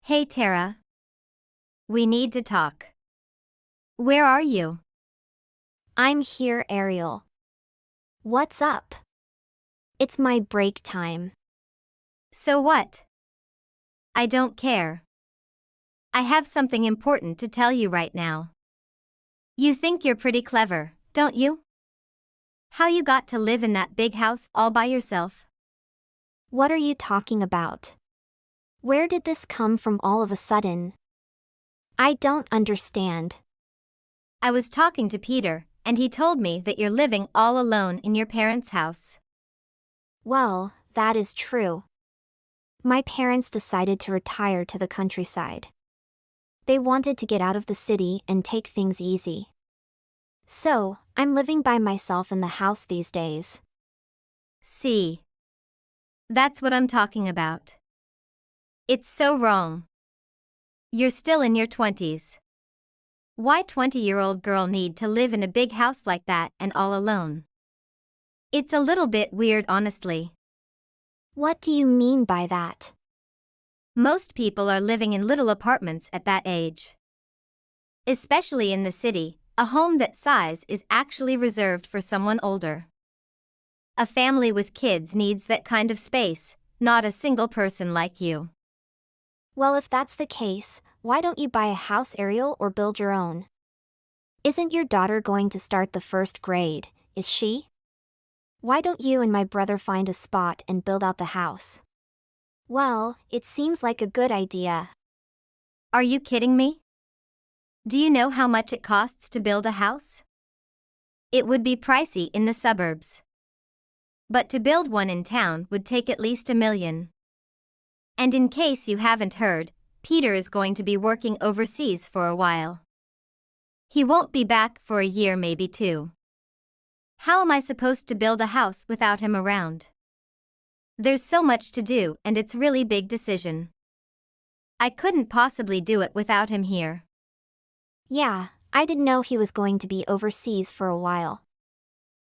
Hey Tara, we need to talk. Where are you? I'm here, Ariel. What's up? It's my break time. So what? I don't care. I have something important to tell you right now. You think you're pretty clever, don't you? How you got to live in that big house all by yourself? What are you talking about? Where did this come from all of a sudden? I don't understand. I was talking to Peter, and he told me that you're living all alone in your parents' house. Well, that is true. My parents decided to retire to the countryside. They wanted to get out of the city and take things easy. So, I'm living by myself in the house these days. See? That's what I'm talking about. It's so wrong. You're still in your 20s. Why 20-year-old girl need to live in a big house like that and all alone? It's a little bit weird, honestly. What do you mean by that? Most people are living in little apartments at that age. Especially in the city, a home that size is actually reserved for someone older. A family with kids needs that kind of space, not a single person like you. Well, if that's the case, why don't you buy a house, Ariel, or build your own? Isn't your daughter going to start the first grade, is she? Why don't you and my brother find a spot and build out the house? Well, it seems like a good idea. Are you kidding me? Do you know how much it costs to build a house? It would be pricey in the suburbs. But to build one in town would take at least $1 million. And in case you haven't heard, Peter is going to be working overseas for a while. He won't be back for a year, maybe 2. How am I supposed to build a house without him around? There's so much to do and it's really big decision. I couldn't possibly do it without him here. Yeah, I didn't know he was going to be overseas for a while.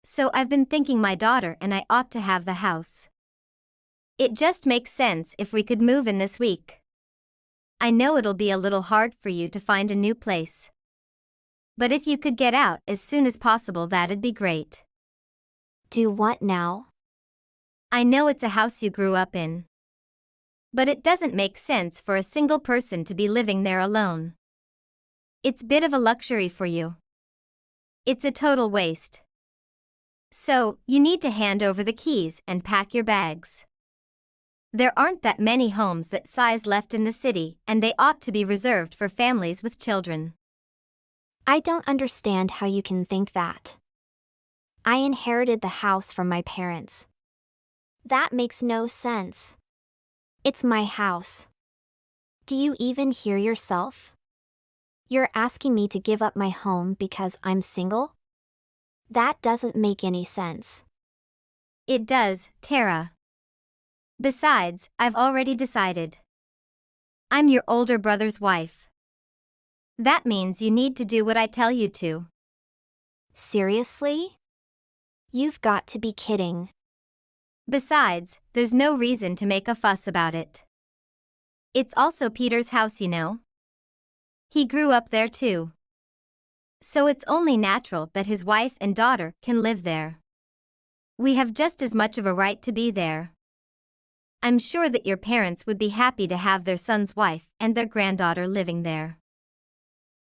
So I've been thinking my daughter and I ought to have the house. It just makes sense if we could move in this week. I know it'll be a little hard for you to find a new place. But if you could get out as soon as possible, that'd be great. Do what now? I know it's a house you grew up in. But it doesn't make sense for a single person to be living there alone. It's a bit of a luxury for you. It's a total waste. So, you need to hand over the keys and pack your bags. There aren't that many homes that size left in the city, and they ought to be reserved for families with children. I don't understand how you can think that. I inherited the house from my parents. That makes no sense. It's my house. Do you even hear yourself? You're asking me to give up my home because I'm single? That doesn't make any sense. It does, Tara. Besides, I've already decided. I'm your older brother's wife. That means you need to do what I tell you to. Seriously? You've got to be kidding. Besides, there's no reason to make a fuss about it. It's also Peter's house, you know. He grew up there too. So it's only natural that his wife and daughter can live there. We have just as much of a right to be there. I'm sure that your parents would be happy to have their son's wife and their granddaughter living there.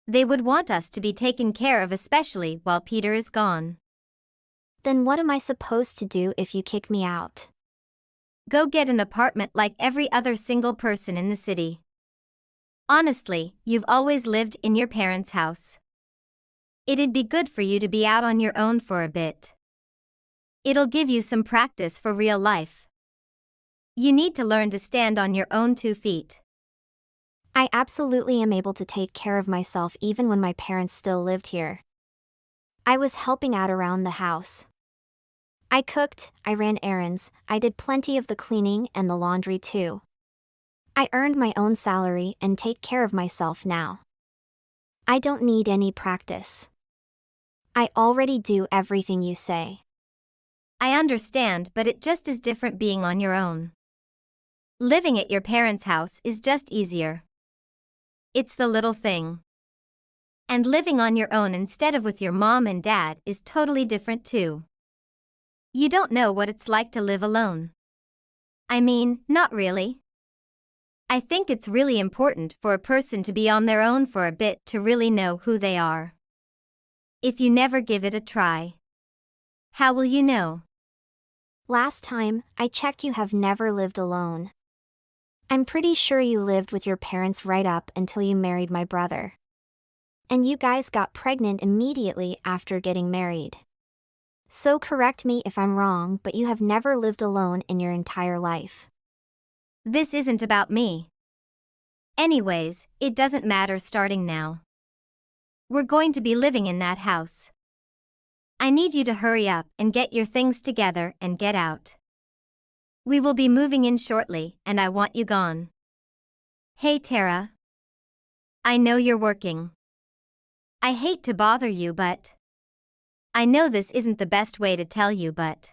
They would want us to be taken care of, especially while Peter is gone. Then what am I supposed to do if you kick me out? Go get an apartment like every other single person in the city. Honestly, you've always lived in your parents' house. It'd be good for you to be out on your own for a bit. It'll give you some practice for real life. You need to learn to stand on your own 2 feet. I absolutely am able to take care of myself even when my parents still lived here. I was helping out around the house. I cooked, I ran errands, I did plenty of the cleaning and the laundry too. I earned my own salary and take care of myself now. I don't need any practice. I already do everything you say. I understand, but it just is different being on your own. Living at your parents' house is just easier. It's the little thing. And living on your own instead of with your mom and dad is totally different too. You don't know what it's like to live alone. I mean, not really. I think it's really important for a person to be on their own for a bit to really know who they are. If you never give it a try, how will you know? Last time, I checked, you have never lived alone. I'm pretty sure you lived with your parents right up until you married my brother. And you guys got pregnant immediately after getting married. So correct me if I'm wrong, but you have never lived alone in your entire life. This isn't about me. Anyways, it doesn't matter starting now. We're going to be living in that house. I need you to hurry up and get your things together and get out. We will be moving in shortly, and I want you gone. Hey Tara. I know you're working. I hate to bother you, but I know this isn't the best way to tell you, but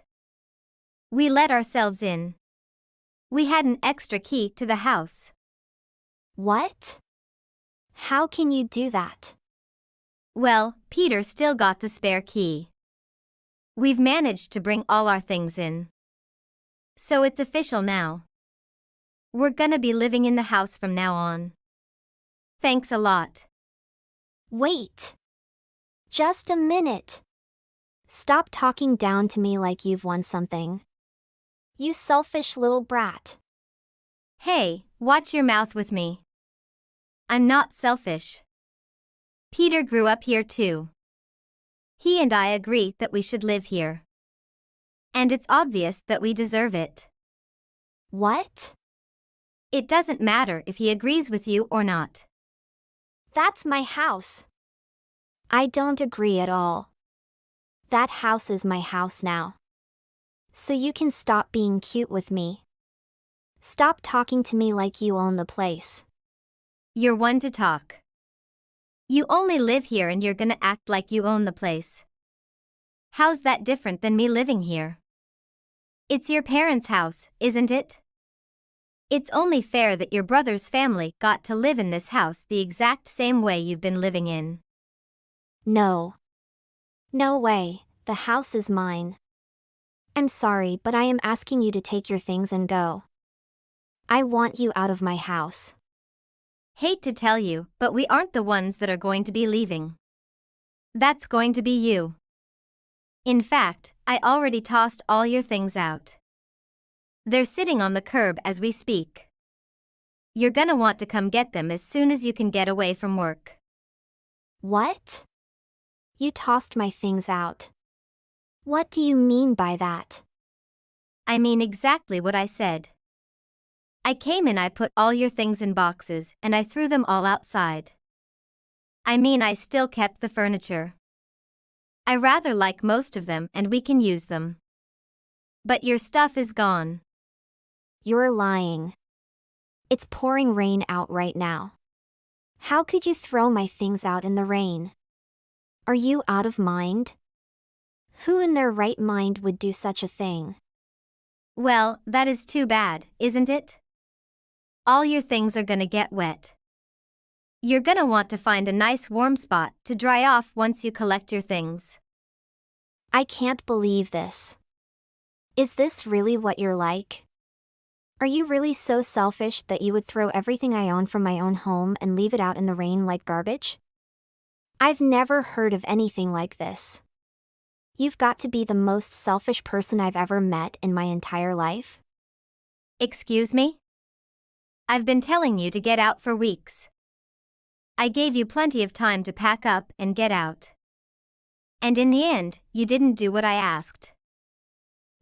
we let ourselves in. We had an extra key to the house. What? How can you do that? Well, Peter still got the spare key. We've managed to bring all our things in. So it's official now. We're gonna be living in the house from now on. Thanks a lot. Wait. Just a minute. Stop talking down to me like you've won something. You selfish little brat. Hey, watch your mouth with me. I'm not selfish. Peter grew up here too. He and I agree that we should live here. And it's obvious that we deserve it. What? It doesn't matter if he agrees with you or not. That's my house. I don't agree at all. That house is my house now. So you can stop being cute with me. Stop talking to me like you own the place. You're one to talk. You only live here and you're gonna act like you own the place. How's that different than me living here? It's your parents' house, isn't it? It's only fair that your brother's family got to live in this house the exact same way you've been living in. No. No way, the house is mine. I'm sorry, but I am asking you to take your things and go. I want you out of my house. Hate to tell you, but we aren't the ones that are going to be leaving. That's going to be you. In fact, I already tossed all your things out. They're sitting on the curb as we speak. You're gonna want to come get them as soon as you can get away from work. What? You tossed my things out. What do you mean by that? I mean exactly what I said. I came in, I put all your things in boxes, and I threw them all outside. I mean, I still kept the furniture. I rather like most of them and we can use them. But your stuff is gone. You're lying. It's pouring rain out right now. How could you throw my things out in the rain? Are you out of mind? Who in their right mind would do such a thing? Well, that is too bad, isn't it? All your things are gonna get wet. You're gonna want to find a nice warm spot to dry off once you collect your things. I can't believe this. Is this really what you're like? Are you really so selfish that you would throw everything I own from my own home and leave it out in the rain like garbage? I've never heard of anything like this. You've got to be the most selfish person I've ever met in my entire life. Excuse me? I've been telling you to get out for weeks. I gave you plenty of time to pack up and get out. And in the end, you didn't do what I asked.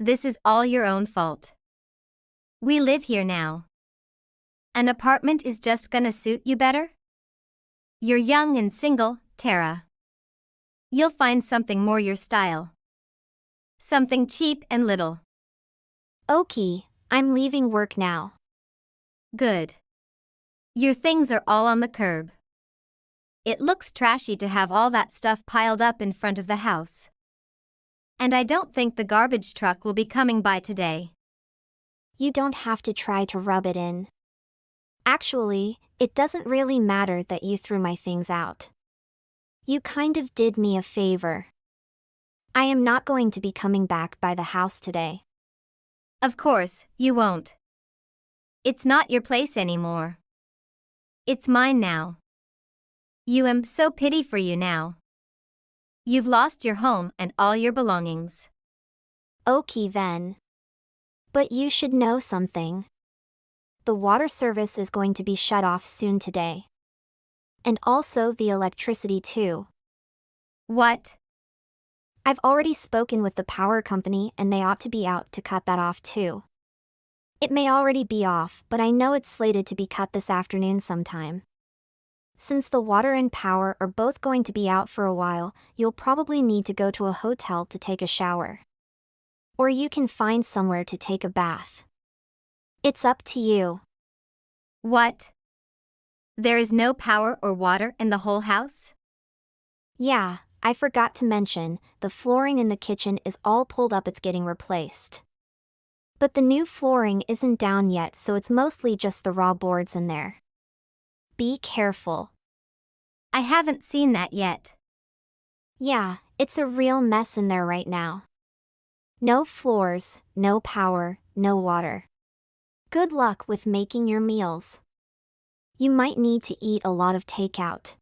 This is all your own fault. We live here now. An apartment is just gonna suit you better? You're young and single, Tara. You'll find something more your style. Something cheap and little. Okay, I'm leaving work now. Good. Your things are all on the curb. It looks trashy to have all that stuff piled up in front of the house. And I don't think the garbage truck will be coming by today. You don't have to try to rub it in. Actually, it doesn't really matter that you threw my things out. You kind of did me a favor. I am not going to be coming back by the house today. Of course, you won't. It's not your place anymore. It's mine now. You am so pity for you now. You've lost your home and all your belongings. Okay then. But you should know something. The water service is going to be shut off soon today. And also the electricity too. What? I've already spoken with the power company and they ought to be out to cut that off too. It may already be off, but I know it's slated to be cut this afternoon sometime. Since the water and power are both going to be out for a while, you'll probably need to go to a hotel to take a shower. Or you can find somewhere to take a bath. It's up to you. What? There is no power or water in the whole house? Yeah, I forgot to mention, the flooring in the kitchen is all pulled up, it's getting replaced. But the new flooring isn't down yet, so it's mostly just the raw boards in there. Be careful. I haven't seen that yet. Yeah, it's a real mess in there right now. No floors, no power, no water. Good luck with making your meals. You might need to eat a lot of takeout.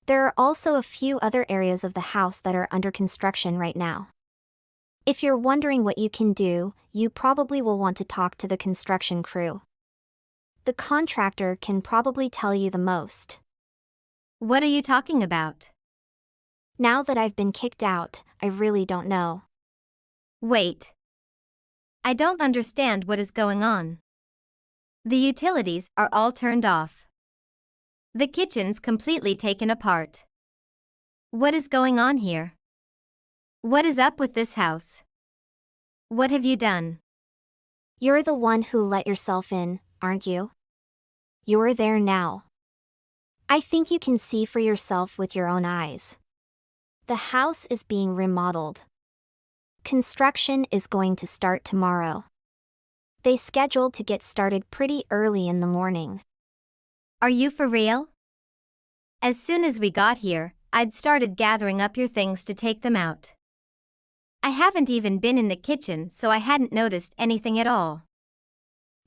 There are also a few other areas of the house that are under construction right now. If you're wondering what you can do, you probably will want to talk to the construction crew. The contractor can probably tell you the most. What are you talking about? Now that I've been kicked out, I really don't know. Wait. I don't understand what is going on. The utilities are all turned off. The kitchen's completely taken apart. What is going on here? What is up with this house? What have you done? You're the one who let yourself in, aren't you? You're there now. I think you can see for yourself with your own eyes. The house is being remodeled. Construction is going to start tomorrow. They scheduled to get started pretty early in the morning. Are you for real? As soon as we got here, I'd started gathering up your things to take them out. I haven't even been in the kitchen, so I hadn't noticed anything at all.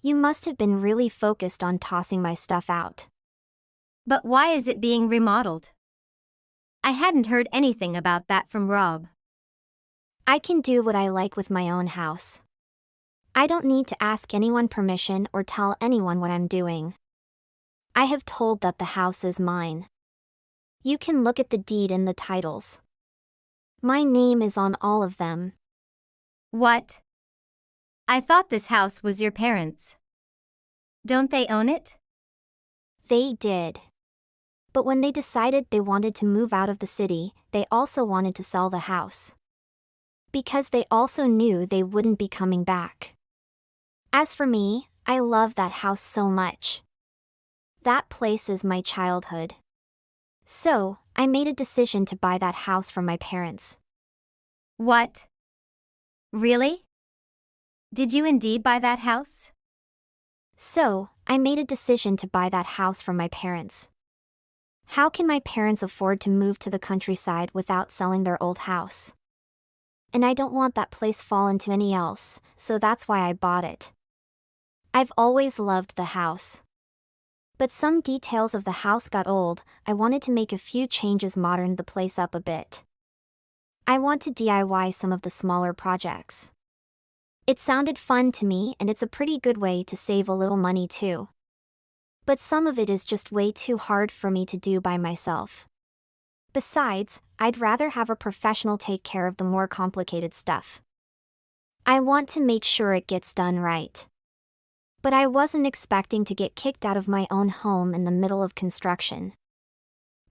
You must have been really focused on tossing my stuff out. But why is it being remodeled? I hadn't heard anything about that from Rob. I can do what I like with my own house. I don't need to ask anyone permission or tell anyone what I'm doing. I have told that the house is mine. You can look at the deed and the titles. My name is on all of them. What? I thought this house was your parents'. Don't they own it? They did. But when they decided they wanted to move out of the city, they also wanted to sell the house. Because they also knew they wouldn't be coming back. As for me, I love that house so much. That place is my childhood. So, I made a decision to buy that house from my parents. What? Really? Did you indeed buy that house? So, I made a decision to buy that house from my parents. How can my parents afford to move to the countryside without selling their old house? And I don't want that place fallen to any else, so that's why I bought it. I've always loved the house. But some details of the house got old. I wanted to make a few changes, modern the place up a bit. I want to DIY some of the smaller projects. It sounded fun to me, and it's a pretty good way to save a little money too. But some of it is just way too hard for me to do by myself. Besides, I'd rather have a professional take care of the more complicated stuff. I want to make sure it gets done right. But I wasn't expecting to get kicked out of my own home in the middle of construction.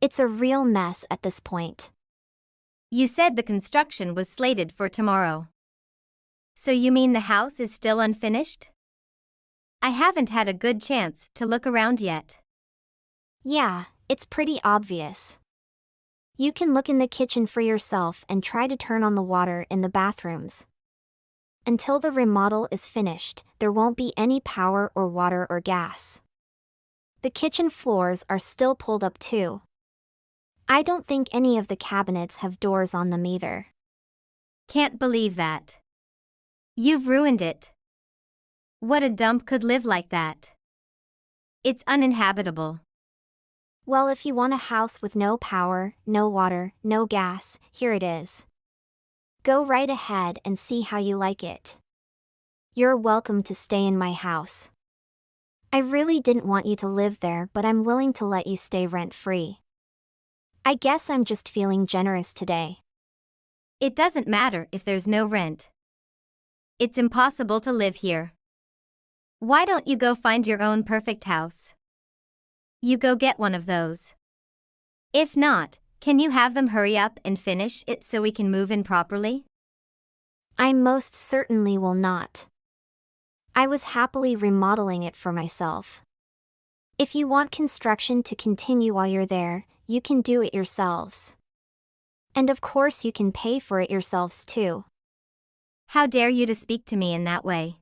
It's a real mess at this point. You said the construction was slated for tomorrow. So you mean the house is still unfinished? I haven't had a good chance to look around yet. Yeah, it's pretty obvious. You can look in the kitchen for yourself and try to turn on the water in the bathrooms. Until the remodel is finished, there won't be any power or water or gas. The kitchen floors are still pulled up too. I don't think any of the cabinets have doors on them either. Can't believe that. You've ruined it. What a dump could live like that? It's uninhabitable. Well, if you want a house with no power, no water, no gas, here it is. Go right ahead and see how you like it. You're welcome to stay in my house. I really didn't want you to live there, but I'm willing to let you stay rent-free. I guess I'm just feeling generous today. It doesn't matter if there's no rent. It's impossible to live here. Why don't you go find your own perfect house? You go get one of those. If not, can you have them hurry up and finish it so we can move in properly? I most certainly will not. I was happily remodeling it for myself. If you want construction to continue while you're there, you can do it yourselves. And of course you can pay for it yourselves too. How dare you to speak to me in that way?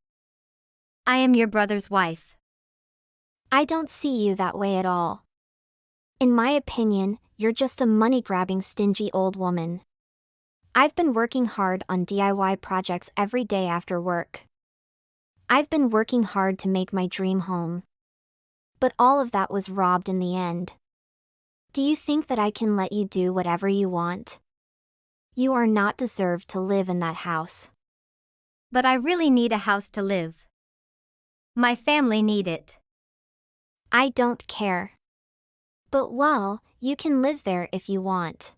I am your brother's wife. I don't see you that way at all. In my opinion, you're just a money-grabbing stingy old woman. I've been working hard on DIY projects every day after work. I've been working hard to make my dream home. But all of that was robbed in the end. Do you think that I can let you do whatever you want? You are not deserved to live in that house. But I really need a house to live. My family need it. I don't care. But well, you can live there if you want.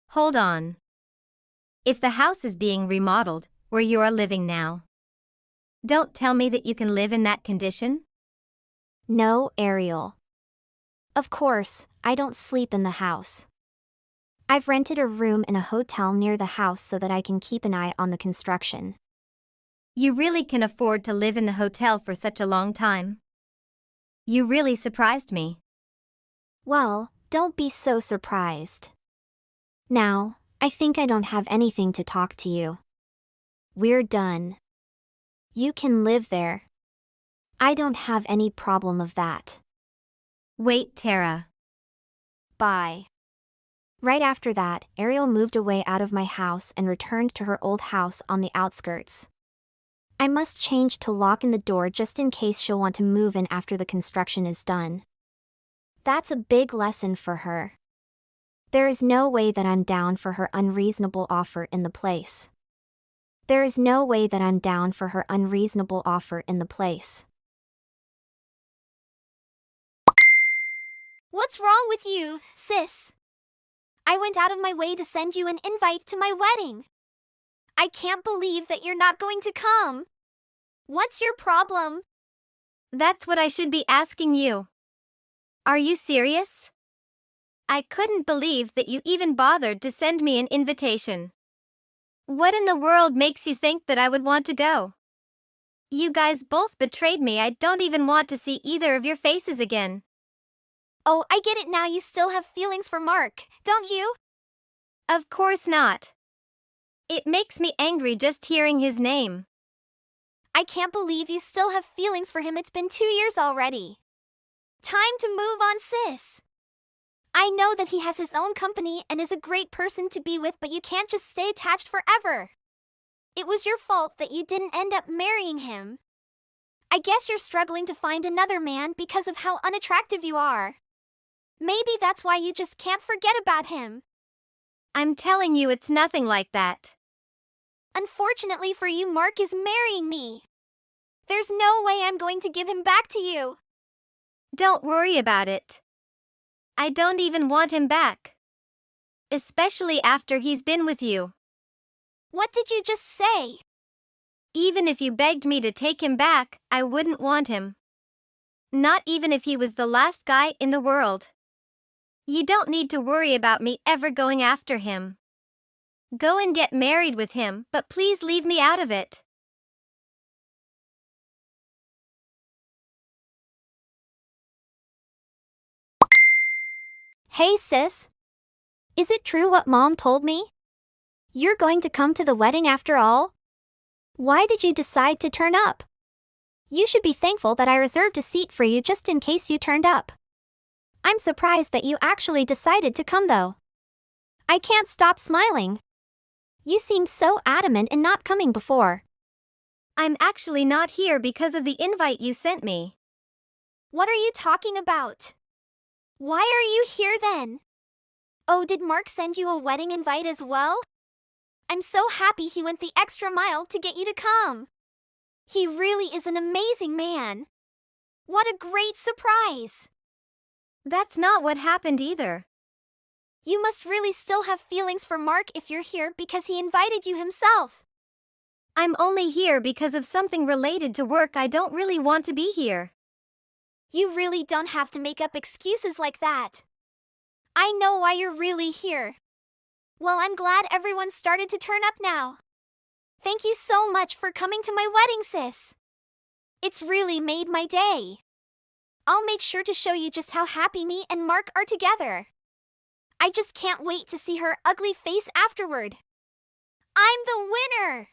Hold on. If the house is being remodeled, where you are living now, don't tell me that you can live in that condition? No, Ariel. Of course, I don't sleep in the house. I've rented a room in a hotel near the house so that I can keep an eye on the construction. You really can afford to live in the hotel for such a long time? You really surprised me. Well, don't be so surprised. Now, I think I don't have anything to talk to you. We're done. You can live there. I don't have any problem of that. Wait, Tara. Bye. Right after that, Ariel moved away out of my house and returned to her old house on the outskirts. I must change to lock in the door just in case she'll want to move in after the construction is done. That's a big lesson for her. There is no way that I'm down for her unreasonable offer in the place. There is no way that I'm down for her unreasonable offer in the place. What's wrong with you, sis? I went out of my way to send you an invite to my wedding. I can't believe that you're not going to come. What's your problem? That's what I should be asking you. Are you serious? I couldn't believe that you even bothered to send me an invitation. What in the world makes you think that I would want to go? You guys both betrayed me. I don't even want to see either of your faces again. Oh, I get it now. You still have feelings for Mark, don't you? Of course not. It makes me angry just hearing his name. I can't believe you still have feelings for him. It's been 2 years already. Time to move on, sis. I know that he has his own company and is a great person to be with, but you can't just stay attached forever. It was your fault that you didn't end up marrying him. I guess you're struggling to find another man because of how unattractive you are. Maybe that's why you just can't forget about him. I'm telling you, it's nothing like that. Unfortunately for you, Mark is marrying me. There's no way I'm going to give him back to you. Don't worry about it. I don't even want him back. Especially after he's been with you. What did you just say? Even if you begged me to take him back, I wouldn't want him. Not even if he was the last guy in the world. You don't need to worry about me ever going after him. Go and get married with him, but please leave me out of it. Hey, sis. Is it true what Mom told me? You're going to come to the wedding after all? Why did you decide to turn up? You should be thankful that I reserved a seat for you just in case you turned up. I'm surprised that you actually decided to come though. I can't stop smiling. You seemed so adamant in not coming before. I'm actually not here because of the invite you sent me. What are you talking about? Why are you here then? Oh, did Mark send you a wedding invite as well? I'm so happy he went the extra mile to get you to come. He really is an amazing man. What a great surprise. That's not what happened either. You must really still have feelings for Mark if you're here because he invited you himself. I'm only here because of something related to work. I don't really want to be here. You really don't have to make up excuses like that. I know why you're really here. Well, I'm glad everyone started to turn up now. Thank you so much for coming to my wedding, sis. It's really made my day. I'll make sure to show you just how happy me and Mark are together. I just can't wait to see her ugly face afterward. I'm the winner!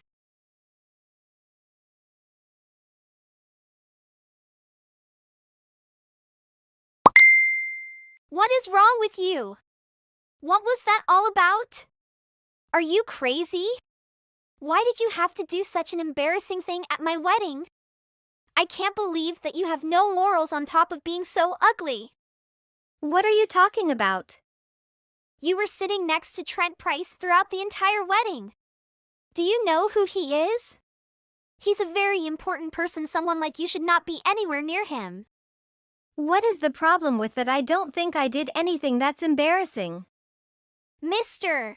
What is wrong with you? What was that all about? Are you crazy? Why did you have to do such an embarrassing thing at my wedding? I can't believe that you have no morals on top of being so ugly. What are you talking about? You were sitting next to Trent Price throughout the entire wedding. Do you know who he is? He's a very important person. Someone like you should not be anywhere near him. What is the problem with that? I don't think I did anything that's embarrassing. Mr.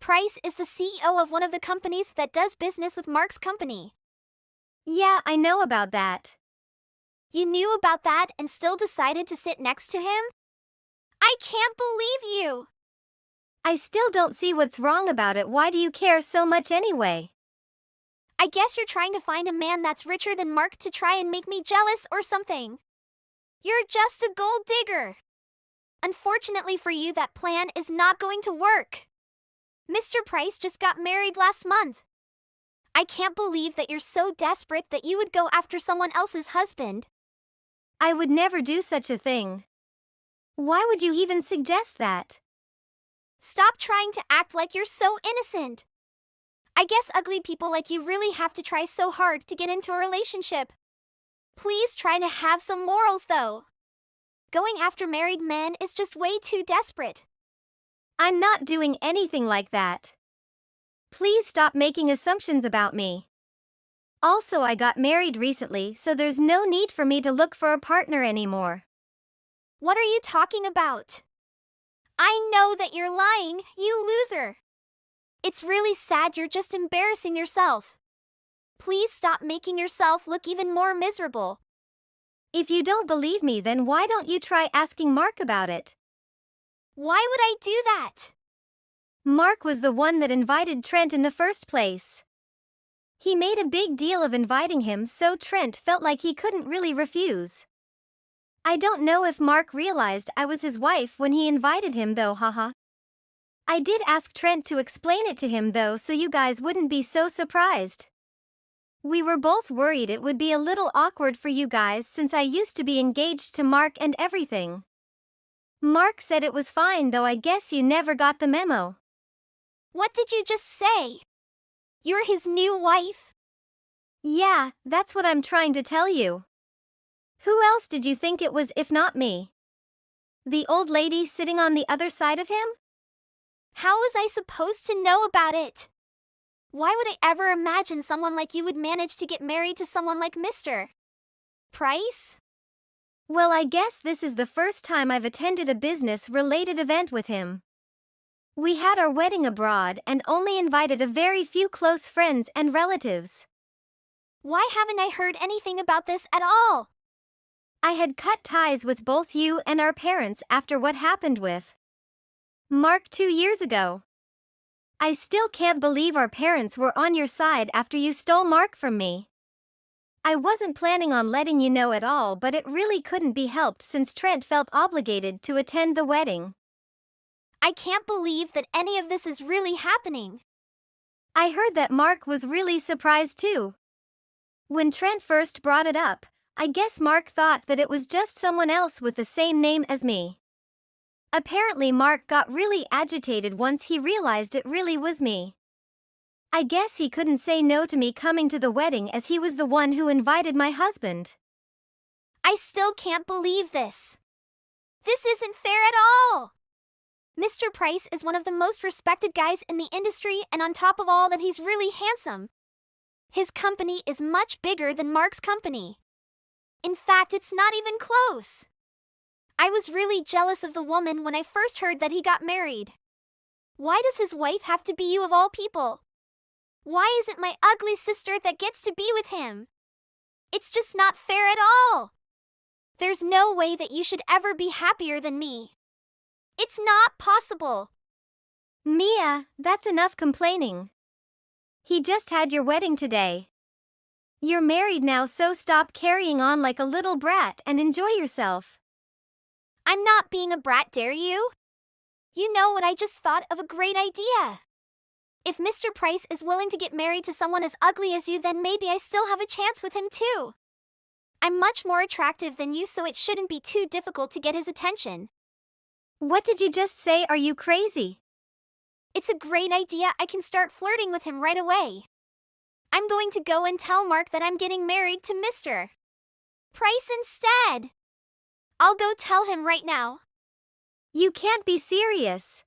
Price is the CEO of one of the companies that does business with Mark's company. Yeah, I know about that. You knew about that and still decided to sit next to him? I can't believe you! I still don't see what's wrong about it. Why do you care so much anyway? I guess you're trying to find a man that's richer than Mark to try and make me jealous or something. You're just a gold digger. Unfortunately for you, that plan is not going to work. Mr. Price just got married last month. I can't believe that you're so desperate that you would go after someone else's husband. I would never do such a thing. Why would you even suggest that? Stop trying to act like you're so innocent. I guess ugly people like you really have to try so hard to get into a relationship. Please try to have some morals though. Going after married men is just way too desperate. I'm not doing anything like that. Please stop making assumptions about me. Also, I got married recently, so there's no need for me to look for a partner anymore. What are you talking about? I know that you're lying, you loser. It's really sad. You're just embarrassing yourself. Please stop making yourself look even more miserable. If you don't believe me, then why don't you try asking Mark about it? Why would I do that? Mark was the one that invited Trent in the first place. He made a big deal of inviting him, so Trent felt like he couldn't really refuse. I don't know if Mark realized I was his wife when he invited him though, haha. I did ask Trent to explain it to him though, so you guys wouldn't be so surprised. We were both worried it would be a little awkward for you guys since I used to be engaged to Mark and everything. Mark said it was fine though. I guess you never got the memo. What did you just say? You're his new wife? Yeah, that's what I'm trying to tell you. Who else did you think it was if not me? The old lady sitting on the other side of him? How was I supposed to know about it? Why would I ever imagine someone like you would manage to get married to someone like Mr. Price? Well, I guess this is the first time I've attended a business-related event with him. We had our wedding abroad and only invited a very few close friends and relatives. Why haven't I heard anything about this at all? I had cut ties with both you and our parents after what happened with Mark 2 years ago. I still can't believe our parents were on your side after you stole Mark from me. I wasn't planning on letting you know at all, but it really couldn't be helped since Trent felt obligated to attend the wedding. I can't believe that any of this is really happening. I heard that Mark was really surprised too. When Trent first brought it up, I guess Mark thought that it was just someone else with the same name as me. Apparently Mark got really agitated once he realized it really was me. I guess he couldn't say no to me coming to the wedding as he was the one who invited my husband. I still can't believe this. This isn't fair at all. Mr. Price is one of the most respected guys in the industry, and on top of all that, he's really handsome. His company is much bigger than Mark's company. In fact, it's not even close. I was really jealous of the woman when I first heard that he got married. Why does his wife have to be you of all people? Why isn't my ugly sister that gets to be with him? It's just not fair at all. There's no way that you should ever be happier than me. It's not possible. Mia, that's enough complaining. He just had your wedding today. You're married now, so stop carrying on like a little brat and enjoy yourself. I'm not being a brat, dare you? You know what, I just thought of a great idea. If Mr. Price is willing to get married to someone as ugly as you, then maybe I still have a chance with him too. I'm much more attractive than you, so it shouldn't be too difficult to get his attention. What did you just say? Are you crazy? It's a great idea. I can start flirting with him right away. I'm going to go and tell Mark that I'm getting married to Mr. Price instead. I'll go tell him right now. You can't be serious.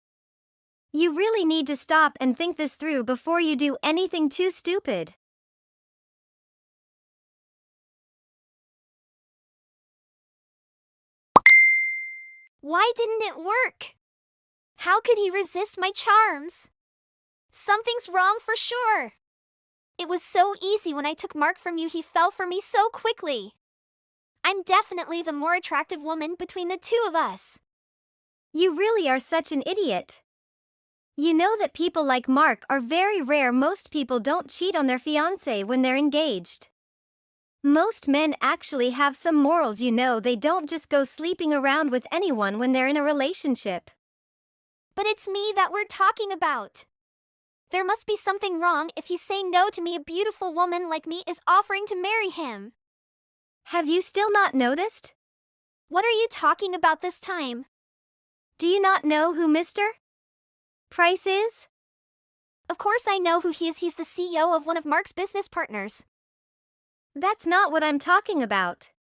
You really need to stop and think this through before you do anything too stupid. Why didn't it work? How could he resist my charms? Something's wrong for sure. It was so easy when I took Mark from you. He fell for me so quickly. I'm definitely the more attractive woman between the two of us. You really are such an idiot. You know that people like Mark are very rare. Most people don't cheat on their fiancé when they're engaged. Most men actually have some morals, you know. They don't just go sleeping around with anyone when they're in a relationship. But it's me that we're talking about. There must be something wrong if he's saying no to me. A beautiful woman like me is offering to marry him. Have you still not noticed? What are you talking about this time? Do you not know who Mr. Price is? Of course I know who he is. He's the CEO of one of Mark's business partners. That's not what I'm talking about.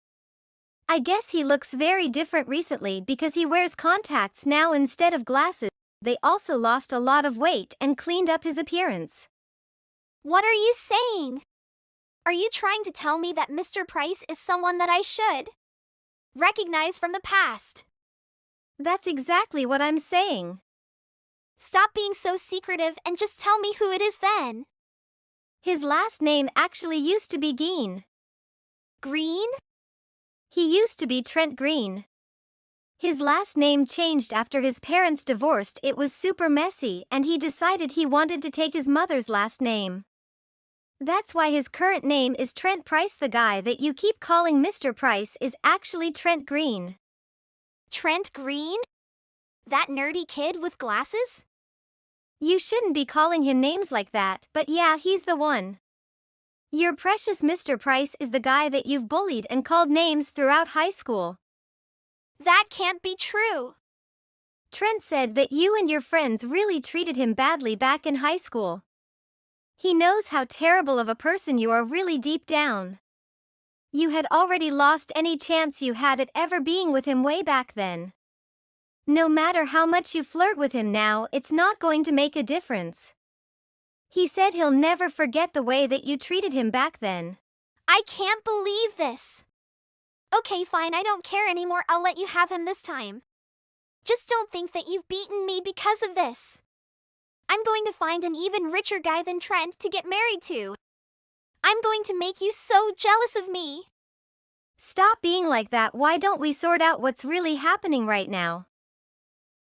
I guess he looks very different recently because he wears contacts now instead of glasses. They also lost a lot of weight and cleaned up his appearance. What are you saying? Are you trying to tell me that Mr. Price is someone that I should recognize from the past? That's exactly what I'm saying. Stop being so secretive and just tell me who it is then. His last name actually used to be Green. Green? He used to be Trent Green. His last name changed after his parents divorced. It was super messy and he decided he wanted to take his mother's last name. That's why his current name is Trent Price. The guy that you keep calling Mr. Price is actually Trent Green. Trent Green? That nerdy kid with glasses? You shouldn't be calling him names like that, but yeah, he's the one. Your precious Mr. Price is the guy that you've bullied and called names throughout high school. That can't be true. Trent said that you and your friends really treated him badly back in high school. He knows how terrible of a person you are really deep down. You had already lost any chance you had at ever being with him way back then. No matter how much you flirt with him now, it's not going to make a difference. He said he'll never forget the way that you treated him back then. I can't believe this. Okay, fine, I don't care anymore. I'll let you have him this time. Just don't think that you've beaten me because of this. I'm going to find an even richer guy than Trent to get married to. I'm going to make you so jealous of me. Stop being like that. Why don't we sort out what's really happening right now?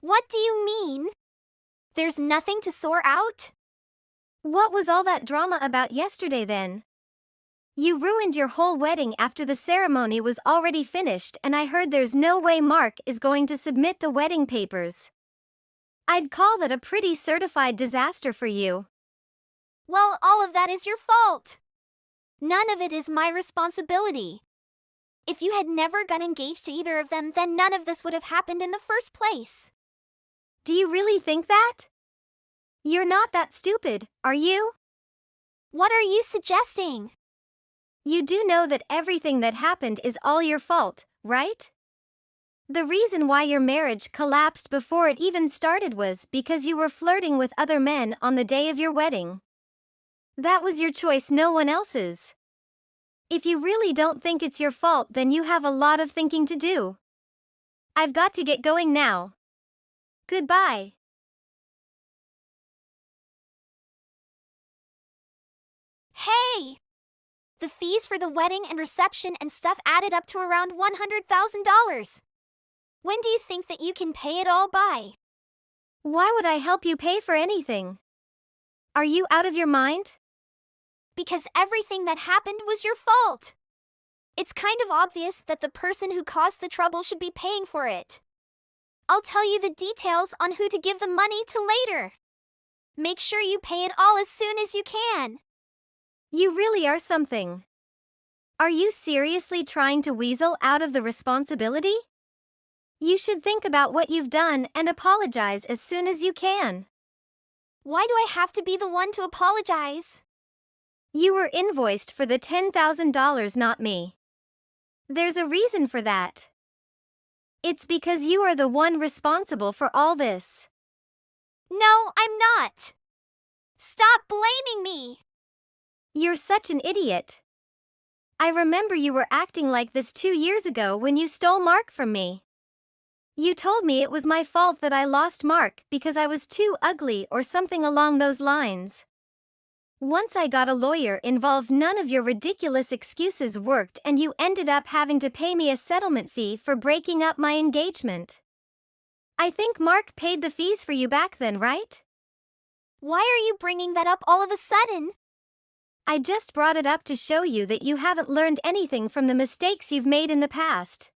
What do you mean? There's nothing to sort out? What was all that drama about yesterday then? You ruined your whole wedding after the ceremony was already finished, and I heard there's no way Mark is going to submit the wedding papers. I'd call that a pretty certified disaster for you. Well, all of that is your fault. None of it is my responsibility. If you had never got engaged to either of them, then none of this would have happened in the first place. Do you really think that? You're not that stupid, are you? What are you suggesting? You do know that everything that happened is all your fault, right? The reason why your marriage collapsed before it even started was because you were flirting with other men on the day of your wedding. That was your choice, no one else's. If you really don't think it's your fault, then you have a lot of thinking to do. I've got to get going now. Goodbye. Hey! The fees for the wedding and reception and stuff added up to around $100,000. When do you think that you can pay it all by? Why would I help you pay for anything? Are you out of your mind? Because everything that happened was your fault. It's kind of obvious that the person who caused the trouble should be paying for it. I'll tell you the details on who to give the money to later. Make sure you pay it all as soon as you can. You really are something. Are you seriously trying to weasel out of the responsibility? You should think about what you've done and apologize as soon as you can. Why do I have to be the one to apologize? You were invoiced for the $10,000, not me. There's a reason for that. It's because you are the one responsible for all this. No, I'm not. Stop blaming me. You're such an idiot. I remember you were acting like this 2 years ago when you stole Mark from me. You told me it was my fault that I lost Mark because I was too ugly or something along those lines. Once I got a lawyer involved, none of your ridiculous excuses worked and you ended up having to pay me a settlement fee for breaking up my engagement. I think Mark paid the fees for you back then, right? Why are you bringing that up all of a sudden? I just brought it up to show you that you haven't learned anything from the mistakes you've made in the past.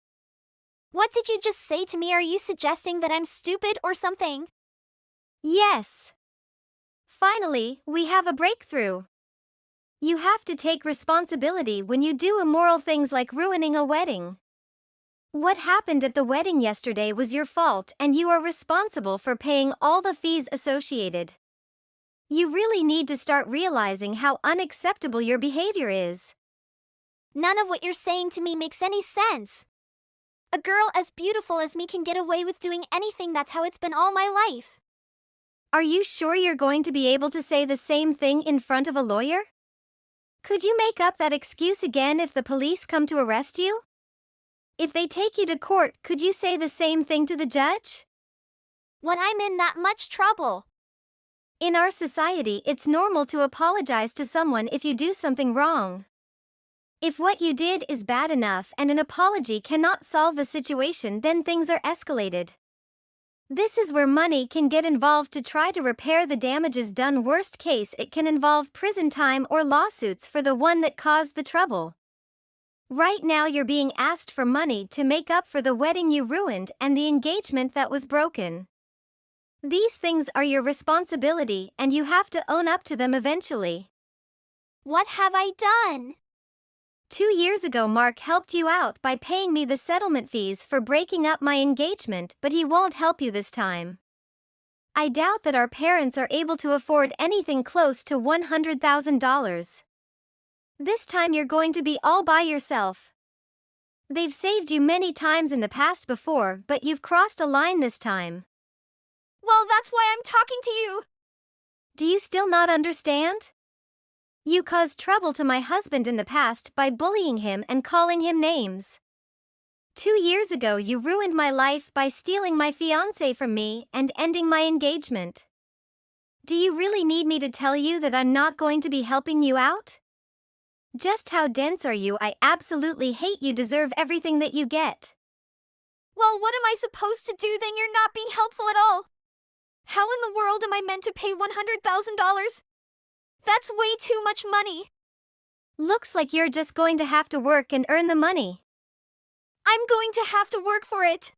What did you just say to me? Are you suggesting that I'm stupid or something? Yes. Finally, we have a breakthrough. You have to take responsibility when you do immoral things like ruining a wedding. What happened at the wedding yesterday was your fault and you are responsible for paying all the fees associated. You really need to start realizing how unacceptable your behavior is. None of what you're saying to me makes any sense. A girl as beautiful as me can get away with doing anything. That's how it's been all my life. Are you sure you're going to be able to say the same thing in front of a lawyer? Could you make up that excuse again if the police come to arrest you? If they take you to court, could you say the same thing to the judge? When I'm in that much trouble. In our society, it's normal to apologize to someone if you do something wrong. If what you did is bad enough and an apology cannot solve the situation, then things are escalated. This is where money can get involved to try to repair the damages done. Worst case, it can involve prison time or lawsuits for the one that caused the trouble. Right now you're being asked for money to make up for the wedding you ruined and the engagement that was broken. These things are your responsibility and you have to own up to them eventually. What have I done? 2 years ago Mark helped you out by paying me the settlement fees for breaking up my engagement, but he won't help you this time. I doubt that our parents are able to afford anything close to $100,000. This time you're going to be all by yourself. They've saved you many times in the past before, but you've crossed a line this time. Well, that's why I'm talking to you. Do you still not understand? You caused trouble to my husband in the past by bullying him and calling him names. 2 years ago you ruined my life by stealing my fiancé from me and ending my engagement. Do you really need me to tell you that I'm not going to be helping you out? Just how dense are you? I absolutely hate you. Deserve everything that you get. Well, what am I supposed to do then? You're not being helpful at all. How in the world am I meant to pay $100,000? That's way too much money. Looks like you're just going to have to work and earn the money. I'm going to have to work for it.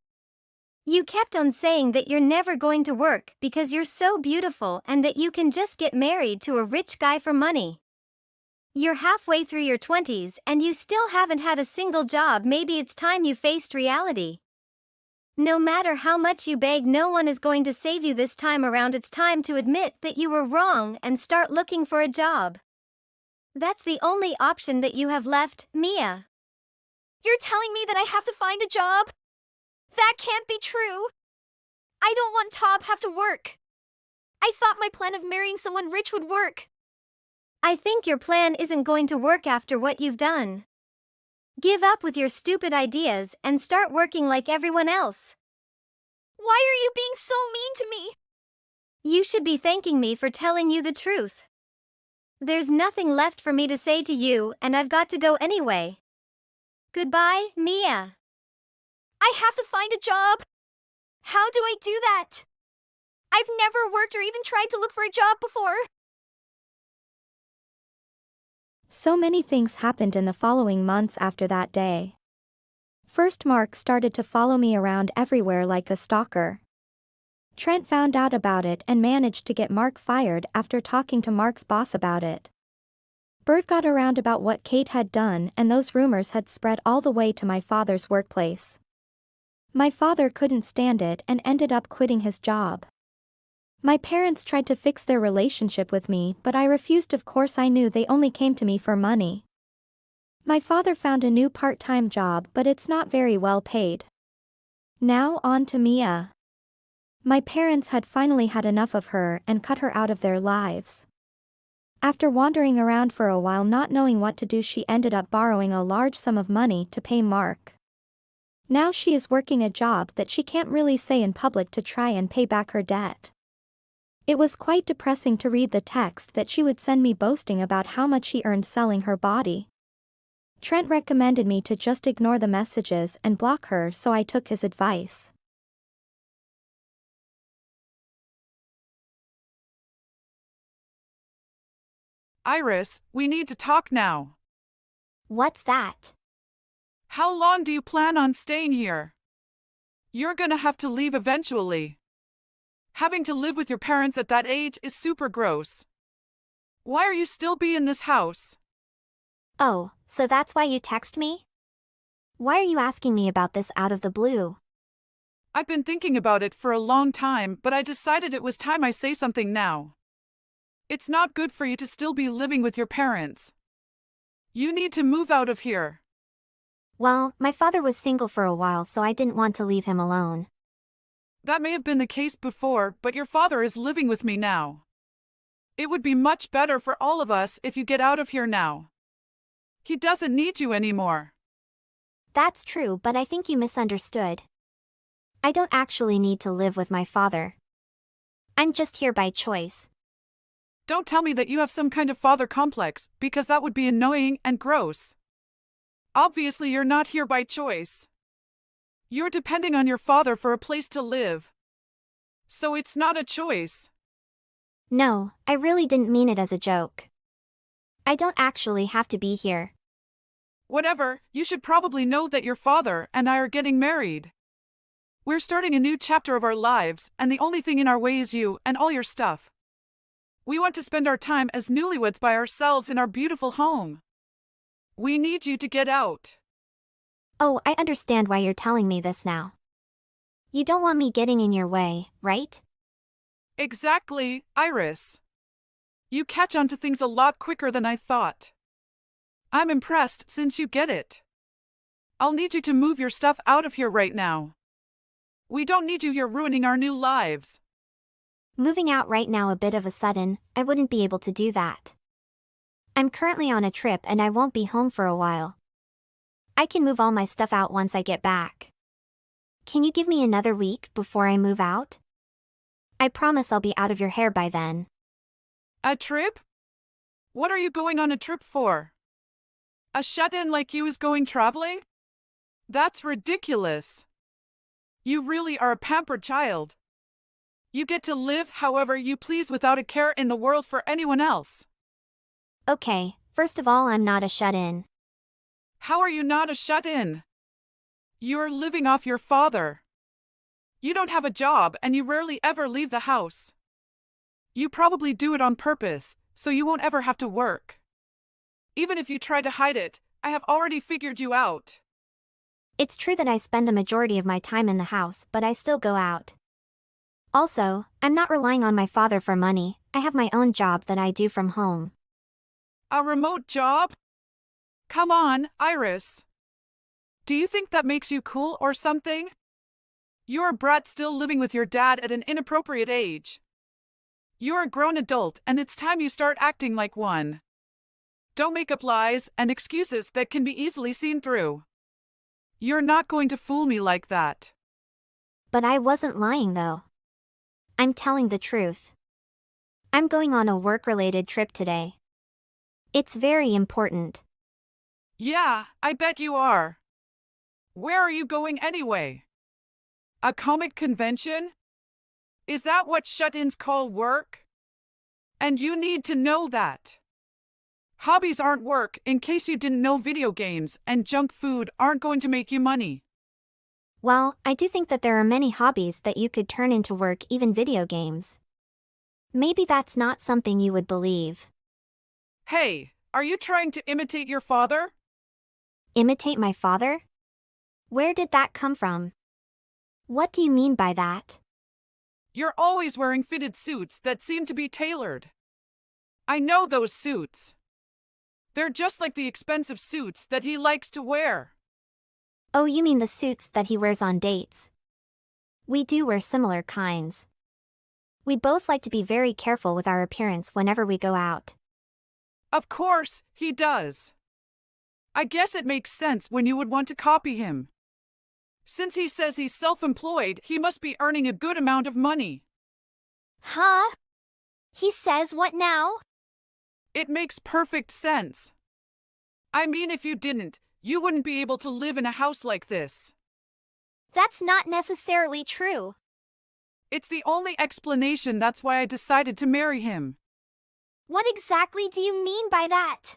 You kept on saying that you're never going to work because you're so beautiful and that you can just get married to a rich guy for money. You're halfway through your 20s and you still haven't had a single job. Maybe it's time you faced reality. No matter how much you beg, no one is going to save you this time around. It's time to admit that you were wrong and start looking for a job. That's the only option that you have left, Mia. You're telling me that I have to find a job? That can't be true. I don't want to have to work. I thought my plan of marrying someone rich would work. I think your plan isn't going to work after what you've done. Give up with your stupid ideas and start working like everyone else. Why are you being so mean to me? You should be thanking me for telling you the truth. There's nothing left for me to say to you, and I've got to go anyway. Goodbye, Mia. I have to find a job. How do I do that? I've never worked or even tried to look for a job before. So many things happened in the following months after that day. First, Mark started to follow me around everywhere like a stalker. Trent found out about it and managed to get Mark fired after talking to Mark's boss about it. Word got around about what Kate had done, and those rumors had spread all the way to my father's workplace. My father couldn't stand it and ended up quitting his job. My parents tried to fix their relationship with me, but I refused. Of course, I knew they only came to me for money. My father found a new part-time job, but it's not very well paid. Now on to Mia. My parents had finally had enough of her and cut her out of their lives. After wandering around for a while not knowing what to do, she ended up borrowing a large sum of money to pay Mark. Now she is working a job that she can't really say in public to try and pay back her debt. It was quite depressing to read the text that she would send me boasting about how much she earned selling her body. Trent recommended me to just ignore the messages and block her, so I took his advice. Iris, we need to talk now. What's that? How long do you plan on staying here? You're gonna have to leave eventually. Having to live with your parents at that age is super gross. Why are you still in this house? Oh, so that's why you text me? Why are you asking me about this out of the blue? I've been thinking about it for a long time, but I decided it was time I say something now. It's not good for you to still be living with your parents. You need to move out of here. Well, my father was single for a while, so I didn't want to leave him alone. That may have been the case before, but your father is living with me now. It would be much better for all of us if you get out of here now. He doesn't need you anymore. That's true, but I think you misunderstood. I don't actually need to live with my father. I'm just here by choice. Don't tell me that you have some kind of father complex, because that would be annoying and gross. Obviously, you're not here by choice. You're depending on your father for a place to live. So it's not a choice. No, I really didn't mean it as a joke. I don't actually have to be here. Whatever, you should probably know that your father and I are getting married. We're starting a new chapter of our lives, and the only thing in our way is you and all your stuff. We want to spend our time as newlyweds by ourselves in our beautiful home. We need you to get out. Oh, I understand why you're telling me this now. You don't want me getting in your way, right? Exactly, Iris. You catch on to things a lot quicker than I thought. I'm impressed since you get it. I'll need you to move your stuff out of here right now. We don't need you here ruining our new lives. Moving out right now a bit of a sudden, I wouldn't be able to do that. I'm currently on a trip and I won't be home for a while. I can move all my stuff out once I get back. Can you give me another week before I move out? I promise I'll be out of your hair by then. A trip? What are you going on a trip for? A shut-in like you is going traveling? That's ridiculous. You really are a pampered child. You get to live however you please without a care in the world for anyone else. Okay, first of all, I'm not a shut-in. How are you not a shut-in? You're living off your father. You don't have a job and you rarely ever leave the house. You probably do it on purpose, so you won't ever have to work. Even if you try to hide it, I have already figured you out. It's true that I spend the majority of my time in the house, but I still go out. Also, I'm not relying on my father for money. I have my own job that I do from home. A remote job? Come on, Iris. Do you think that makes you cool or something? You're a brat still living with your dad at an inappropriate age. You're a grown adult and it's time you start acting like one. Don't make up lies and excuses that can be easily seen through. You're not going to fool me like that. But I wasn't lying though. I'm telling the truth. I'm going on a work-related trip today. It's very important. Yeah, I bet you are. Where are you going anyway? A comic convention? Is that what shut-ins call work? And you need to know that. Hobbies aren't work, in case you didn't know. Video games and junk food aren't going to make you money. Well, I do think that there are many hobbies that you could turn into work, even video games. Maybe that's not something you would believe. Hey, are you trying to imitate your father? Imitate my father? Where did that come from? What do you mean by that? You're always wearing fitted suits that seem to be tailored. I know those suits. They're just like the expensive suits that he likes to wear. Oh, you mean the suits that he wears on dates? We do wear similar kinds. We both like to be very careful with our appearance whenever we go out. Of course, he does. I guess it makes sense when you would want to copy him. Since he says he's self-employed, he must be earning a good amount of money. Huh? He says what now? It makes perfect sense. I mean, if you didn't, you wouldn't be able to live in a house like this. That's not necessarily true. It's the only explanation. That's why I decided to marry him. What exactly do you mean by that?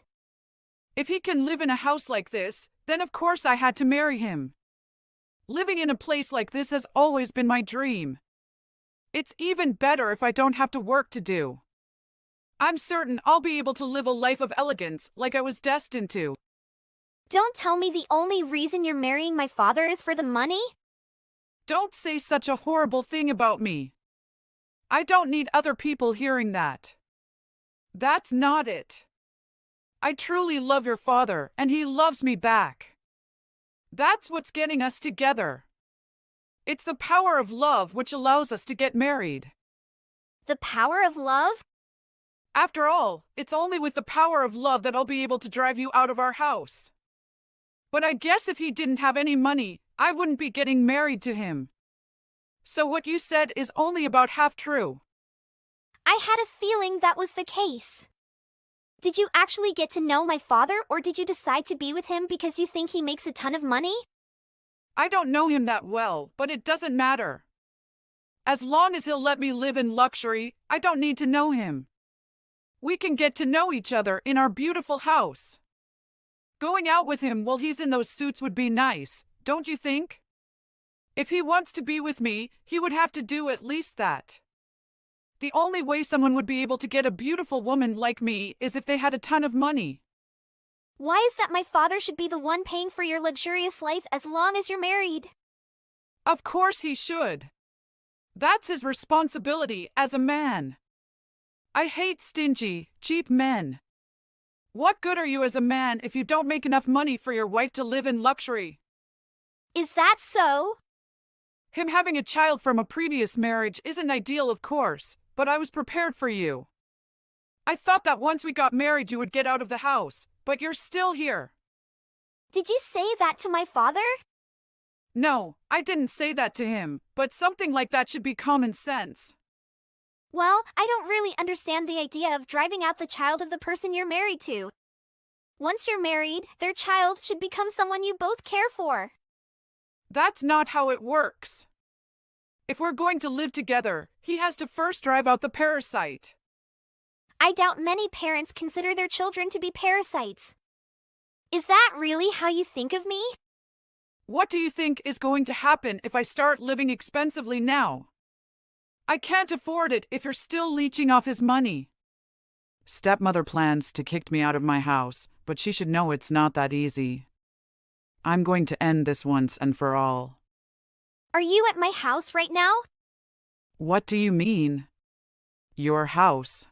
If he can live in a house like this, then of course I had to marry him. Living in a place like this has always been my dream. It's even better if I don't have to work to do. I'm certain I'll be able to live a life of elegance like I was destined to. Don't tell me the only reason you're marrying my father is for the money? Don't say such a horrible thing about me. I don't need other people hearing that. That's not it. I truly love your father, and he loves me back. That's what's getting us together. It's the power of love which allows us to get married. The power of love? After all, it's only with the power of love that I'll be able to drive you out of our house. But I guess if he didn't have any money, I wouldn't be getting married to him. So what you said is only about half true. I had a feeling that was the case. Did you actually get to know my father, or did you decide to be with him because you think he makes a ton of money? I don't know him that well, but it doesn't matter. As long as he'll let me live in luxury, I don't need to know him. We can get to know each other in our beautiful house. Going out with him while he's in those suits would be nice, don't you think? If he wants to be with me, he would have to do at least that. The only way someone would be able to get a beautiful woman like me is if they had a ton of money. Why is that my father should be the one paying for your luxurious life as long as you're married? Of course he should. That's his responsibility as a man. I hate stingy, cheap men. What good are you as a man if you don't make enough money for your wife to live in luxury? Is that so? Him having a child from a previous marriage isn't ideal, of course, but I was prepared for you. I thought that once we got married you would get out of the house, but you're still here. Did you say that to my father? No, I didn't say that to him, but something like that should be common sense. Well, I don't really understand the idea of driving out the child of the person you're married to. Once you're married, their child should become someone you both care for. That's not how it works. If we're going to live together, he has to first drive out the parasite. I doubt many parents consider their children to be parasites. Is that really how you think of me? What do you think is going to happen if I start living expensively now? I can't afford it if you're still leeching off his money. Stepmother plans to kick me out of my house, but she should know it's not that easy. I'm going to end this once and for all. Are you at my house right now? What do you mean? Your house?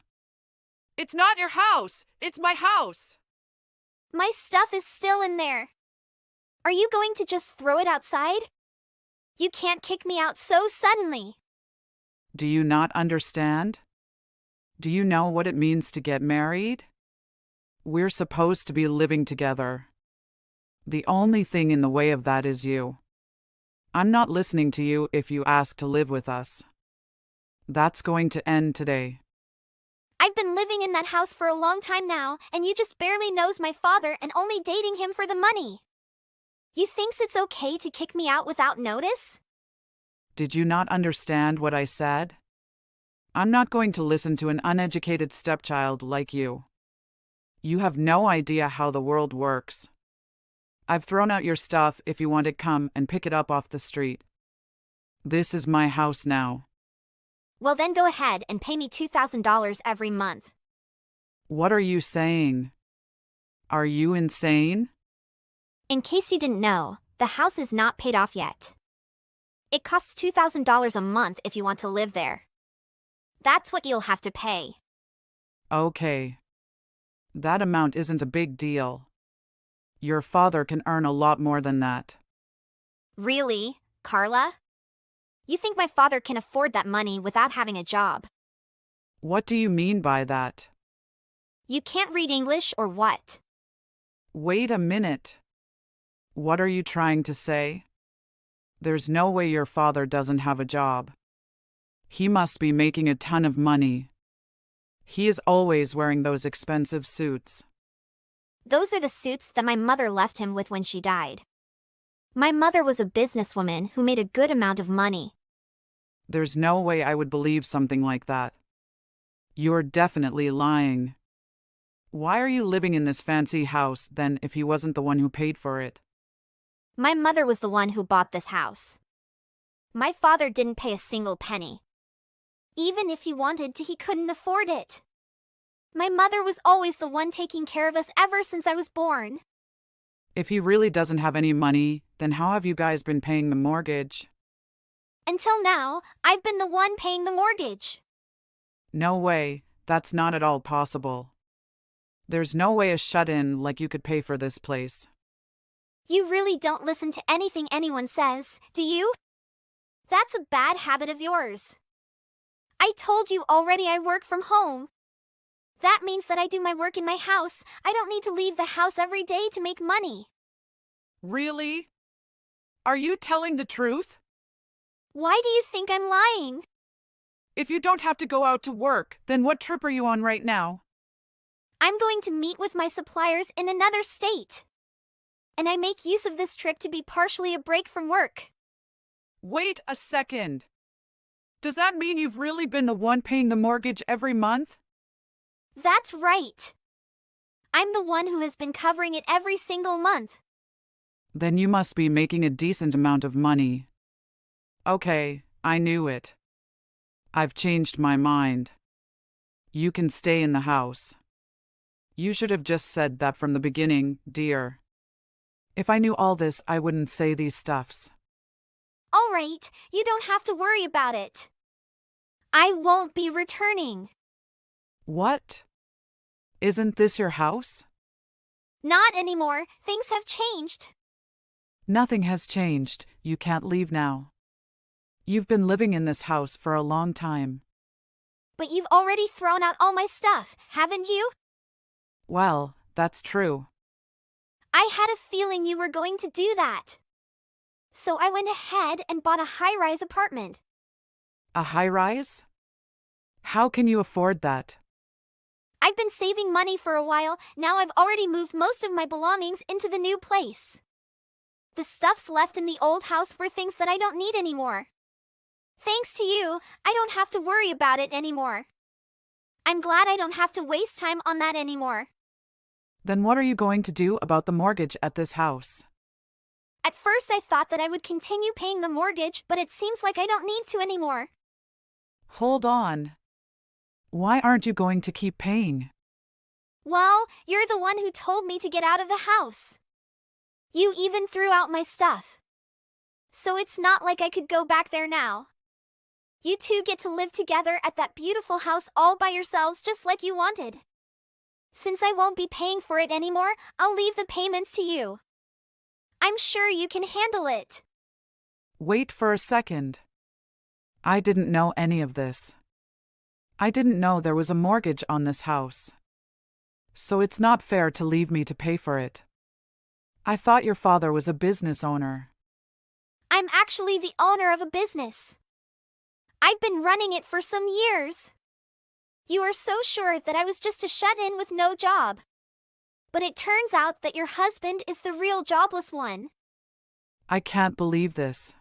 It's not your house! It's my house! My stuff is still in there. Are you going to just throw it outside? You can't kick me out so suddenly. Do you not understand? Do you know what it means to get married? We're supposed to be living together. The only thing in the way of that is you. I'm not listening to you if you ask to live with us. That's going to end today. I've been living in that house for a long time now, and you just barely knows my father and only dating him for the money. You thinks it's okay to kick me out without notice? Did you not understand what I said? I'm not going to listen to an uneducated stepchild like you. You have no idea how the world works. I've thrown out your stuff if you want to come and pick it up off the street. This is my house now. Well then go ahead and pay me $2,000 every month. What are you saying? Are you insane? In case you didn't know, the house is not paid off yet. It costs $2,000 a month if you want to live there. That's what you'll have to pay. Okay. That amount isn't a big deal. Your father can earn a lot more than that. Really, Carla? You think my father can afford that money without having a job? What do you mean by that? You can't read English or what? Wait a minute. What are you trying to say? There's no way your father doesn't have a job. He must be making a ton of money. He is always wearing those expensive suits. Those are the suits that my mother left him with when she died. My mother was a businesswoman who made a good amount of money. There's no way I would believe something like that. You're definitely lying. Why are you living in this fancy house, then, if he wasn't the one who paid for it? My mother was the one who bought this house. My father didn't pay a single penny. Even if he wanted to, he couldn't afford it. My mother was always the one taking care of us ever since I was born. If he really doesn't have any money, then how have you guys been paying the mortgage? Until now, I've been the one paying the mortgage. No way, that's not at all possible. There's no way a shut-in like you could pay for this place. You really don't listen to anything anyone says, do you? That's a bad habit of yours. I told you already I work from home. That means that I do my work in my house. I don't need to leave the house every day to make money. Really? Are you telling the truth? Why do you think I'm lying? If you don't have to go out to work, then what trip are you on right now? I'm going to meet with my suppliers in another state. And I make use of this trip to be partially a break from work. Wait a second. Does that mean you've really been the one paying the mortgage every month? That's right. I'm the one who has been covering it every single month. Then you must be making a decent amount of money. Okay, I knew it. I've changed my mind. You can stay in the house. You should have just said that from the beginning, dear. If I knew all this, I wouldn't say these stuffs. All right, you don't have to worry about it. I won't be returning. What? Isn't this your house? Not anymore. Things have changed. Nothing has changed. You can't leave now. You've been living in this house for a long time. But you've already thrown out all my stuff, haven't you? Well, that's true. I had a feeling you were going to do that. So I went ahead and bought a high-rise apartment. A high-rise? How can you afford that? I've been saving money for a while. Now I've already moved most of my belongings into the new place. The stuffs left in the old house were things that I don't need anymore. Thanks to you, I don't have to worry about it anymore. I'm glad I don't have to waste time on that anymore. Then what are you going to do about the mortgage at this house? At first I thought that I would continue paying the mortgage, but it seems like I don't need to anymore. Hold on. Why aren't you going to keep paying? Well, you're the one who told me to get out of the house. You even threw out my stuff. So it's not like I could go back there now. You two get to live together at that beautiful house all by yourselves just like you wanted. Since I won't be paying for it anymore, I'll leave the payments to you. I'm sure you can handle it. Wait for a second. I didn't know any of this. I didn't know there was a mortgage on this house. So it's not fair to leave me to pay for it. I thought your father was a business owner. I'm actually the owner of a business. I've been running it for some years. You are so sure that I was just a shut-in with no job. But it turns out that your husband is the real jobless one. I can't believe this.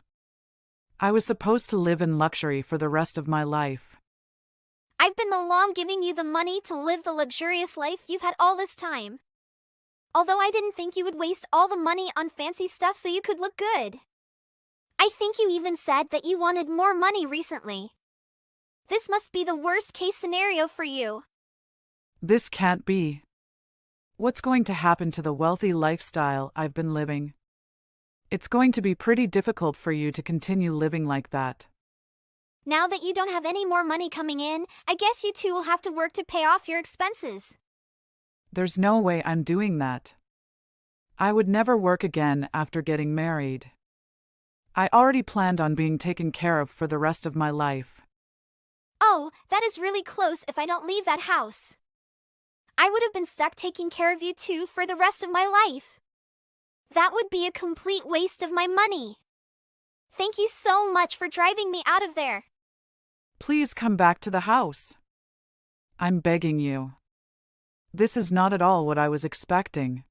I was supposed to live in luxury for the rest of my life. I've been the long giving you the money to live the luxurious life you've had all this time. Although I didn't think you would waste all the money on fancy stuff so you could look good. I think you even said that you wanted more money recently. This must be the worst case scenario for you. This can't be. What's going to happen to the wealthy lifestyle I've been living? It's going to be pretty difficult for you to continue living like that. Now that you don't have any more money coming in, I guess you two will have to work to pay off your expenses. There's no way I'm doing that. I would never work again after getting married. I already planned on being taken care of for the rest of my life. Oh, that is really close if I don't leave that house. I would have been stuck taking care of you two for the rest of my life. That would be a complete waste of my money. Thank you so much for driving me out of there. Please come back to the house. I'm begging you. This is not at all what I was expecting.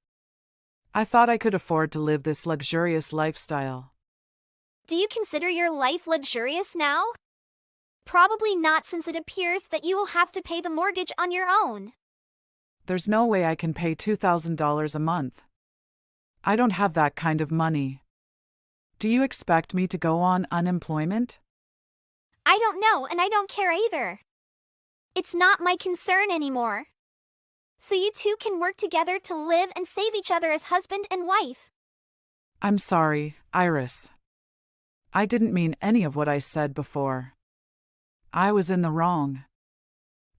I thought I could afford to live this luxurious lifestyle. Do you consider your life luxurious now? Probably not, since it appears that you will have to pay the mortgage on your own. There's no way I can pay $2,000 a month. I don't have that kind of money. Do you expect me to go on unemployment? I don't know, and I don't care either. It's not my concern anymore. So you two can work together to live and save each other as husband and wife. I'm sorry, Iris. I didn't mean any of what I said before. I was in the wrong.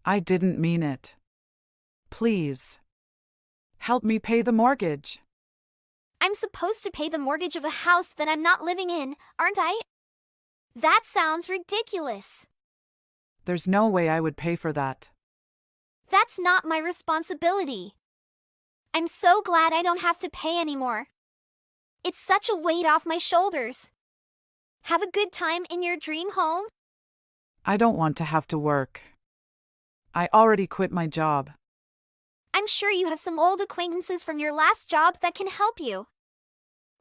I didn't mean it. Please. Help me pay the mortgage. I'm supposed to pay the mortgage of a house that I'm not living in, aren't I? That sounds ridiculous. There's no way I would pay for that. That's not my responsibility. I'm so glad I don't have to pay anymore. It's such a weight off my shoulders. Have a good time in your dream home? I don't want to have to work. I already quit my job. I'm sure you have some old acquaintances from your last job that can help you.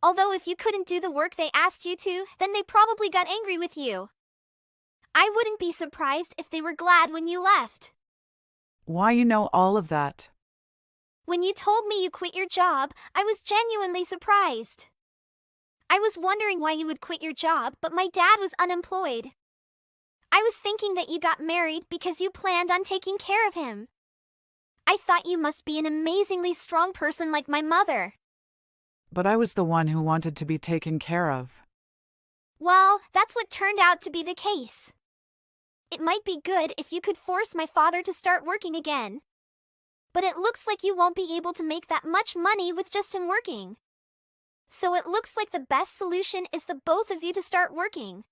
Although if you couldn't do the work they asked you to, then they probably got angry with you. I wouldn't be surprised if they were glad when you left. Why you know all of that? When you told me you quit your job, I was genuinely surprised. I was wondering why you would quit your job, but my dad was unemployed. I was thinking that you got married because you planned on taking care of him. I thought you must be an amazingly strong person like my mother. But I was the one who wanted to be taken care of. Well, that's what turned out to be the case. It might be good if you could force my father to start working again. But it looks like you won't be able to make that much money with just him working. So it looks like the best solution is the both of you to start working.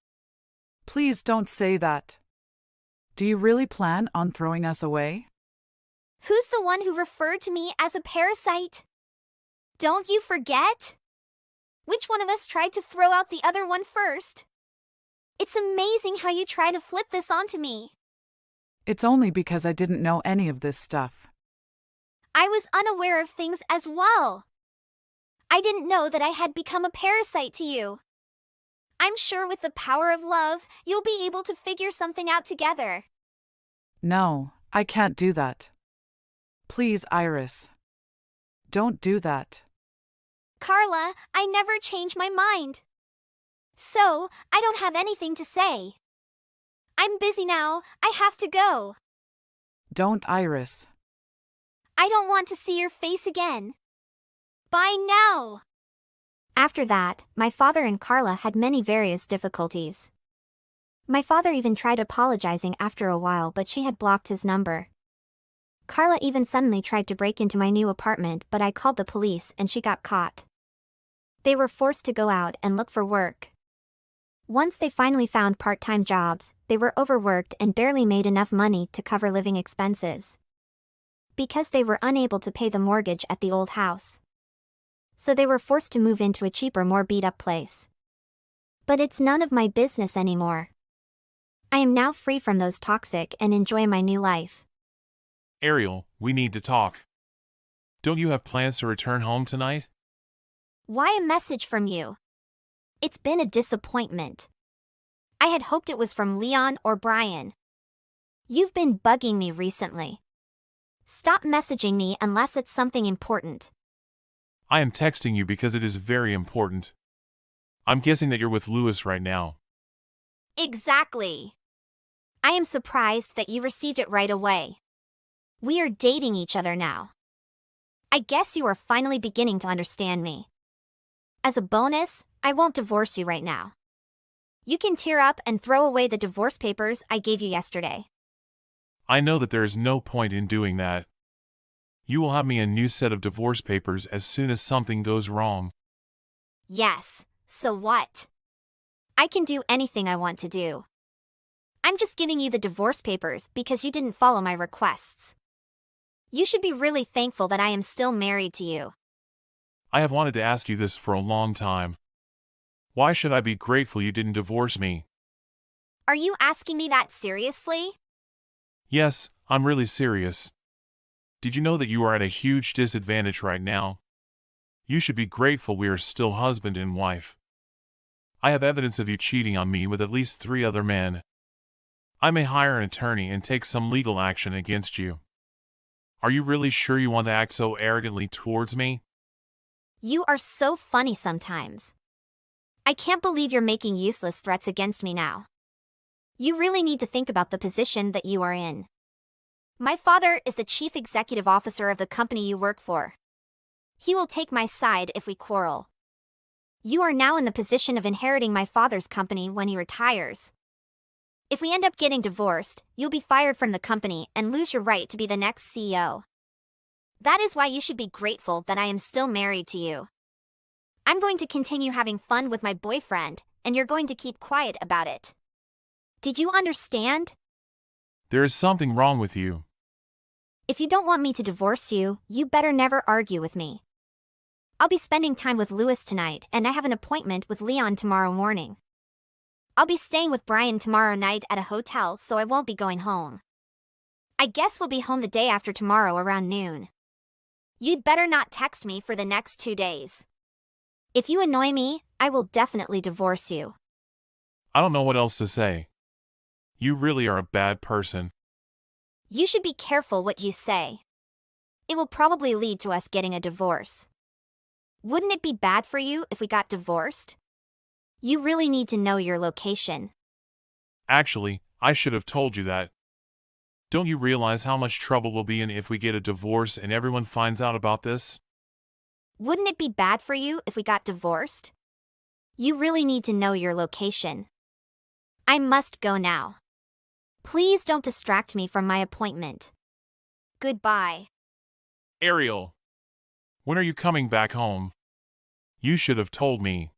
Please don't say that. Do you really plan on throwing us away? Who's the one who referred to me as a parasite? Don't you forget? Which one of us tried to throw out the other one first? It's amazing how you try to flip this onto me. It's only because I didn't know any of this stuff. I was unaware of things as well. I didn't know that I had become a parasite to you. I'm sure with the power of love, you'll be able to figure something out together. No, I can't do that. Please, Iris. Don't do that. Carla, I never change my mind. So, I don't have anything to say. I'm busy now, I have to go. Don't, Iris. I don't want to see your face again. Bye now. After that, my father and Carla had many various difficulties. My father even tried apologizing after a while, but she had blocked his number. Carla even suddenly tried to break into my new apartment, but I called the police and she got caught. They were forced to go out and look for work. Once they finally found part-time jobs, they were overworked and barely made enough money to cover living expenses. Because they were unable to pay the mortgage at the old house. So they were forced to move into a cheaper, more beat-up place. But it's none of my business anymore. I am now free from those toxic and enjoy my new life. Ariel, we need to talk. Don't you have plans to return home tonight? Why a message from you? It's been a disappointment. I had hoped it was from Leon or Brian. You've been bugging me recently. Stop messaging me unless it's something important. I am texting you because it is very important. I'm guessing that you're with Louis right now. Exactly. I am surprised that you received it right away. We are dating each other now. I guess you are finally beginning to understand me. As a bonus, I won't divorce you right now. You can tear up and throw away the divorce papers I gave you yesterday. I know that there is no point in doing that. You will have me a new set of divorce papers as soon as something goes wrong. Yes, so what? I can do anything I want to do. I'm just giving you the divorce papers because you didn't follow my requests. You should be really thankful that I am still married to you. I have wanted to ask you this for a long time. Why should I be grateful you didn't divorce me? Are you asking me that seriously? Yes, I'm really serious. Did you know that you are at a huge disadvantage right now? You should be grateful we are still husband and wife. I have evidence of you cheating on me with at least 3 other men. I may hire an attorney and take some legal action against you. Are you really sure you want to act so arrogantly towards me? You are so funny sometimes. I can't believe you're making useless threats against me now. You really need to think about the position that you are in. My father is the chief executive officer of the company you work for. He will take my side if we quarrel. You are now in the position of inheriting my father's company when he retires. If we end up getting divorced, you'll be fired from the company and lose your right to be the next CEO. That is why you should be grateful that I am still married to you. I'm going to continue having fun with my boyfriend, and you're going to keep quiet about it. Did you understand? There is something wrong with you. If you don't want me to divorce you, you better never argue with me. I'll be spending time with Louis tonight, and I have an appointment with Leon tomorrow morning. I'll be staying with Brian tomorrow night at a hotel, so I won't be going home. I guess we'll be home the day after tomorrow around noon. You'd better not text me for the next 2 days. If you annoy me, I will definitely divorce you. I don't know what else to say. You really are a bad person. You should be careful what you say. It will probably lead to us getting a divorce. Wouldn't it be bad for you if we got divorced? You really need to know your location. Actually, I should have told you that. Don't you realize how much trouble we'll be in if we get a divorce and everyone finds out about this? Wouldn't it be bad for you if we got divorced? You really need to know your location. I must go now. Please don't distract me from my appointment. Goodbye. Ariel, when are you coming back home? You should have told me.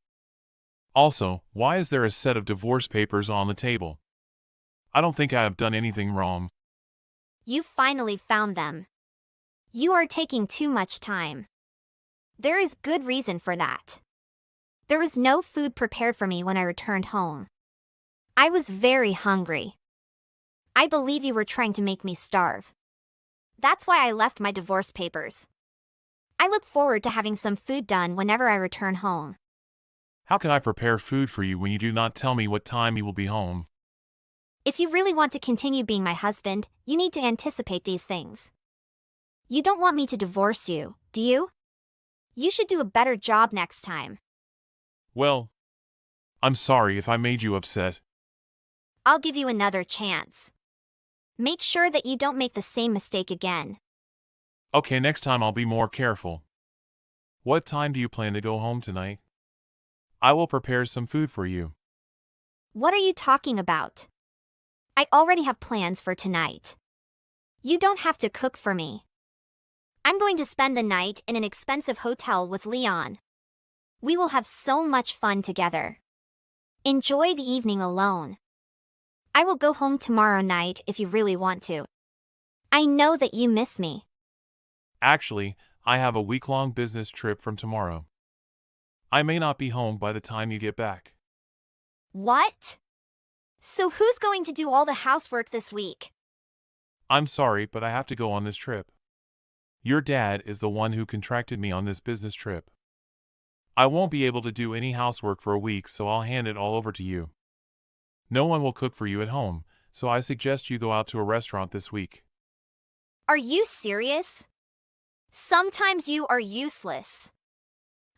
Also, why is there a set of divorce papers on the table? I don't think I have done anything wrong. You finally found them. You are taking too much time. There is good reason for that. There was no food prepared for me when I returned home. I was very hungry. I believe you were trying to make me starve. That's why I left my divorce papers. I look forward to having some food done whenever I return home. How can I prepare food for you when you do not tell me what time you will be home? If you really want to continue being my husband, you need to anticipate these things. You don't want me to divorce you, do you? You should do a better job next time. Well, I'm sorry if I made you upset. I'll give you another chance. Make sure that you don't make the same mistake again. Okay, next time I'll be more careful. What time do you plan to go home tonight? I will prepare some food for you. What are you talking about? I already have plans for tonight. You don't have to cook for me. I'm going to spend the night in an expensive hotel with Leon. We will have so much fun together. Enjoy the evening alone. I will go home tomorrow night if you really want to. I know that you miss me. Actually, I have a week-long business trip from tomorrow. I may not be home by the time you get back. What? So who's going to do all the housework this week? I'm sorry, but I have to go on this trip. Your dad is the one who contracted me on this business trip. I won't be able to do any housework for a week, so I'll hand it all over to you. No one will cook for you at home, so I suggest you go out to a restaurant this week. Are you serious? Sometimes you are useless.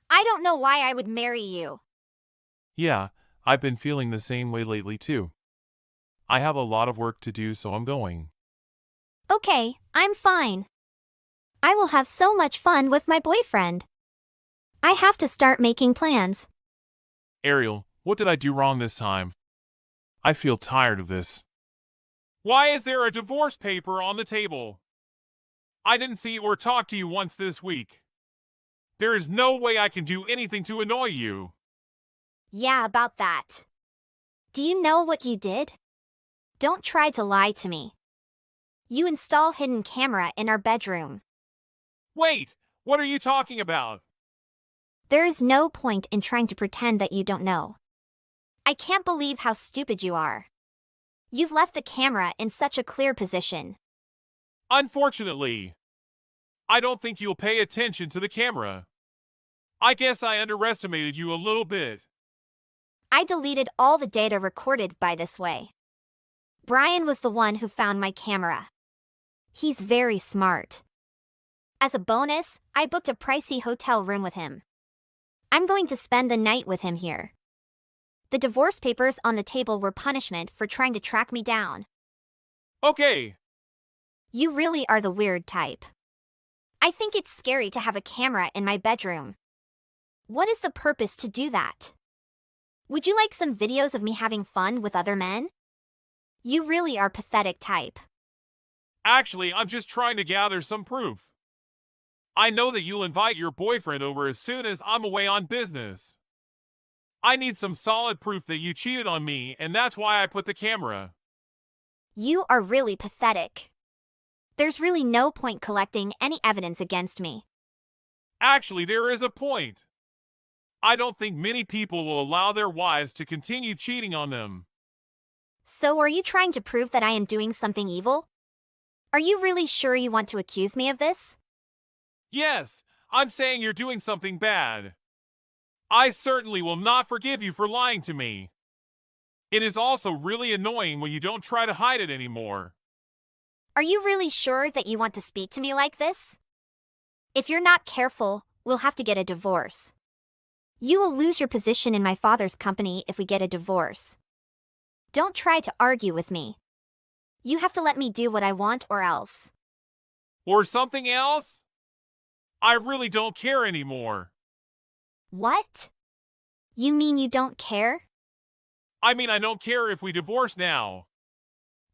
I don't know why I would marry you. Yeah, I've been feeling the same way lately too. I have a lot of work to do, so I'm going. Okay, I'm fine. I will have so much fun with my boyfriend. I have to start making plans. Ariel, what did I do wrong this time? I feel tired of this. Why is there a divorce paper on the table? I didn't see or talk to you once this week. There is no way I can do anything to annoy you. Yeah, about that. Do you know what you did? Don't try to lie to me. You install hidden camera in our bedroom. Wait, what are you talking about? There is no point in trying to pretend that you don't know. I can't believe how stupid you are. You've left the camera in such a clear position. Unfortunately, I don't think you'll pay attention to the camera. I guess I underestimated you a little bit. I deleted all the data recorded by this way. Brian was the one who found my camera. He's very smart. As a bonus, I booked a pricey hotel room with him. I'm going to spend the night with him here. The divorce papers on the table were punishment for trying to track me down. Okay. You really are the weird type. I think it's scary to have a camera in my bedroom. What is the purpose to do that? Would you like some videos of me having fun with other men? You really are pathetic type. Actually, I'm just trying to gather some proof. I know that you'll invite your boyfriend over as soon as I'm away on business. I need some solid proof that you cheated on me, and that's why I put the camera. You are really pathetic. There's really no point collecting any evidence against me. Actually, there is a point. I don't think many people will allow their wives to continue cheating on them. So are you trying to prove that I am doing something evil? Are you really sure you want to accuse me of this? Yes, I'm saying you're doing something bad. I certainly will not forgive you for lying to me. It is also really annoying when you don't try to hide it anymore. Are you really sure that you want to speak to me like this? If you're not careful, we'll have to get a divorce. You will lose your position in my father's company if we get a divorce. Don't try to argue with me. You have to let me do what I want or else. Or something else? I really don't care anymore. What? You mean you don't care? I mean, I don't care if we divorce now.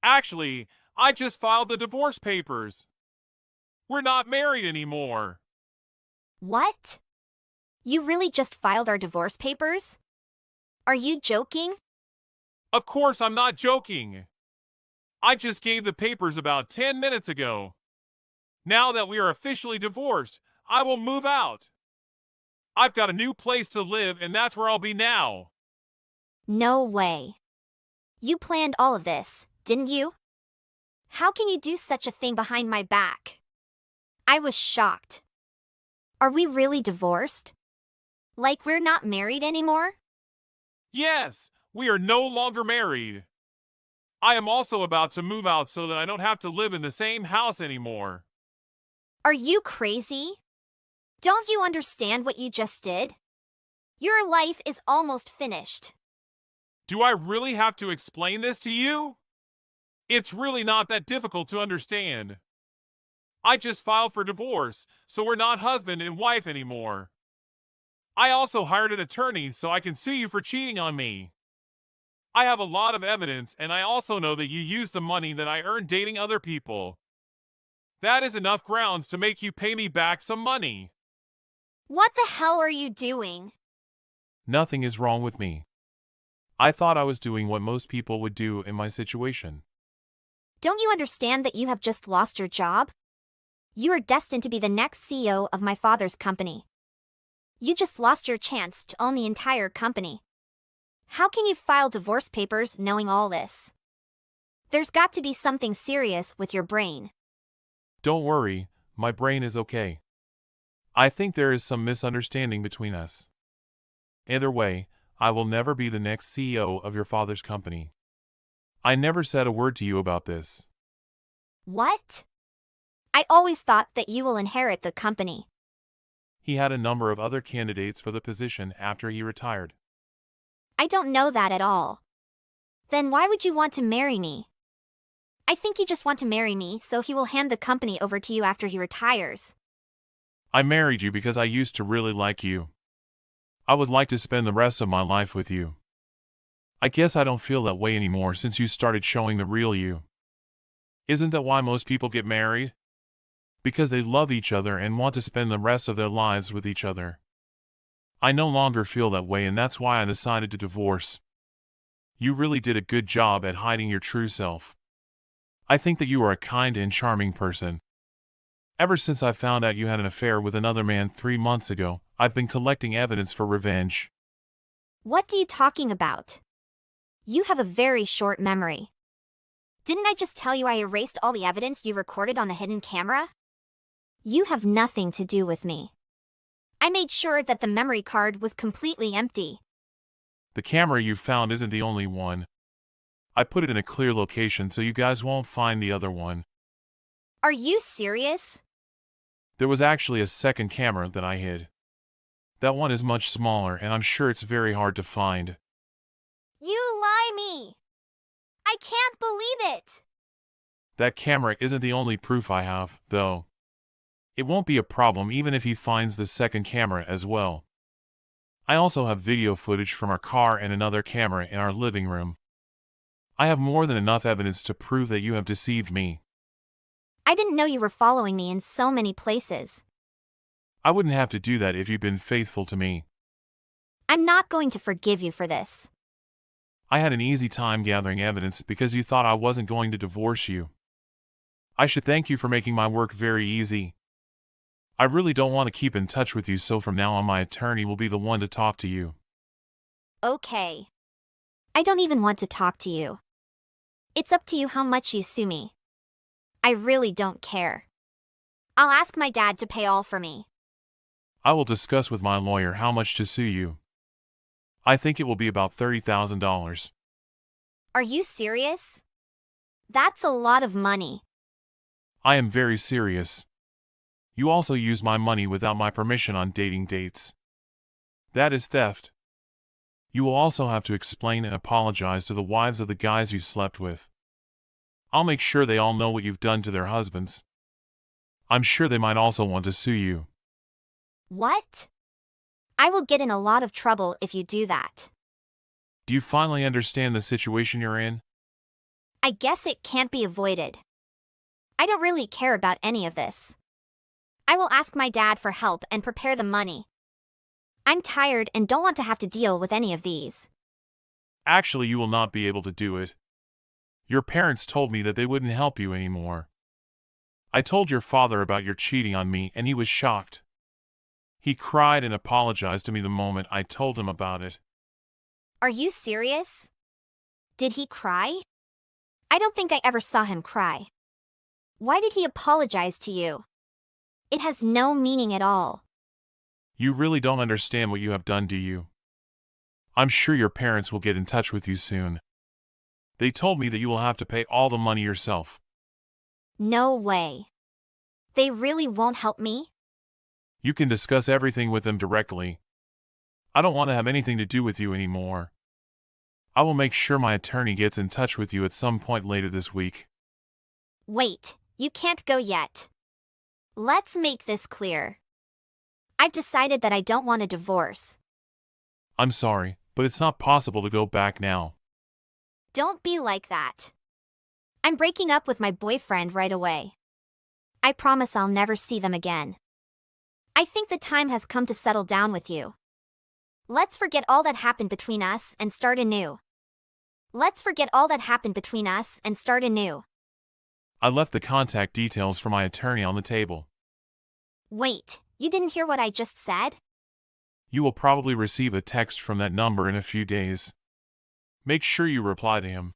Actually, I just filed the divorce papers. We're not married anymore. What? You really just filed our divorce papers? Are you joking? Of course, I'm not joking. I just gave the papers about 10 minutes ago. Now that we are officially divorced, I will move out. I've got a new place to live, and that's where I'll be now. No way. You planned all of this, didn't you? How can you do such a thing behind my back? I was shocked. Are we really divorced? Like we're not married anymore? Yes, we are no longer married. I am also about to move out so that I don't have to live in the same house anymore. Are you crazy? Don't you understand what you just did? Your life is almost finished. Do I really have to explain this to you? It's really not that difficult to understand. I just filed for divorce, so we're not husband and wife anymore. I also hired an attorney so I can sue you for cheating on me. I have a lot of evidence, and I also know that you used the money that I earned dating other people. That is enough grounds to make you pay me back some money. What the hell are you doing? Nothing is wrong with me. I thought I was doing what most people would do in my situation. Don't you understand that you have just lost your job? You are destined to be the next CEO of my father's company. You just lost your chance to own the entire company. How can you file divorce papers knowing all this? There's got to be something serious with your brain. Don't worry, my brain is okay. I think there is some misunderstanding between us. Either way, I will never be the next CEO of your father's company. I never said a word to you about this. What? I always thought that you will inherit the company. He had a number of other candidates for the position after he retired. I don't know that at all. Then why would you want to marry me? I think you just want to marry me so he will hand the company over to you after he retires. I married you because I used to really like you. I would like to spend the rest of my life with you. I guess I don't feel that way anymore since you started showing the real you. Isn't that why most people get married? Because they love each other and want to spend the rest of their lives with each other. I no longer feel that way, and that's why I decided to divorce. You really did a good job at hiding your true self. I think that you are a kind and charming person. Ever since I found out you had an affair with another man 3 months ago, I've been collecting evidence for revenge. What are you talking about? You have a very short memory. Didn't I just tell you I erased all the evidence you recorded on the hidden camera? You have nothing to do with me. I made sure that the memory card was completely empty. The camera you found isn't the only one. I put it in a clear location so you guys won't find the other one. Are you serious? There was actually a second camera that I hid. That one is much smaller, and I'm sure it's very hard to find. You lie me! I can't believe it! That camera isn't the only proof I have, though. It won't be a problem even if he finds the second camera as well. I also have video footage from our car and another camera in our living room. I have more than enough evidence to prove that you have deceived me. I didn't know you were following me in so many places. I wouldn't have to do that if you'd been faithful to me. I'm not going to forgive you for this. I had an easy time gathering evidence because you thought I wasn't going to divorce you. I should thank you for making my work very easy. I really don't want to keep in touch with you, so from now on my attorney will be the one to talk to you. Okay. I don't even want to talk to you. It's up to you how much you sue me. I really don't care. I'll ask my dad to pay all for me. I will discuss with my lawyer how much to sue you. I think it will be about $30,000. Are you serious? That's a lot of money. I am very serious. You also use my money without my permission on dating dates. That is theft. You will also have to explain and apologize to the wives of the guys you slept with. I'll make sure they all know what you've done to their husbands. I'm sure they might also want to sue you. What? I will get in a lot of trouble if you do that. Do you finally understand the situation you're in? I guess it can't be avoided. I don't really care about any of this. I will ask my dad for help and prepare the money. I'm tired and don't want to have to deal with any of these. Actually, you will not be able to do it. Your parents told me that they wouldn't help you anymore. I told your father about your cheating on me, and he was shocked. He cried and apologized to me the moment I told him about it. Are you serious? Did he cry? I don't think I ever saw him cry. Why did he apologize to you? It has no meaning at all. You really don't understand what you have done, do you? I'm sure your parents will get in touch with you soon. They told me that you will have to pay all the money yourself. No way. They really won't help me? You can discuss everything with them directly. I don't want to have anything to do with you anymore. I will make sure my attorney gets in touch with you at some point later this week. Wait, you can't go yet. Let's make this clear. I've decided that I don't want a divorce. I'm sorry, but it's not possible to go back now. Don't be like that. I'm breaking up with my boyfriend right away. I promise I'll never see them again. I think the time has come to settle down with you. Let's forget all that happened between us and start anew. Let's forget all that happened between us and start anew. I left the contact details for my attorney on the table. Wait, you didn't hear what I just said? You will probably receive a text from that number in a few days. Make sure you reply to him.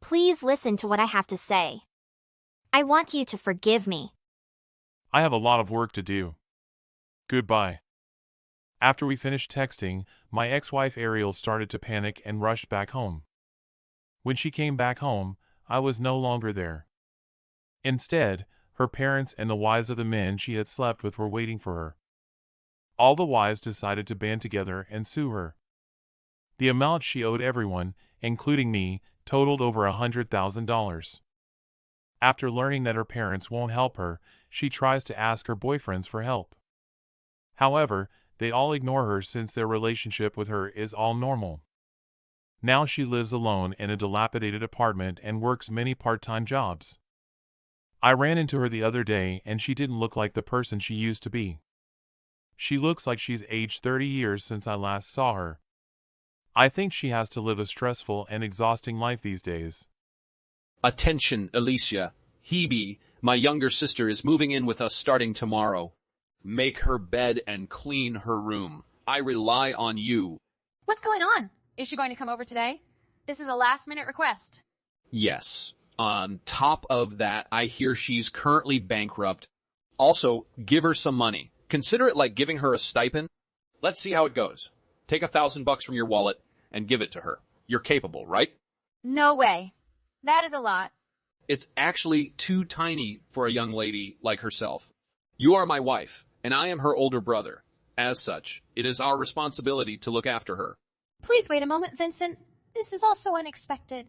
Please listen to what I have to say. I want you to forgive me. I have a lot of work to do. Goodbye. After we finished texting, my ex-wife Ariel started to panic and rushed back home. When she came back home, I was no longer there. Instead, her parents and the wives of the men she had slept with were waiting for her. All the wives decided to band together and sue her. The amount she owed everyone, including me, totaled over $100,000. After learning that her parents won't help her, she tries to ask her boyfriends for help. However, they all ignore her since their relationship with her is all normal. Now she lives alone in a dilapidated apartment and works many part-time jobs. I ran into her the other day and she didn't look like the person she used to be. She looks like she's aged 30 years since I last saw her. I think she has to live a stressful and exhausting life these days. Attention, Alicia. Hebe, my younger sister, is moving in with us starting tomorrow. Make her bed and clean her room. I rely on you. What's going on? Is she going to come over today? This is a last-minute request. Yes. On top of that, I hear she's currently bankrupt. Also, give her some money. Consider it like giving her a stipend. Let's see how it goes. Take $1,000 from your wallet and give it to her. You're capable, right? No way. That is a lot. It's actually too tiny for a young lady like herself. You are my wife, and I am her older brother. As such, it is our responsibility to look after her. Please wait a moment, Vincent. This is all so unexpected.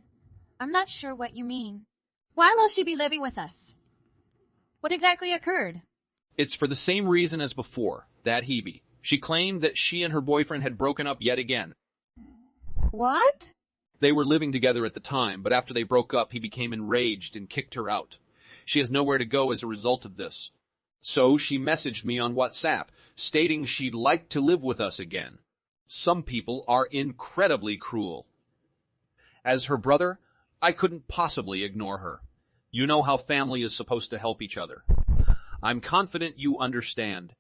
I'm not sure what you mean. Why will she be living with us? What exactly occurred? It's for the same reason as before, that Hebe. She claimed that she and her boyfriend had broken up yet again. What? They were living together at the time, but after they broke up, he became enraged and kicked her out. She has nowhere to go as a result of this. So she messaged me on WhatsApp, stating she'd like to live with us again. Some people are incredibly cruel. As her brother, I couldn't possibly ignore her. You know how family is supposed to help each other. I'm confident you understand.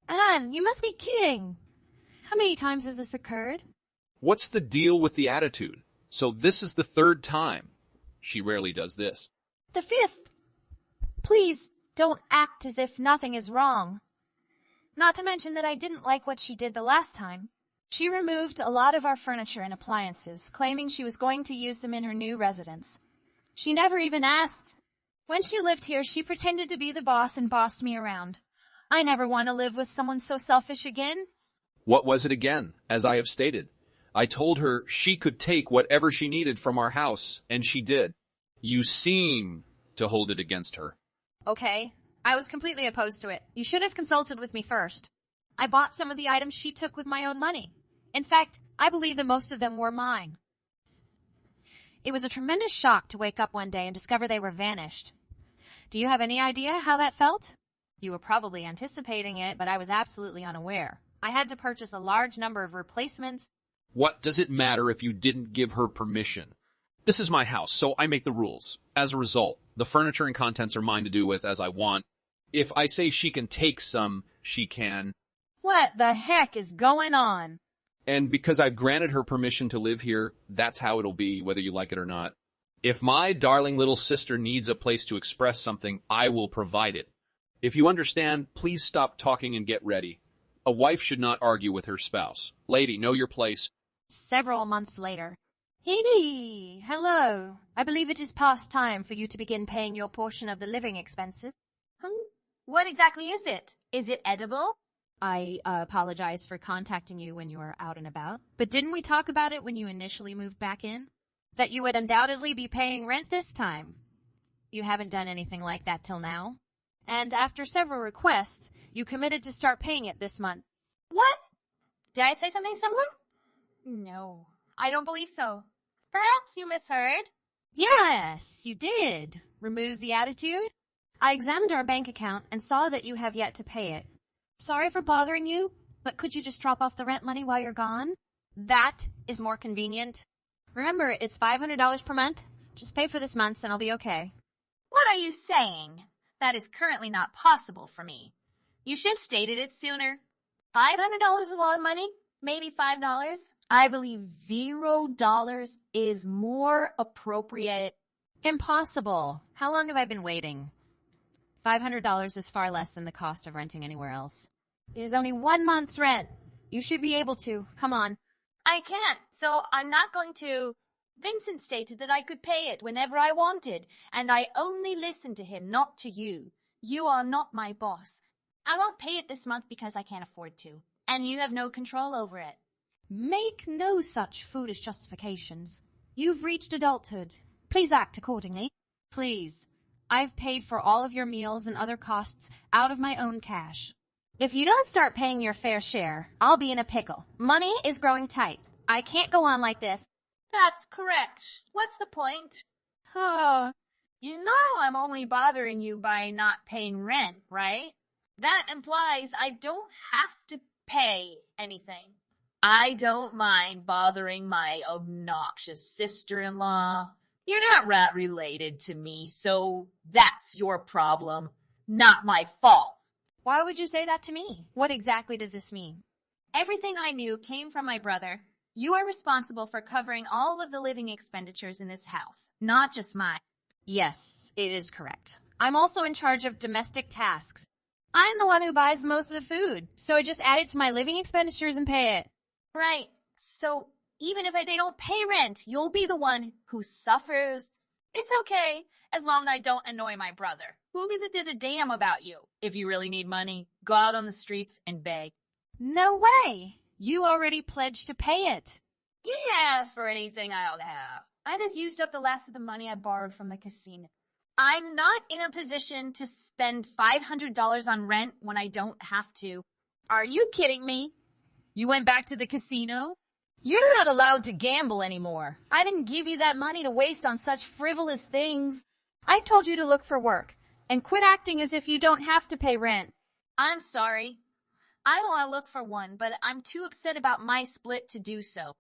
Anne, you must be kidding. How many times has this occurred? What's the deal with the attitude? So this is the third time. She rarely does this. The fifth. Please, don't act as if nothing is wrong. Not to mention that I didn't like what she did the last time. She removed a lot of our furniture and appliances, claiming she was going to use them in her new residence. She never even asked. When she lived here, she pretended to be the boss and bossed me around. I never want to live with someone so selfish again. What was it again? As I have stated, I told her she could take whatever she needed from our house, and she did. You seem to hold it against her. Okay, I was completely opposed to it. You should have consulted with me first. I bought some of the items she took with my own money. In fact, I believe that most of them were mine. It was a tremendous shock to wake up one day and discover they were vanished. Do you have any idea how that felt? You were probably anticipating it, but I was absolutely unaware. I had to purchase a large number of replacements. What does it matter if you didn't give her permission? This is my house, so I make the rules. As a result, the furniture and contents are mine to do with as I want. If I say she can take some, she can. What the heck is going on? And because I've granted her permission to live here, that's how it'll be, whether you like it or not. If my darling little sister needs a place to express something, I will provide it. If you understand, please stop talking and get ready. A wife should not argue with her spouse. Lady, know your place. Several months later. Hebe, hello. I believe it is past time for you to begin paying your portion of the living expenses. What exactly is it? Is it edible? I apologize for contacting you when you were out and about. But didn't we talk about it when you initially moved back in? That you would undoubtedly be paying rent this time. You haven't done anything like that till now. And after several requests, you committed to start paying it this month. What? Did I say something similar? No, I don't believe so. Perhaps you misheard. Yes, you did. Remove the attitude. I examined our bank account and saw that you have yet to pay it. Sorry for bothering you, but could you just drop off the rent money while you're gone? That is more convenient. Remember, it's $500 per month. Just pay for this month and I'll be okay. What are you saying? That is currently not possible for me. You should have stated it sooner. $500 is a lot of money. Maybe $5. I believe $0 is more appropriate. Impossible. How long have I been waiting? $500 is far less than the cost of renting anywhere else. It is only 1 month's rent. You should be able to. Come on. I can't, so I'm not going to. Vincent stated that I could pay it whenever I wanted, and I only listened to him, not to you. You are not my boss. I won't pay it this month because I can't afford to, and you have no control over it. Make no such foolish justifications. You've reached adulthood. Please act accordingly. Please. I've paid for all of your meals and other costs out of my own cash. If you don't start paying your fair share, I'll be in a pickle. Money is growing tight. I can't go on like this. That's correct. What's the point? Oh, you know I'm only bothering you by not paying rent, right? That implies I don't have to pay anything. I don't mind bothering my obnoxious sister-in-law. You're not rat related to me, so that's your problem, not my fault. Why would you say that to me? What exactly does this mean? Everything I knew came from my brother. You are responsible for covering all of the living expenditures in this house, not just mine. Yes, it is correct. I'm also in charge of domestic tasks. I'm the one who buys most of the food, so I just add it to my living expenditures and pay it. Right. So even if they don't pay rent, you'll be the one who suffers. It's okay, as long as I don't annoy my brother. Who gives a damn about you? If you really need money, go out on the streets and beg. No way! You already pledged to pay it. You didn't ask for anything I don't have. I just used up the last of the money I borrowed from the casino. I'm not in a position to spend $500 on rent when I don't have to. Are you kidding me? You went back to the casino? You're not allowed to gamble anymore. I didn't give you that money to waste on such frivolous things. I told you to look for work and quit acting as if you don't have to pay rent. I'm sorry. I want to look for one, but I'm too upset about my split to do so.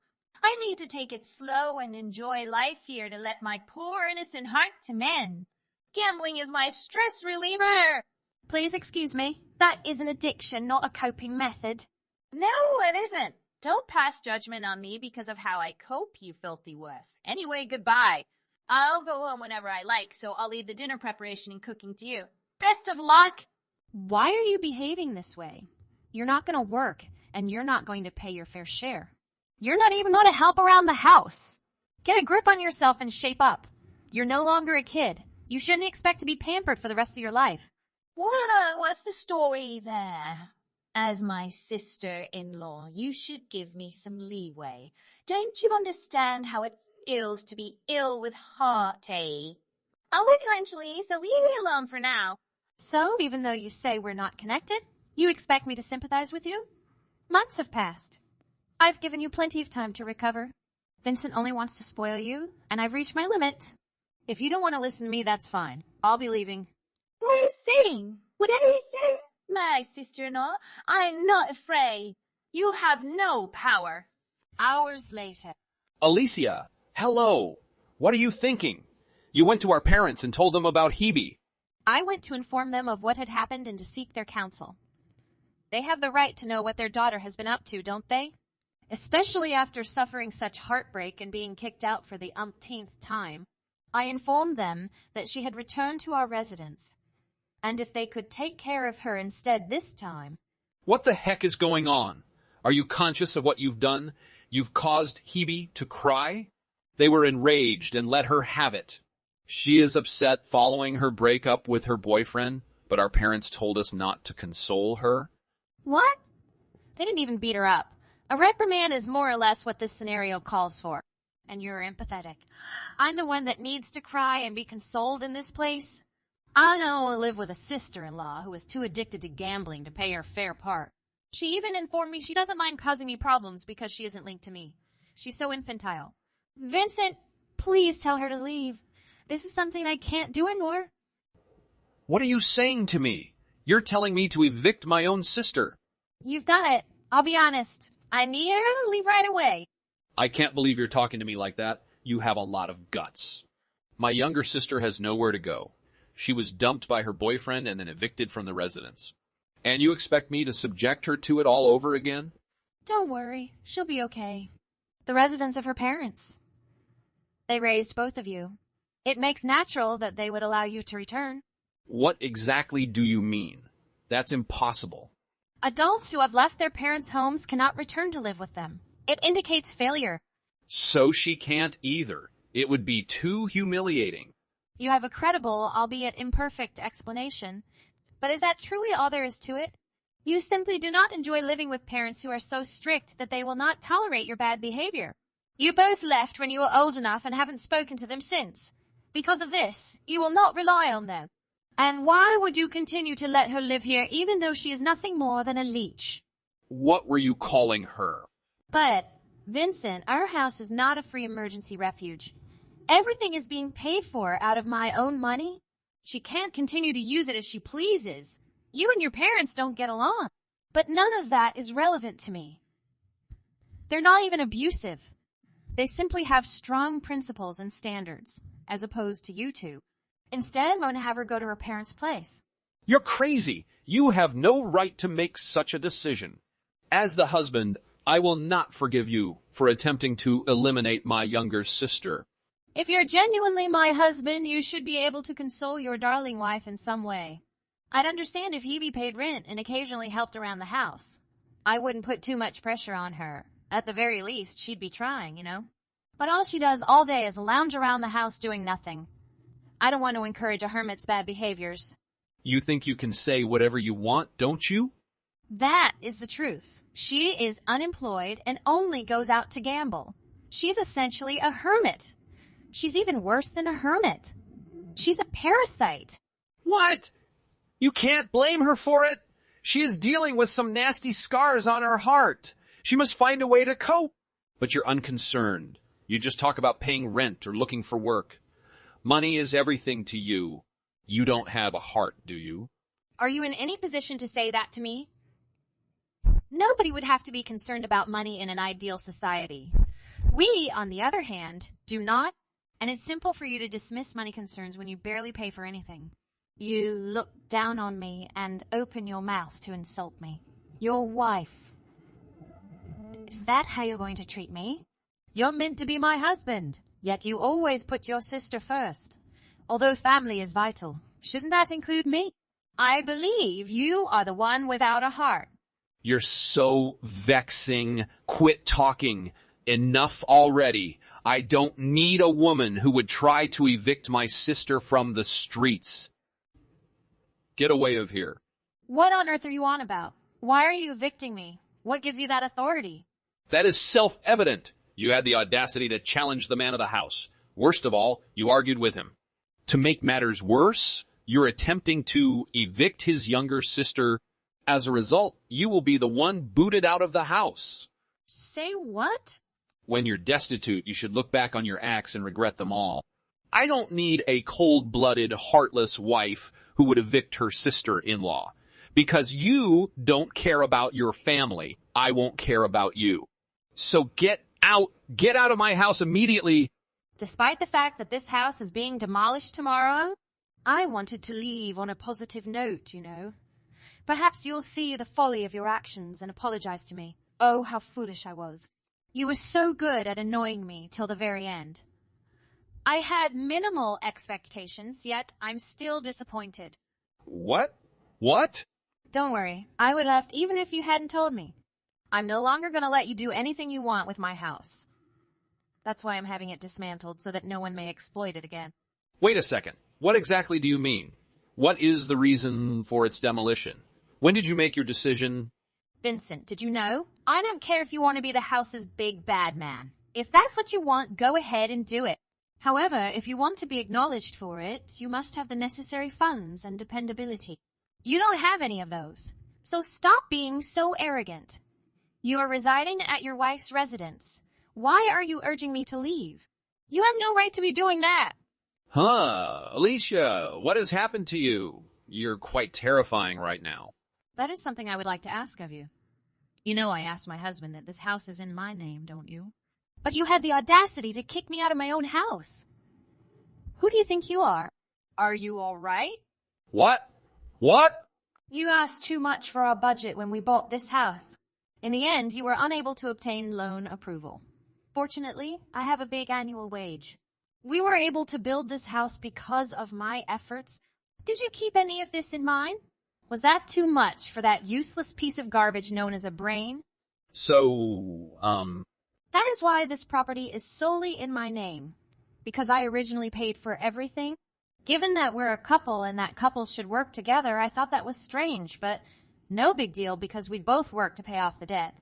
I need to take it slow and enjoy life here to let my poor innocent heart to mend. Gambling is my stress reliever. Please excuse me. That is an addiction, not a coping method. No, it isn't. Don't pass judgment on me because of how I cope, you filthy wuss. Anyway, goodbye. I'll go home whenever I like, so I'll leave the dinner preparation and cooking to you. Best of luck. Why are you behaving this way? You're not going to work, and you're not going to pay your fair share. You're not even going to help around the house. Get a grip on yourself and shape up. You're no longer a kid. You shouldn't expect to be pampered for the rest of your life. What's the story there? As my sister-in-law, you should give me some leeway. Don't you understand how it feels to be ill with heartache? I'll eventually, so leave me alone for now. So, even though you say we're not connected, you expect me to sympathize with you? Months have passed. I've given you plenty of time to recover. Vincent only wants to spoil you, and I've reached my limit. If you don't want to listen to me, that's fine. I'll be leaving. What are you saying? Whatever you say, my sister-in-law, I'm not afraid. You have no power. Hours later. Alicia, hello. What are you thinking? You went to our parents and told them about Hebe. I went to inform them of what had happened and to seek their counsel. They have the right to know what their daughter has been up to, don't they? Especially after suffering such heartbreak and being kicked out for the umpteenth time. I informed them that she had returned to our residence, and if they could take care of her instead this time. What the heck is going on? Are you conscious of what you've done? You've caused Hebe to cry? They were enraged and let her have it. She is upset following her breakup with her boyfriend, but our parents told us not to console her. What? They didn't even beat her up. A reprimand is more or less what this scenario calls for. And you're empathetic. I'm the one that needs to cry and be consoled in this place. I now live with a sister-in-law who is too addicted to gambling to pay her fair part. She even informed me she doesn't mind causing me problems because she isn't linked to me. She's so infantile. Vincent, please tell her to leave. This is something I can't do anymore. What are you saying to me? You're telling me to evict my own sister. You've done it. I'll be honest. I need her to leave right away. I can't believe you're talking to me like that. You have a lot of guts. My younger sister has nowhere to go. She was dumped by her boyfriend and then evicted from the residence. And you expect me to subject her to it all over again? Don't worry. She'll be okay. The residence of her parents. They raised both of you. It makes natural that they would allow you to return. What exactly do you mean? That's impossible. Adults who have left their parents' homes cannot return to live with them. It indicates failure. So she can't either. It would be too humiliating. You have a credible, albeit imperfect, explanation. But is that truly all there is to it? You simply do not enjoy living with parents who are so strict that they will not tolerate your bad behavior. You both left when you were old enough and haven't spoken to them since. Because of this, you will not rely on them. And why would you continue to let her live here even though she is nothing more than a leech? What were you calling her? But, Vincent, our house is not a free emergency refuge. Everything is being paid for out of my own money. She can't continue to use it as she pleases. You and your parents don't get along. But none of that is relevant to me. They're not even abusive. They simply have strong principles and standards, as opposed to you two. Instead, I'm going to have her go to her parents' place. You're crazy. You have no right to make such a decision. As the husband, I will not forgive you for attempting to eliminate my younger sister. If you're genuinely my husband, you should be able to console your darling wife in some way. I'd understand if Hebe paid rent and occasionally helped around the house. I wouldn't put too much pressure on her. At the very least, she'd be trying, you know. But all she does all day is lounge around the house doing nothing. I don't want to encourage a hermit's bad behaviors. You think you can say whatever you want, don't you? That is the truth. She is unemployed and only goes out to gamble. She's essentially a hermit. She's even worse than a hermit. She's a parasite. What? You can't blame her for it. She is dealing with some nasty scars on her heart. She must find a way to cope. But you're unconcerned. You just talk about paying rent or looking for work. Money is everything to you. You don't have a heart, do you? Are you in any position to say that to me? Nobody would have to be concerned about money in an ideal society. We, on the other hand, do not, and it's simple for you to dismiss money concerns when you barely pay for anything. You look down on me and open your mouth to insult me. Your wife. Is that how you're going to treat me? You're meant to be my husband, yet you always put your sister first. Although family is vital, shouldn't that include me? I believe you are the one without a heart. You're so vexing. Quit talking. Enough already. I don't need a woman who would try to evict my sister from the streets. Get away of here. What on earth are you on about? Why are you evicting me? What gives you that authority? That is self-evident. You had the audacity to challenge the man of the house. Worst of all, you argued with him. To make matters worse, you're attempting to evict his younger sister. As a result, you will be the one booted out of the house. Say what? When you're destitute, you should look back on your acts and regret them all. I don't need a cold-blooded, heartless wife who would evict her sister-in-law. Because you don't care about your family, I won't care about you. So get out of my house immediately. Despite the fact that this house is being demolished tomorrow, I wanted to leave on a positive note, you know. Perhaps you'll see the folly of your actions and apologize to me. Oh, how foolish I was. You were so good at annoying me till the very end. I had minimal expectations, yet I'm still disappointed. What? What? Don't worry, I would have left even if you hadn't told me. I'm no longer going to let you do anything you want with my house. That's why I'm having it dismantled, so that no one may exploit it again. Wait a second. What exactly do you mean? What is the reason for its demolition? When did you make your decision? Vincent, did you know? I don't care if you want to be the house's big bad man. If that's what you want, go ahead and do it. However, if you want to be acknowledged for it, you must have the necessary funds and dependability. You don't have any of those, so stop being so arrogant. You are residing at your wife's residence. Why are you urging me to leave? You have no right to be doing that. Huh, Alicia, what has happened to you? You're quite terrifying right now. That is something I would like to ask of you. You know I asked my husband that this house is in my name, don't you? But you had the audacity to kick me out of my own house. Who do you think you are? Are you all right? What? What? You asked too much for our budget when we bought this house. In the end, you were unable to obtain loan approval. Fortunately, I have a big annual wage. We were able to build this house because of my efforts. Did you keep any of this in mind? Was that too much for that useless piece of garbage known as a brain? That is why this property is solely in my name. Because I originally paid for everything. Given that we're a couple and that couples should work together, I thought that was strange, but no big deal because we'd both work to pay off the debt.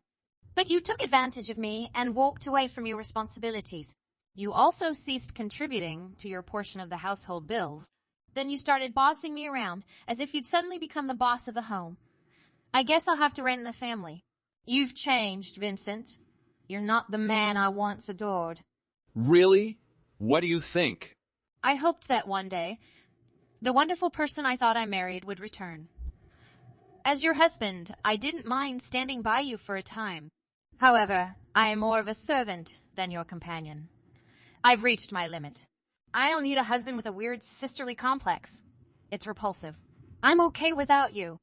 But you took advantage of me and walked away from your responsibilities. You also ceased contributing to your portion of the household bills. Then you started bossing me around as if you'd suddenly become the boss of the home. I guess I'll have to rein in the family. You've changed, Vincent. You're not the man I once adored. Really? What do you think? I hoped that one day, the wonderful person I thought I married would return. As your husband, I didn't mind standing by you for a time. However, I am more of a servant than your companion. I've reached my limit. I don't need a husband with a weird sisterly complex. It's repulsive. I'm okay without you.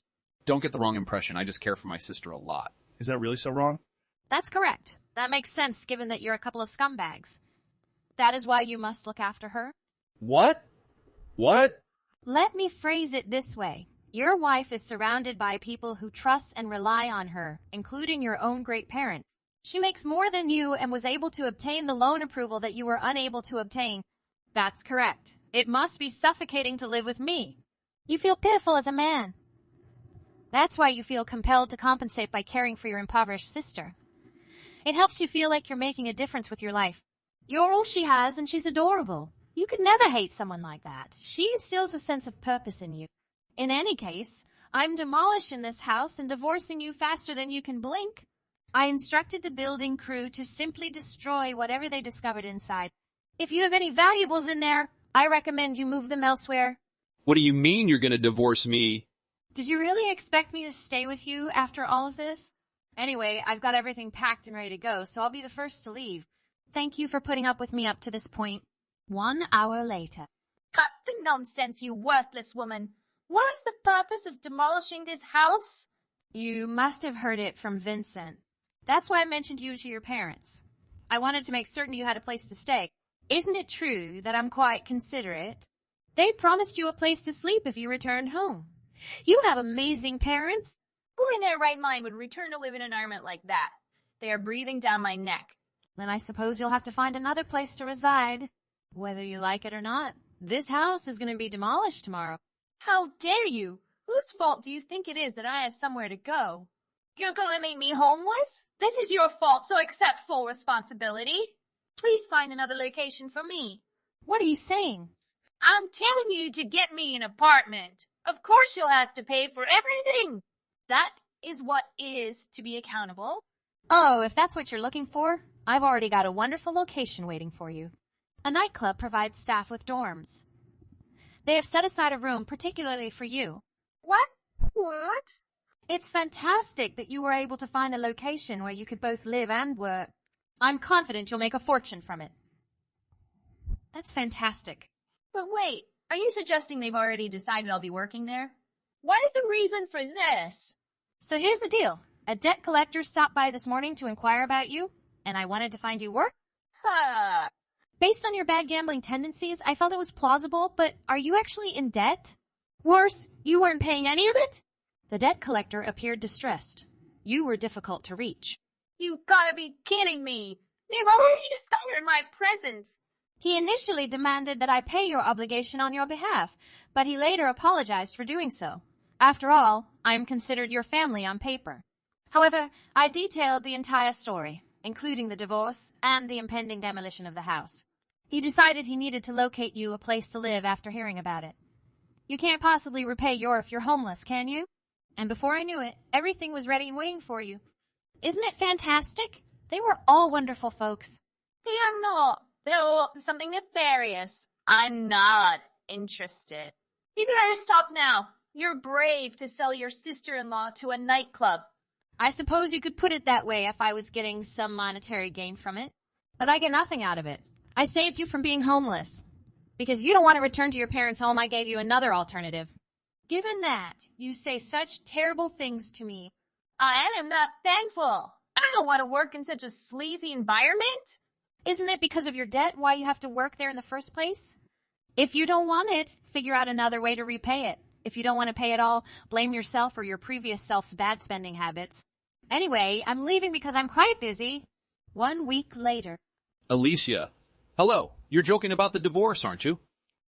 Don't get the wrong impression. I just care for my sister a lot. Is that really so wrong? That's correct. That makes sense given that you're a couple of scumbags. That is why you must look after her. What? What? Let me phrase it this way. Your wife is surrounded by people who trust and rely on her, including your own great parents. She makes more than you and was able to obtain the loan approval that you were unable to obtain. That's correct. It must be suffocating to live with me. You feel pitiful as a man. That's why you feel compelled to compensate by caring for your impoverished sister. It helps you feel like you're making a difference with your life. You're all she has and she's adorable. You could never hate someone like that. She instills a sense of purpose in you. In any case, I'm demolishing this house and divorcing you faster than you can blink. I instructed the building crew to simply destroy whatever they discovered inside. If you have any valuables in there, I recommend you move them elsewhere. What do you mean you're gonna divorce me? Did you really expect me to stay with you after all of this? Anyway, I've got everything packed and ready to go, so I'll be the first to leave. Thank you for putting up with me up to this point. 1 hour later. Cut the nonsense, you worthless woman. What is the purpose of demolishing this house? You must have heard it from Vincent. That's why I mentioned you to your parents. I wanted to make certain you had a place to stay. Isn't it true that I'm quite considerate? They promised you a place to sleep if you returned home. You have amazing parents. Who in their right mind would return to live in an environment like that? They are breathing down my neck. Then I suppose you'll have to find another place to reside. Whether you like it or not, this house is going to be demolished tomorrow. How dare you? Whose fault do you think it is that I have somewhere to go? You're gonna make me homeless? This is your fault, so accept full responsibility. Please find another location for me. What are you saying? I'm telling you to get me an apartment. Of course you'll have to pay for everything. That is what is to be accountable. Oh, if that's what you're looking for, I've already got a wonderful location waiting for you. A nightclub provides staff with dorms. They have set aside a room particularly for you. What? What? It's fantastic that you were able to find a location where you could both live and work. I'm confident you'll make a fortune from it. That's fantastic. But wait, are you suggesting they've already decided I'll be working there? What is the reason for this? So here's the deal. A debt collector stopped by this morning to inquire about you, and I wanted to find you work. Huh. Based on your bad gambling tendencies, I felt it was plausible, but are you actually in debt? Worse, you weren't paying any of it? The debt collector appeared distressed. You were difficult to reach. You gotta be kidding me. They've already discovered my presence. He initially demanded that I pay your obligation on your behalf, but he later apologized for doing so. After all, I am considered your family on paper. However, I detailed the entire story, including the divorce and the impending demolition of the house. He decided he needed to locate you a place to live after hearing about it. You can't possibly repay if you're homeless, can you? And before I knew it, everything was ready and waiting for you. Isn't it fantastic? They were all wonderful folks. They're not. They're all something nefarious. I'm not interested. You better stop now. You're brave to sell your sister-in-law to a nightclub. I suppose you could put it that way if I was getting some monetary gain from it. But I get nothing out of it. I saved you from being homeless. Because you don't want to return to your parents' home, I gave you another alternative. Given that, you say such terrible things to me. I am not thankful. I don't want to work in such a sleazy environment. Isn't it because of your debt why you have to work there in the first place? If you don't want it, figure out another way to repay it. If you don't want to pay it all, blame yourself or your previous self's bad spending habits. Anyway, I'm leaving because I'm quite busy. 1 week later. Alicia. Hello. You're joking about the divorce, aren't you?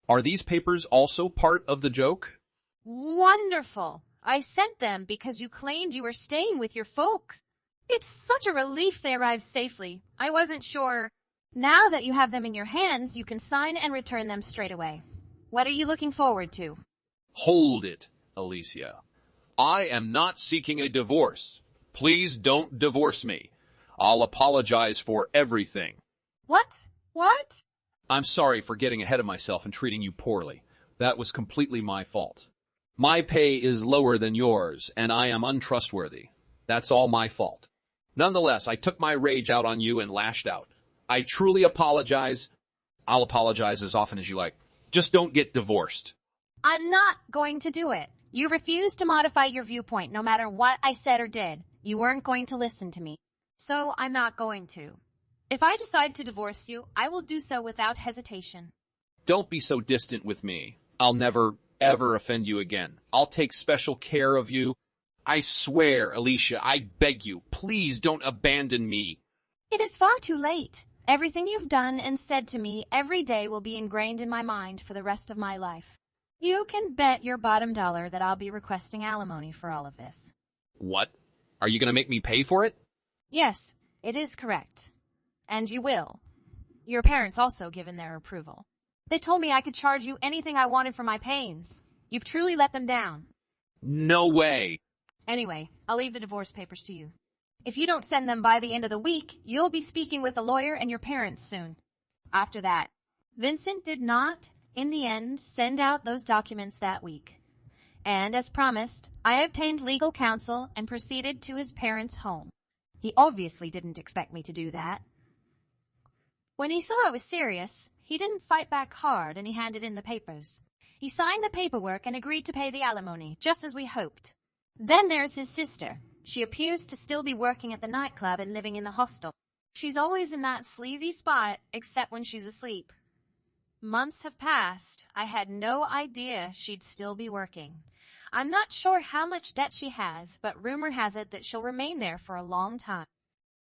Are these papers also part of the joke? Wonderful. I sent them because you claimed you were staying with your folks. It's such a relief they arrived safely. I wasn't sure. Now that you have them in your hands, you can sign and return them straight away. What are you looking forward to? Hold it, Alicia. I am not seeking a divorce. Please don't divorce me. I'll apologize for everything. What? What? I'm sorry for getting ahead of myself and treating you poorly. That was completely my fault. My pay is lower than yours, and I am untrustworthy. That's all my fault. Nonetheless, I took my rage out on you and lashed out. I truly apologize. I'll apologize as often as you like. Just don't get divorced. I'm not going to do it. You refused to modify your viewpoint no matter what I said or did. You weren't going to listen to me. So I'm not going to. If I decide to divorce you, I will do so without hesitation. Don't be so distant with me. I'll never, ever offend you again. I'll take special care of you. I swear, Alicia, I beg you, please don't abandon me. It is far too late. Everything you've done and said to me every day will be ingrained in my mind for the rest of my life. You can bet your bottom dollar that I'll be requesting alimony for all of this. What? Are you going to make me pay for it? Yes, it is correct. And you will. Your parents also given their approval. They told me I could charge you anything I wanted for my pains. You've truly let them down. No way. Anyway, I'll leave the divorce papers to you. If you don't send them by the end of the week, you'll be speaking with a lawyer and your parents soon. After that, Vincent did not, in the end, send out those documents that week. And as promised, I obtained legal counsel and proceeded to his parents' home. He obviously didn't expect me to do that. When he saw I was serious, he didn't fight back hard and he handed in the papers. He signed the paperwork and agreed to pay the alimony, just as we hoped. Then there's his sister. She appears to still be working at the nightclub and living in the hostel. She's always in that sleazy spot, except when she's asleep. Months have passed. I had no idea she'd still be working. I'm not sure how much debt she has, but rumor has it that she'll remain there for a long time.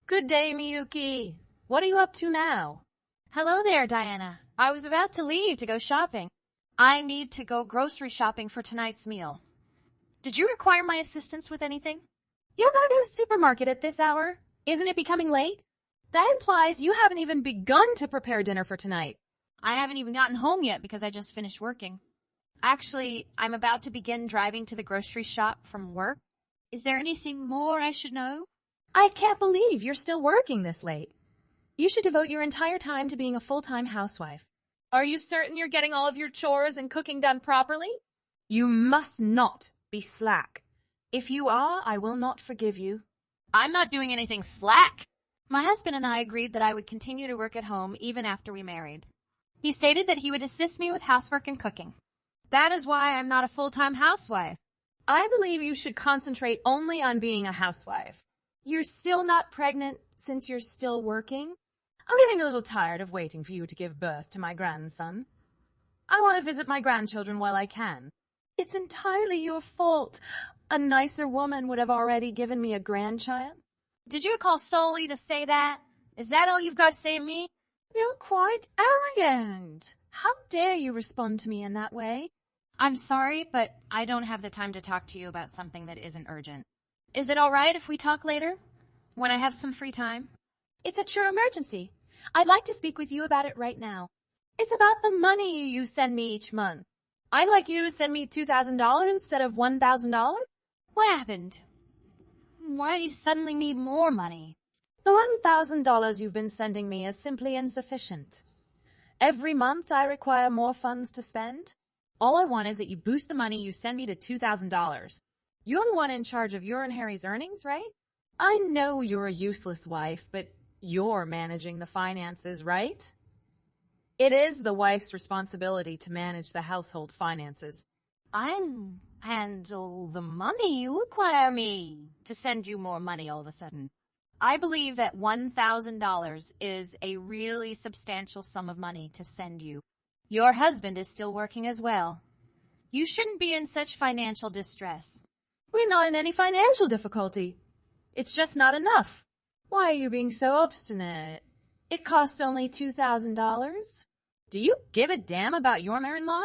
Good day, Miyuki. What are you up to now? Hello there, Diana. I was about to leave to go shopping. I need to go grocery shopping for tonight's meal. Did you require my assistance with anything? You're going to the supermarket at this hour? Isn't it becoming late? That implies you haven't even begun to prepare dinner for tonight. I haven't even gotten home yet because I just finished working. Actually, I'm about to begin driving to the grocery shop from work. Is there anything more I should know? I can't believe you're still working this late. You should devote your entire time to being a full-time housewife. Are you certain you're getting all of your chores and cooking done properly? You must not be slack. If you are, I will not forgive you. I'm not doing anything slack. My husband and I agreed that I would continue to work at home even after we married. He stated that he would assist me with housework and cooking. That is why I'm not a full-time housewife. I believe you should concentrate only on being a housewife. You're still not pregnant since you're still working? I'm getting a little tired of waiting for you to give birth to my grandson. I want to visit my grandchildren while I can. It's entirely your fault. A nicer woman would have already given me a grandchild. Did you call solely to say that? Is that all you've got to say to me? You're quite arrogant. How dare you respond to me in that way? I'm sorry, but I don't have the time to talk to you about something that isn't urgent. Is it all right if we talk later? When I have some free time? It's a true emergency. I'd like to speak with you about it right now. It's about the money you send me each month. I'd like you to send me $2,000 instead of $1,000. What happened? Why do you suddenly need more money? The $1,000 you've been sending me is simply insufficient. Every month I require more funds to spend. All I want is that you boost the money you send me to $2,000. You're the one in charge of your and Harry's earnings, right? I know you're a useless wife, but you're managing the finances, right? It is the wife's responsibility to manage the household finances. I handle the money. You require me to send you more money all of a sudden. I believe that $1,000 is a really substantial sum of money to send you. Your husband is still working as well. You shouldn't be in such financial distress. We're not in any financial difficulty. It's just not enough. Why are you being so obstinate? It costs only $2,000. Do you give a damn about your mother-in-law?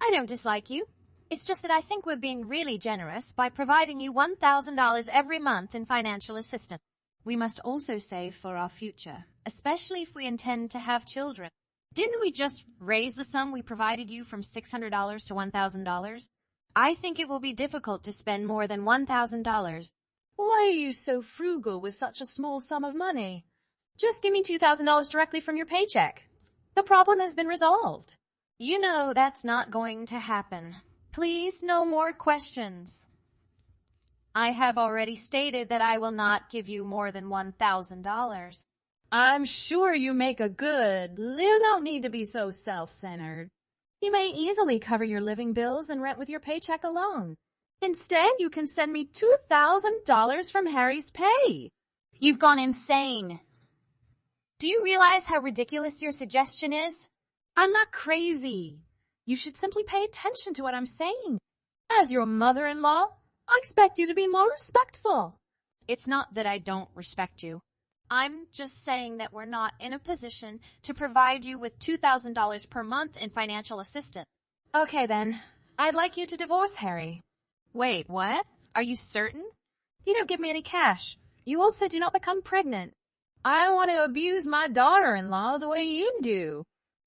I don't dislike you. It's just that I think we're being really generous by providing you $1,000 every month in financial assistance. We must also save for our future, especially if we intend to have children. Didn't we just raise the sum we provided you from $600 to $1,000? I think it will be difficult to spend more than $1,000. Why are you so frugal with such a small sum of money? Just give me $2,000 directly from your paycheck. The problem has been resolved. You know that's not going to happen. Please, no more questions. I have already stated that I will not give you more than $1,000. I'm sure you make a good. You don't need to be so self-centered. You may easily cover your living bills and rent with your paycheck alone. Instead, you can send me $2,000 from Harry's pay. You've gone insane. Do you realize how ridiculous your suggestion is? I'm not crazy. You should simply pay attention to what I'm saying. As your mother-in-law, I expect you to be more respectful. It's not that I don't respect you. I'm just saying that we're not in a position to provide you with $2,000 per month in financial assistance. Okay then, I'd like you to divorce Harry. Wait, what? Are you certain? You don't give me any cash. You also do not become pregnant. I want to abuse my daughter-in-law the way you do.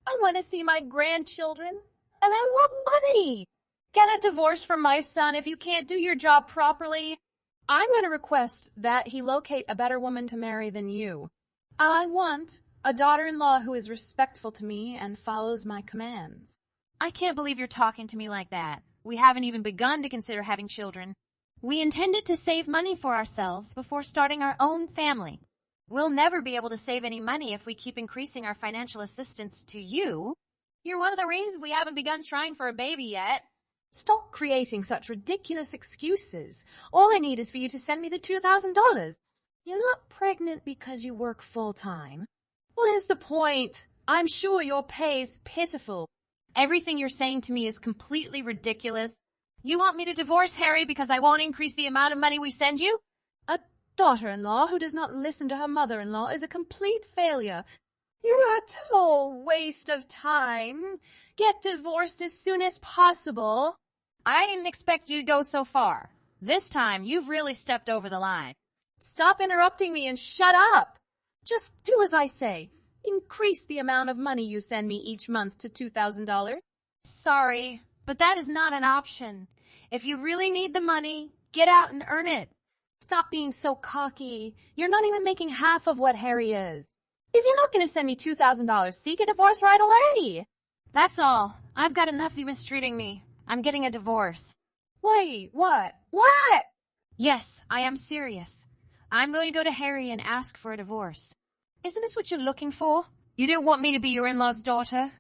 I want to see my grandchildren, and I want money. Get a divorce from my son if you can't do your job properly. I'm going to request that he locate a better woman to marry than you. I want a daughter-in-law who is respectful to me and follows my commands. I can't believe you're talking to me like that. We haven't even begun to consider having children. We intended to save money for ourselves before starting our own family. We'll never be able to save any money if we keep increasing our financial assistance to you. You're one of the reasons we haven't begun trying for a baby yet. Stop creating such ridiculous excuses. All I need is for you to send me the $2,000. You're not pregnant because you work full-time. What is the point? I'm sure your pay is pitiful. Everything you're saying to me is completely ridiculous. You want me to divorce Harry because I won't increase the amount of money we send you? A daughter-in-law who does not listen to her mother-in-law is a complete failure. You're a total waste of time. Get divorced as soon as possible. I didn't expect you to go so far. This time, you've really stepped over the line. Stop interrupting me and shut up. Just do as I say. Increase the amount of money you send me each month to $2,000. Sorry, but that is not an option. If you really need the money, get out and earn it. Stop being so cocky. You're not even making half of what Harry is. If you're not going to send me $2,000, seek a divorce right away. That's all. I've got enough of you mistreating me. I'm getting a divorce. Wait, what? What? Yes, I am serious. I'm going to go to Harry and ask for a divorce. Isn't this what you're looking for? You don't want me to be your in-law's daughter?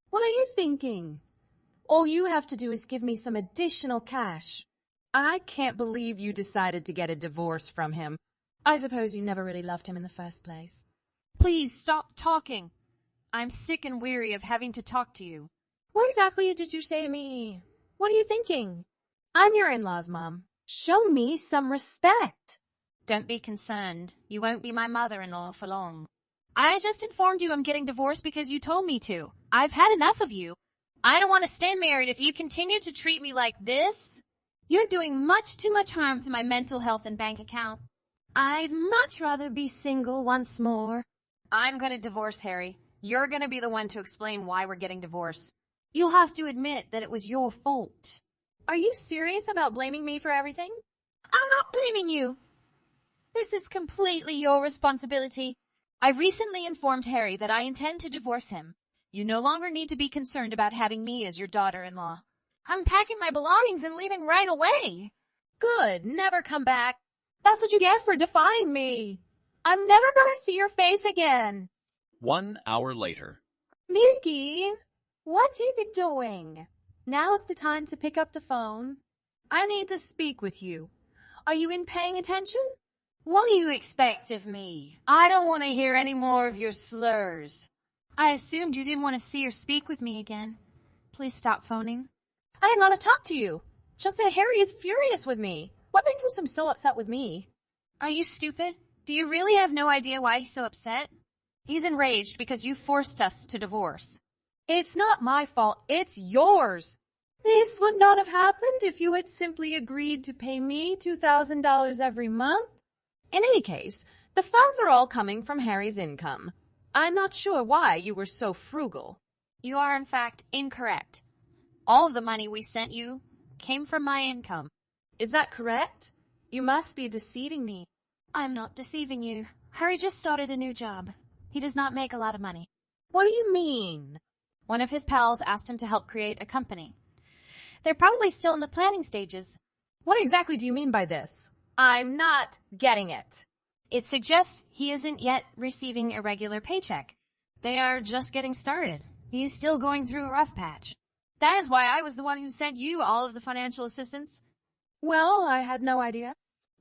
What are you thinking? All you have to do is give me some additional cash. I can't believe you decided to get a divorce from him. I suppose you never really loved him in the first place. Please stop talking. I'm sick and weary of having to talk to you. What exactly did you say to me? What are you thinking? I'm your in-law's mom. Show me some respect. Don't be concerned. You won't be my mother-in-law for long. I just informed you I'm getting divorced because you told me to. I've had enough of you. I don't want to stay married if you continue to treat me like this. You're doing much too much harm to my mental health and bank account. I'd much rather be single once more. I'm going to divorce Harry. You're gonna be the one to explain why we're getting divorced. You'll have to admit that it was your fault. Are you serious about blaming me for everything? I'm not blaming you. This is completely your responsibility. I recently informed Harry that I intend to divorce him. You no longer need to be concerned about having me as your daughter-in-law. I'm packing my belongings and leaving right away. Good, never come back. That's what you get for defying me. I'm never gonna see your face again. 1 hour later. Mickey, what are you doing? Now's the time to pick up the phone. I need to speak with you. Are you paying attention? What do you expect of me? I don't want to hear any more of your slurs. I assumed you didn't want to see or speak with me again. Please stop phoning. I didn't want to talk to you. Just that Harry is furious with me. What makes him so upset with me? Are you stupid? Do you really have no idea why he's so upset? He's enraged because you forced us to divorce. It's not my fault. It's yours. This would not have happened if you had simply agreed to pay me $2,000 every month. In any case, the funds are all coming from Harry's income. I'm not sure why you were so frugal. You are, in fact, incorrect. All of the money we sent you came from my income. Is that correct? You must be deceiving me. I'm not deceiving you. Harry just started a new job. He does not make a lot of money. What do you mean? One of his pals asked him to help create a company. They're probably still in the planning stages. What exactly do you mean by this? I'm not getting it. It suggests he isn't yet receiving a regular paycheck. They are just getting started. He's still going through a rough patch. That is why I was the one who sent you all of the financial assistance. Well, I had no idea.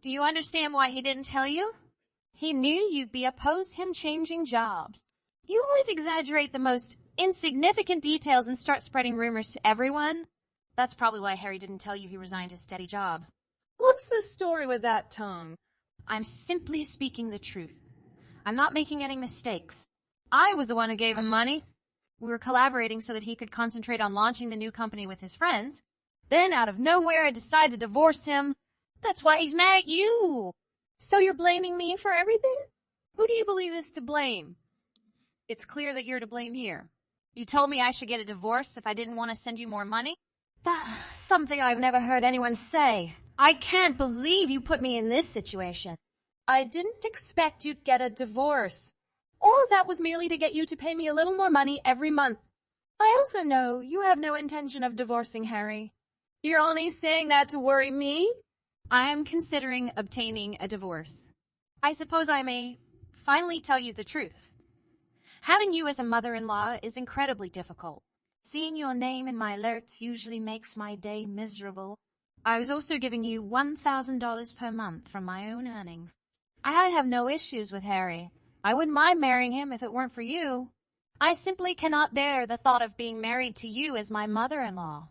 Do you understand why he didn't tell you? He knew you'd be opposed to him changing jobs. You always exaggerate the most insignificant details and start spreading rumors to everyone. That's probably why Harry didn't tell you he resigned his steady job. What's the story with that tongue? I'm simply speaking the truth. I'm not making any mistakes. I was the one who gave him money. We were collaborating so that he could concentrate on launching the new company with his friends. Then, out of nowhere, I decided to divorce him. That's why he's mad at you. So you're blaming me for everything? Who do you believe is to blame? It's clear that you're to blame here. You told me I should get a divorce if I didn't want to send you more money? That's something I've never heard anyone say. I can't believe you put me in this situation. I didn't expect you'd get a divorce. All of that was merely to get you to pay me a little more money every month. I also know you have no intention of divorcing Harry. You're only saying that to worry me? I am considering obtaining a divorce. I suppose I may finally tell you the truth. Having you as a mother-in-law is incredibly difficult. Seeing your name in my alerts usually makes my day miserable. I was also giving you $1,000 per month from my own earnings. I have no issues with Harry. I wouldn't mind marrying him if it weren't for you. I simply cannot bear the thought of being married to you as my mother-in-law.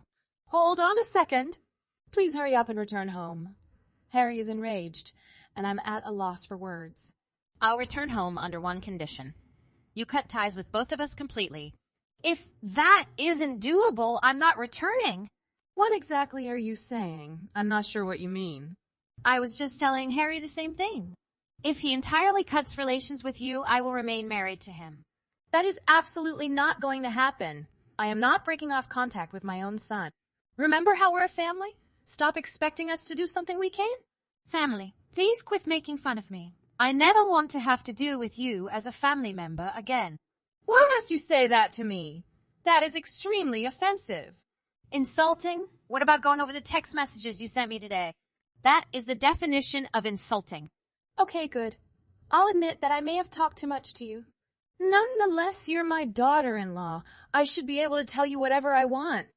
Hold on a second. Please hurry up and return home. Harry is enraged, and I'm at a loss for words. I'll return home under one condition. You cut ties with both of us completely. If that isn't doable, I'm not returning. What exactly are you saying? I'm not sure what you mean. I was just telling Harry the same thing. If he entirely cuts relations with you, I will remain married to him. That is absolutely not going to happen. I am not breaking off contact with my own son. Remember how we're a family? Stop expecting us to do something we can't. Family, please quit making fun of me. I never want to have to deal with you as a family member again. Why must you say that to me? That is extremely offensive. Insulting? What about going over the text messages you sent me today? That is the definition of insulting. Okay, good. I'll admit that I may have talked too much to you. Nonetheless, you're my daughter-in-law. I should be able to tell you whatever I want.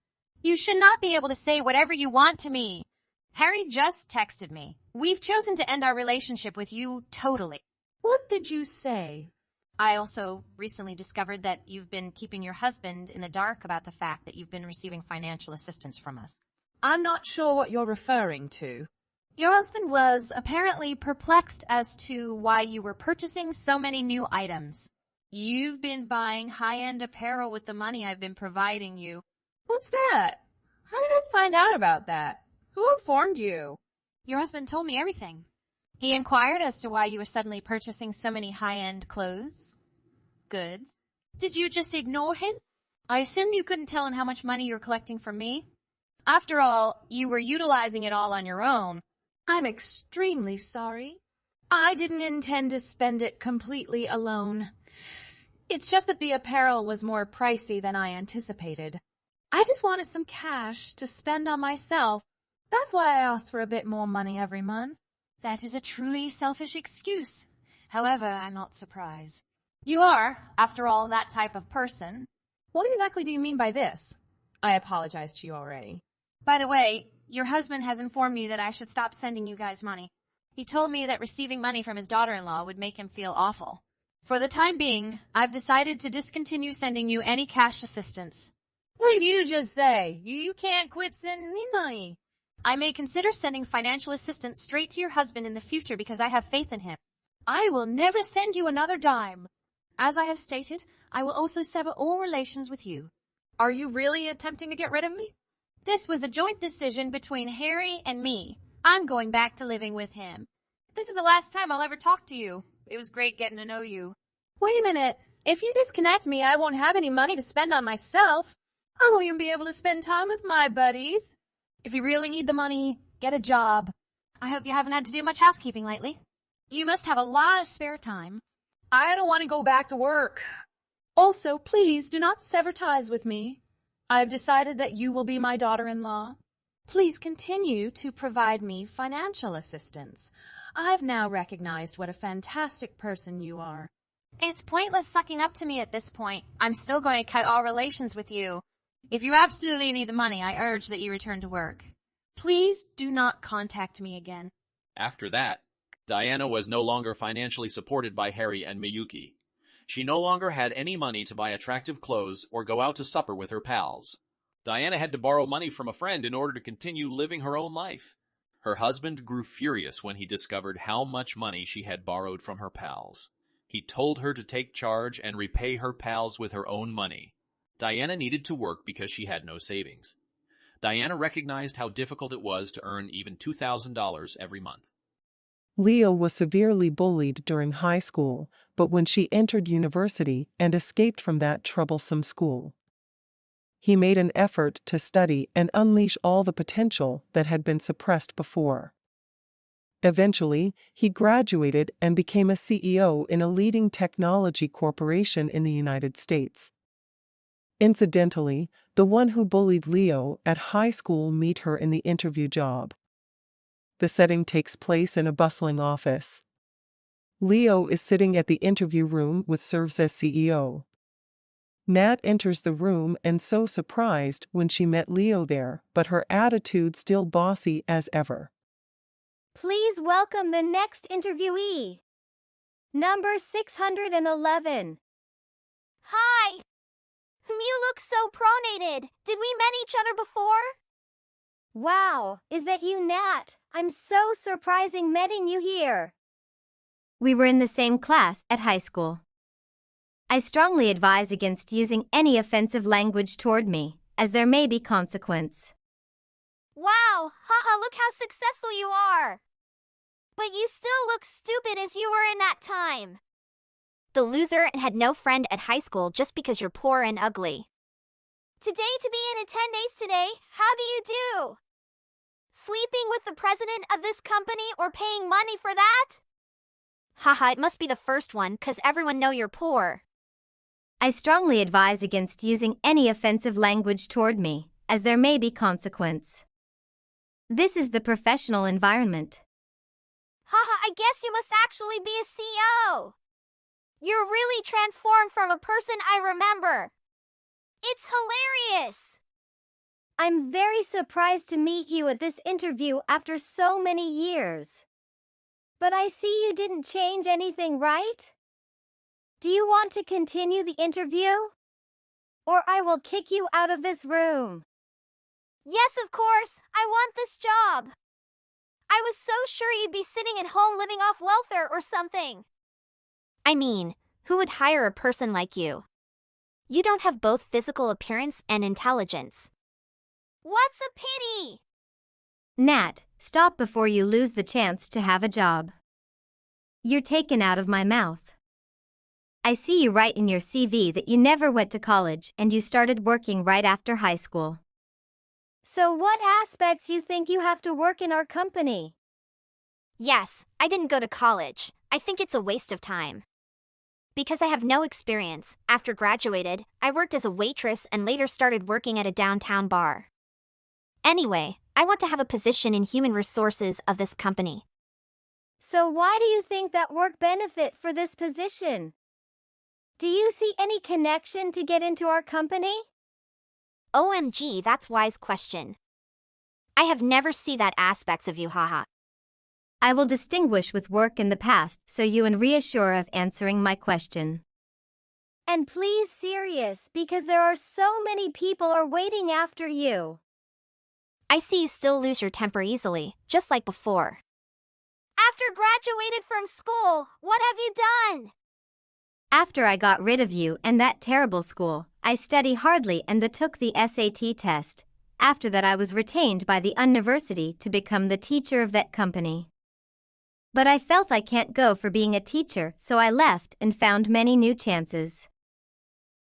You should not be able to say whatever you want to me. Harry just texted me. We've chosen to end our relationship with you totally. What did you say? I also recently discovered that you've been keeping your husband in the dark about the fact that you've been receiving financial assistance from us. I'm not sure what you're referring to. Your husband was apparently perplexed as to why you were purchasing so many new items. You've been buying high-end apparel with the money I've been providing you. What's that? How did I find out about that? Who informed you? Your husband told me everything. He inquired as to why you were suddenly purchasing so many high-end clothes, goods, Did you just ignore him? I assume you couldn't tell him how much money you're collecting from me. After all, you were utilizing it all on your own. I'm extremely sorry. I didn't intend to spend it completely alone. It's just that the apparel was more pricey than I anticipated. I just wanted some cash to spend on myself. That's why I asked for a bit more money every month. That is a truly selfish excuse. However, I'm not surprised. You are, after all, that type of person. What exactly do you mean by this? I apologize to you already. By the way, your husband has informed me that I should stop sending you guys money. He told me that receiving money from his daughter-in-law would make him feel awful. For the time being, I've decided to discontinue sending you any cash assistance. What did you just say? You can't quit sending me money. I may consider sending financial assistance straight to your husband in the future because I have faith in him. I will never send you another dime. As I have stated, I will also sever all relations with you. Are you really attempting to get rid of me? This was a joint decision between Harry and me. I'm going back to living with him. This is the last time I'll ever talk to you. It was great getting to know you. Wait a minute. If you disconnect me, I won't have any money to spend on myself. I won't even be able to spend time with my buddies. If you really need the money, get a job. I hope you haven't had to do much housekeeping lately. You must have a lot of spare time. I don't want to go back to work. Also, please do not sever ties with me. I've decided that you will be my daughter-in-law. Please continue to provide me financial assistance. I've now recognized what a fantastic person you are. It's pointless sucking up to me at this point. I'm still going to cut all relations with you. If you absolutely need the money, I urge that you return to work. Please do not contact me again. After that, Diana was no longer financially supported by Harry and Miyuki. She no longer had any money to buy attractive clothes or go out to supper with her pals. Diana had to borrow money from a friend in order to continue living her own life. Her husband grew furious when he discovered how much money she had borrowed from her pals. He told her to take charge and repay her pals with her own money. Diana needed to work because she had no savings. Diana recognized how difficult it was to earn even $2,000 every month. Leo was severely bullied during high school, but when she entered university and escaped from that troublesome school, he made an effort to study and unleash all the potential that had been suppressed before. Eventually, he graduated and became a CEO in a leading technology corporation in the United States. Incidentally, the one who bullied Leo at high school met her in the interview job. The setting takes place in a bustling office. Leo is sitting at the interview room which serves as CEO. Nat enters the room and so surprised when she met Leo there, but her attitude still bossy as ever. Please welcome the next interviewee. Number 611. Hi! You look so pronated. Did we met each other before? Wow, is that you, Nat? I'm so surprising meeting you here. We were in the same class at high school. I strongly advise against using any offensive language toward me, as there may be consequence. Wow, haha, look how successful you are. But you still look stupid as you were in that time. The loser had no friend at high school just because you're poor and ugly. Today to be in attendance today, how do you do? Sleeping with the president of this company or paying money for that? Haha, it must be the first one, 'cause everyone know you're poor. I strongly advise against using any offensive language toward me, as there may be consequence. This is the professional environment. Haha, I guess you must actually be a CEO. You're really transformed from a person I remember. It's hilarious. I'm very surprised to meet you at this interview after so many years. But I see you didn't change anything, right? Do you want to continue the interview? Or I will kick you out of this room. Yes, of course. I want this job. I was so sure you'd be sitting at home living off welfare or something. I mean, who would hire a person like you? You don't have both physical appearance and intelligence. What's a pity? Nat, stop before you lose the chance to have a job. You're taken out of my mouth. I see you write in your CV that you never went to college and you started working right after high school. So what aspects you think you have to work in our company? Yes, I didn't go to college. I think it's a waste of time. Because I have no experience, after graduated, I worked as a waitress and later started working at a downtown bar. Anyway, I want to have a position in human resources of this company. So why do you think that work benefit for this position? Do you see any connection to get into our company? OMG, that's wise question. I have never see that aspects of you, haha. I will distinguish with work in the past so you and reassure of answering my question. And please serious because there are so many people are waiting after you. I see you still lose your temper easily, just like before. After graduated from school, what have you done? After I got rid of you and that terrible school, I study hardly and took the SAT test. After that I was retained by the university to become the teacher of that company. But I felt I can't go for being a teacher, so I left and found many new chances.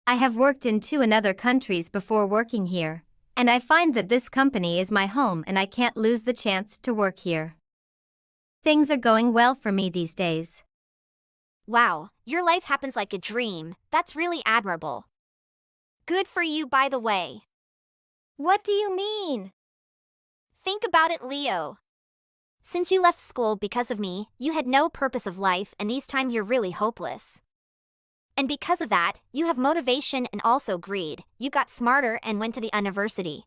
I have worked in 2 other countries before working here, and I find that this company is my home and I can't lose the chance to work here. Things are going well for me these days. Wow, your life happens like a dream. That's really admirable. Good for you, by the way. What do you mean? Think about it, Leo. Since you left school because of me, you had no purpose of life and these times you're really hopeless. And because of that, you have motivation and also greed. You got smarter and went to the university.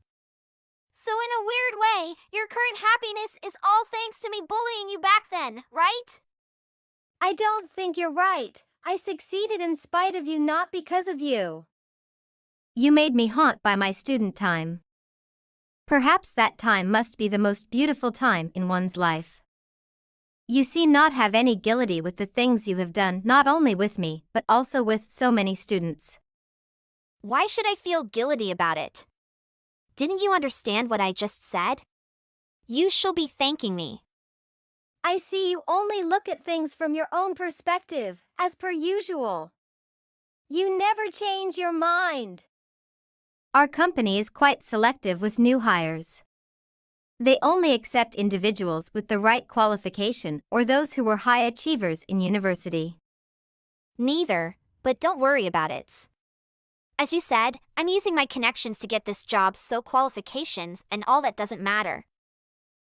So in a weird way, your current happiness is all thanks to me bullying you back then, right? I don't think you're right. I succeeded in spite of you, not because of you. You made me haunt by my student time. Perhaps that time must be the most beautiful time in one's life. You seem not have any guilty with the things you have done, not only with me, but also with so many students. Why should I feel guilty about it? Didn't you understand what I just said? You shall be thanking me. I see you only look at things from your own perspective, as per usual. You never change your mind. Our company is quite selective with new hires. They only accept individuals with the right qualification or those who were high achievers in university. Neither, but don't worry about it. As you said, I'm using my connections to get this job, so qualifications and all that doesn't matter.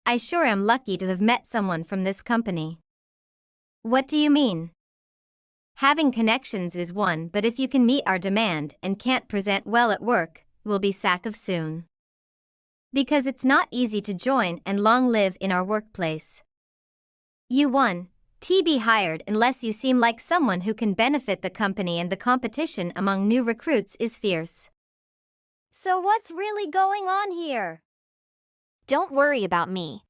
I sure am lucky to have met someone from this company. What do you mean? Having connections is one, but if you can meet our demand and can't present well at work, will be sacked of soon. Because it's not easy to join and long live in our workplace. You won. Be hired unless you seem like someone who can benefit the company, and the competition among new recruits is fierce. So what's really going on here? Don't worry about me.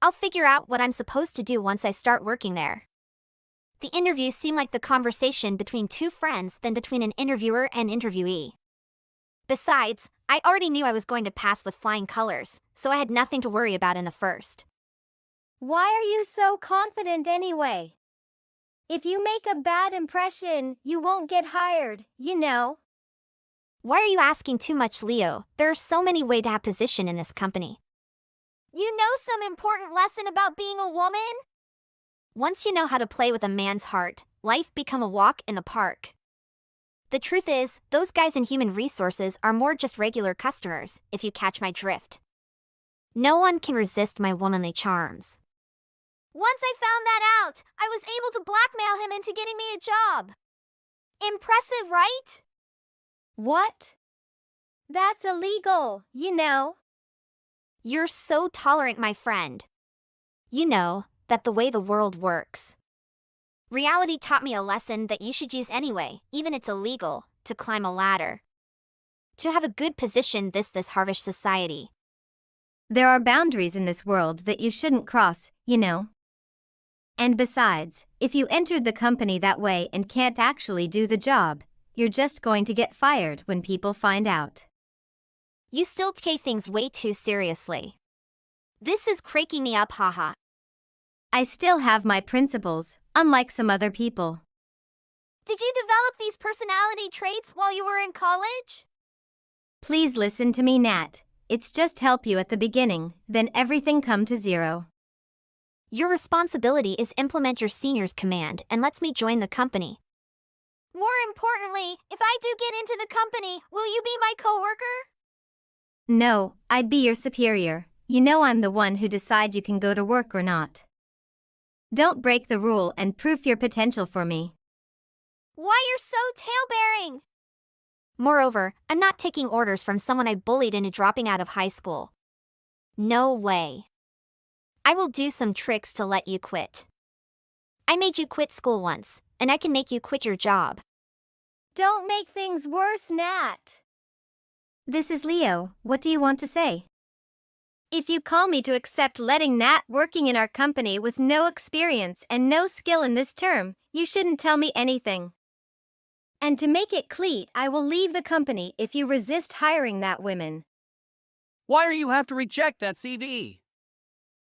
I'll figure out what I'm supposed to do once I start working there. The interview seemed like the conversation between 2 friends than between an interviewer and interviewee. Besides, I already knew I was going to pass with flying colors, so I had nothing to worry about in the first. Why are you so confident anyway? If you make a bad impression, you won't get hired, you know. Why are you asking too much, Leo? There are so many ways to have position in this company. You know some important lesson about being a woman? Once you know how to play with a man's heart, life become a walk in the park. The truth is, those guys in human resources are more just regular customers, if you catch my drift. No one can resist my womanly charms. Once I found that out, I was able to blackmail him into getting me a job. Impressive, right? What? That's illegal, you know. You're so tolerant, my friend. You know, that the way the world works. Reality taught me a lesson that you should use anyway, even it's illegal, to climb a ladder. To have a good position this harvish society. There are boundaries in this world that you shouldn't cross, you know. And besides, if you entered the company that way and can't actually do the job, you're just going to get fired when people find out. You still take things way too seriously. This is cracking me up, haha. I still have my principles, unlike some other people. Did you develop these personality traits while you were in college? Please listen to me, Nat. It's just help you at the beginning, then everything come to zero. Your responsibility is implement your senior's command and lets me join the company. More importantly, if I do get into the company, will you be my coworker? No, I'd be your superior. You know I'm the one who decides you can go to work or not. Don't break the rule and prove your potential for me. Why you're so tailbearing? Moreover, I'm not taking orders from someone I bullied into dropping out of high school. No way. I will do some tricks to let you quit. I made you quit school once, and I can make you quit your job. Don't make things worse, Nat. This is Leo. What do you want to say? If you call me to accept letting Nat working in our company with no experience and no skill in this term, you shouldn't tell me anything. And to make it clear, I will leave the company if you resist hiring that woman. Why do you have to reject that CV?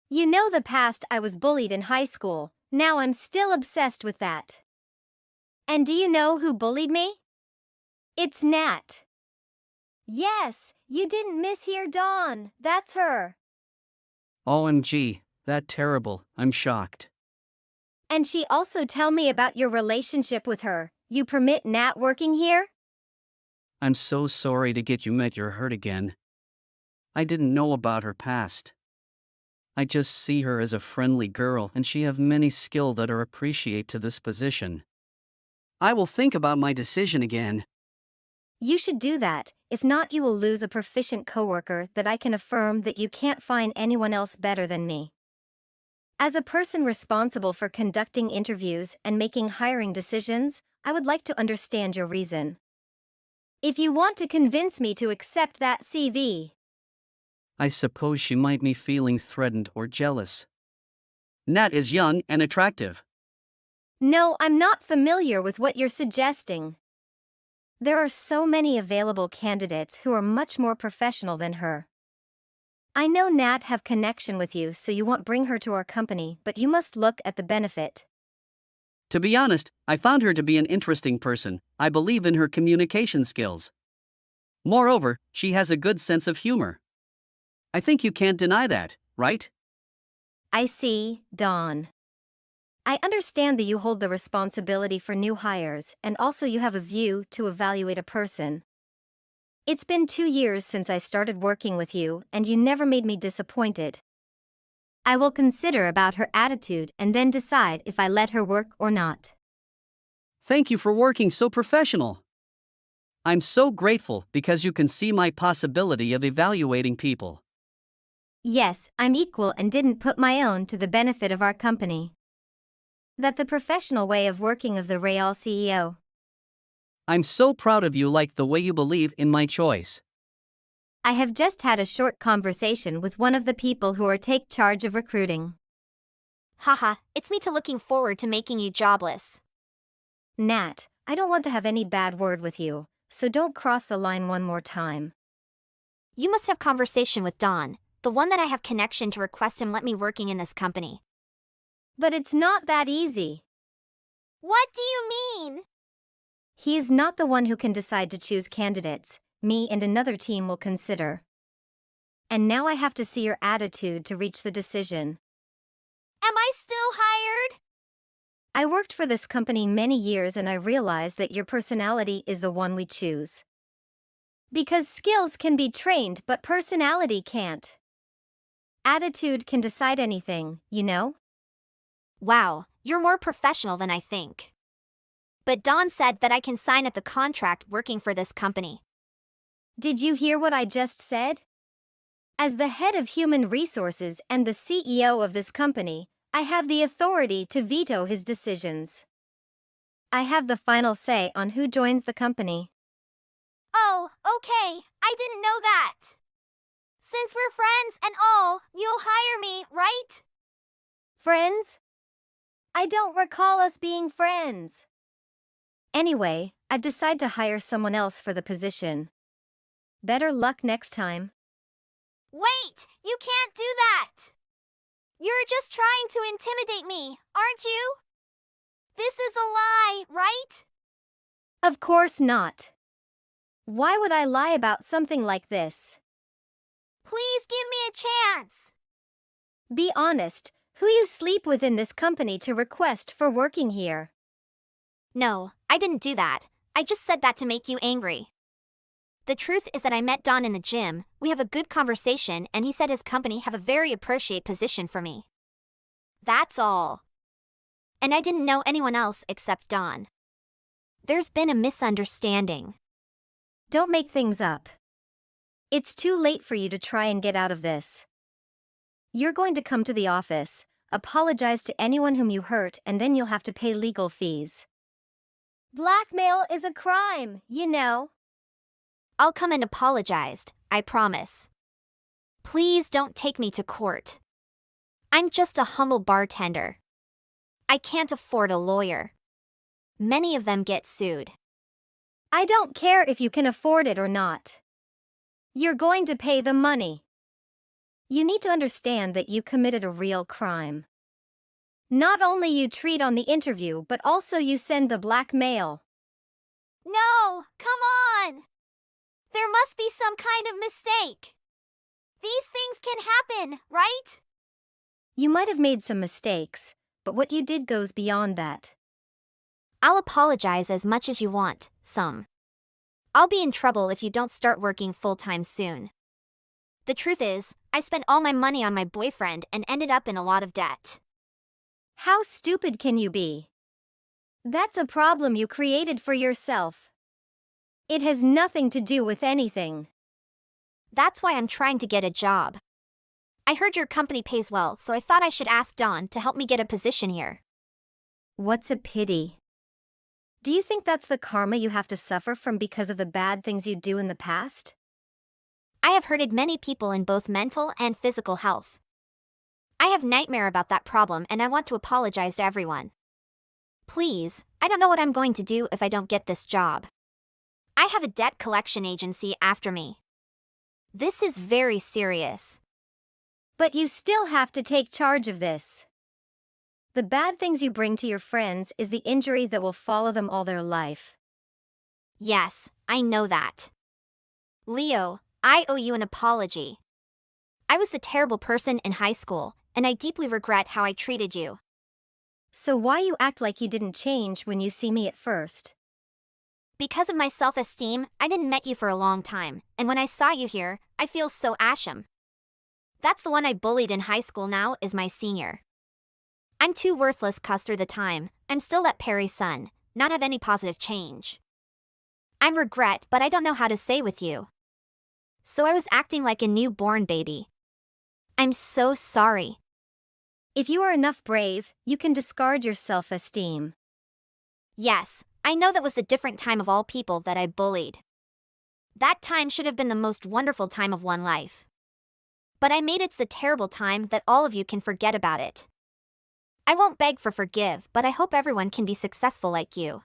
You know the past I was bullied in high school, now I'm still obsessed with that. And do you know who bullied me? It's Nat. Yes, you didn't mishear Dawn, that's her. OMG, that terrible, I'm shocked. And she also tell me about your relationship with her. You permit Nat working here? I'm so sorry to get you met your hurt again. I didn't know about her past. I just see her as a friendly girl and she have many skill that are appreciate to this position. I will think about my decision again. You should do that, if not you will lose a proficient coworker that I can affirm that you can't find anyone else better than me. As a person responsible for conducting interviews and making hiring decisions, I would like to understand your reason. If you want to convince me to accept that CV. I suppose she might be feeling threatened or jealous. Nat is young and attractive. No, I'm not familiar with what you're suggesting. There are so many available candidates who are much more professional than her. I know Nat have connection with you, so you won't bring her to our company, but you must look at the benefit. To be honest, I found her to be an interesting person. I believe in her communication skills. Moreover, she has a good sense of humor. I think you can't deny that, right? I see, Dawn. I understand that you hold the responsibility for new hires and also you have a view to evaluate a person. It's been 2 years since I started working with you and you never made me disappointed. I will consider about her attitude and then decide if I let her work or not. Thank you for working so professional. I'm so grateful because you can see my possibility of evaluating people. Yes, I'm equal and didn't put my own to the benefit of our company. That the professional way of working of the Real CEO. I'm so proud of you, like the way you believe in my choice. I have just had a short conversation with one of the people who are take charge of recruiting. Haha, it's me to looking forward to making you jobless. Nat, I don't want to have any bad word with you, so don't cross the line one more time. You must have conversation with Don, the one that I have connection to request him let me working in this company. But it's not that easy. What do you mean? He is not the one who can decide to choose candidates. Me and another team will consider. And now I have to see your attitude to reach the decision. Am I still hired? I worked for this company many years and I realize that your personality is the one we choose. Because skills can be trained but personality can't. Attitude can decide anything, you know? Wow, you're more professional than I think. But Don said that I can sign at the contract working for this company. Did you hear what I just said? As the head of human resources and the CEO of this company, I have the authority to veto his decisions. I have the final say on who joins the company. Oh, okay, I didn't know that. Since we're friends and all, you'll hire me, right? Friends? I don't recall us being friends. Anyway, I've decided to hire someone else for the position. Better luck next time. Wait, you can't do that! You're just trying to intimidate me, aren't you? This is a lie, right? Of course not. Why would I lie about something like this? Please give me a chance. Be honest, who you sleep with in this company to request for working here? No, I didn't do that. I just said that to make you angry. The truth is that I met Don in the gym, we have a good conversation, and he said his company have a very appropriate position for me. That's all. And I didn't know anyone else except Don. There's been a misunderstanding. Don't make things up. It's too late for you to try and get out of this. You're going to come to the office, apologize to anyone whom you hurt, and then you'll have to pay legal fees. Blackmail is a crime, you know. I'll come and apologize, I promise. Please don't take me to court. I'm just a humble bartender. I can't afford a lawyer. Many of them get sued. I don't care if you can afford it or not. You're going to pay the money. You need to understand that you committed a real crime. Not only you treat on the interview, but also you send the blackmail. No, come on! There must be some kind of mistake. These things can happen, right? You might have made some mistakes, but what you did goes beyond that. I'll apologize as much as you want, some. I'll be in trouble if you don't start working full-time soon. The truth is, I spent all my money on my boyfriend and ended up in a lot of debt. How stupid can you be? That's a problem you created for yourself. It has nothing to do with anything. That's why I'm trying to get a job. I heard your company pays well, so I thought I should ask Don to help me get a position here. What's a pity? Do you think that's the karma you have to suffer from because of the bad things you do in the past? I have hurted many people in both mental and physical health. I have nightmare about that problem and I want to apologize to everyone. Please, I don't know what I'm going to do if I don't get this job. I have a debt collection agency after me. This is very serious. But you still have to take charge of this. The bad things you bring to your friends is the injury that will follow them all their life. Yes, I know that. Leo, I owe you an apology. I was the terrible person in high school, and I deeply regret how I treated you. So why you act like you didn't change when you see me at first? Because of my self-esteem, I didn't met you for a long time, and when I saw you here, I feel so ashamed. That's the one I bullied in high school now is my senior. I'm too worthless 'cause through the time, I'm still that Perry's son, not have any positive change. I'm regret but I don't know how to say with you. So I was acting like a newborn baby. I'm so sorry. If you are enough brave, you can discard your self-esteem. Yes, I know that was the different time of all people that I bullied. That time should have been the most wonderful time of one life. But I made it the terrible time that all of you can forget about it. I won't beg for forgive, but I hope everyone can be successful like you.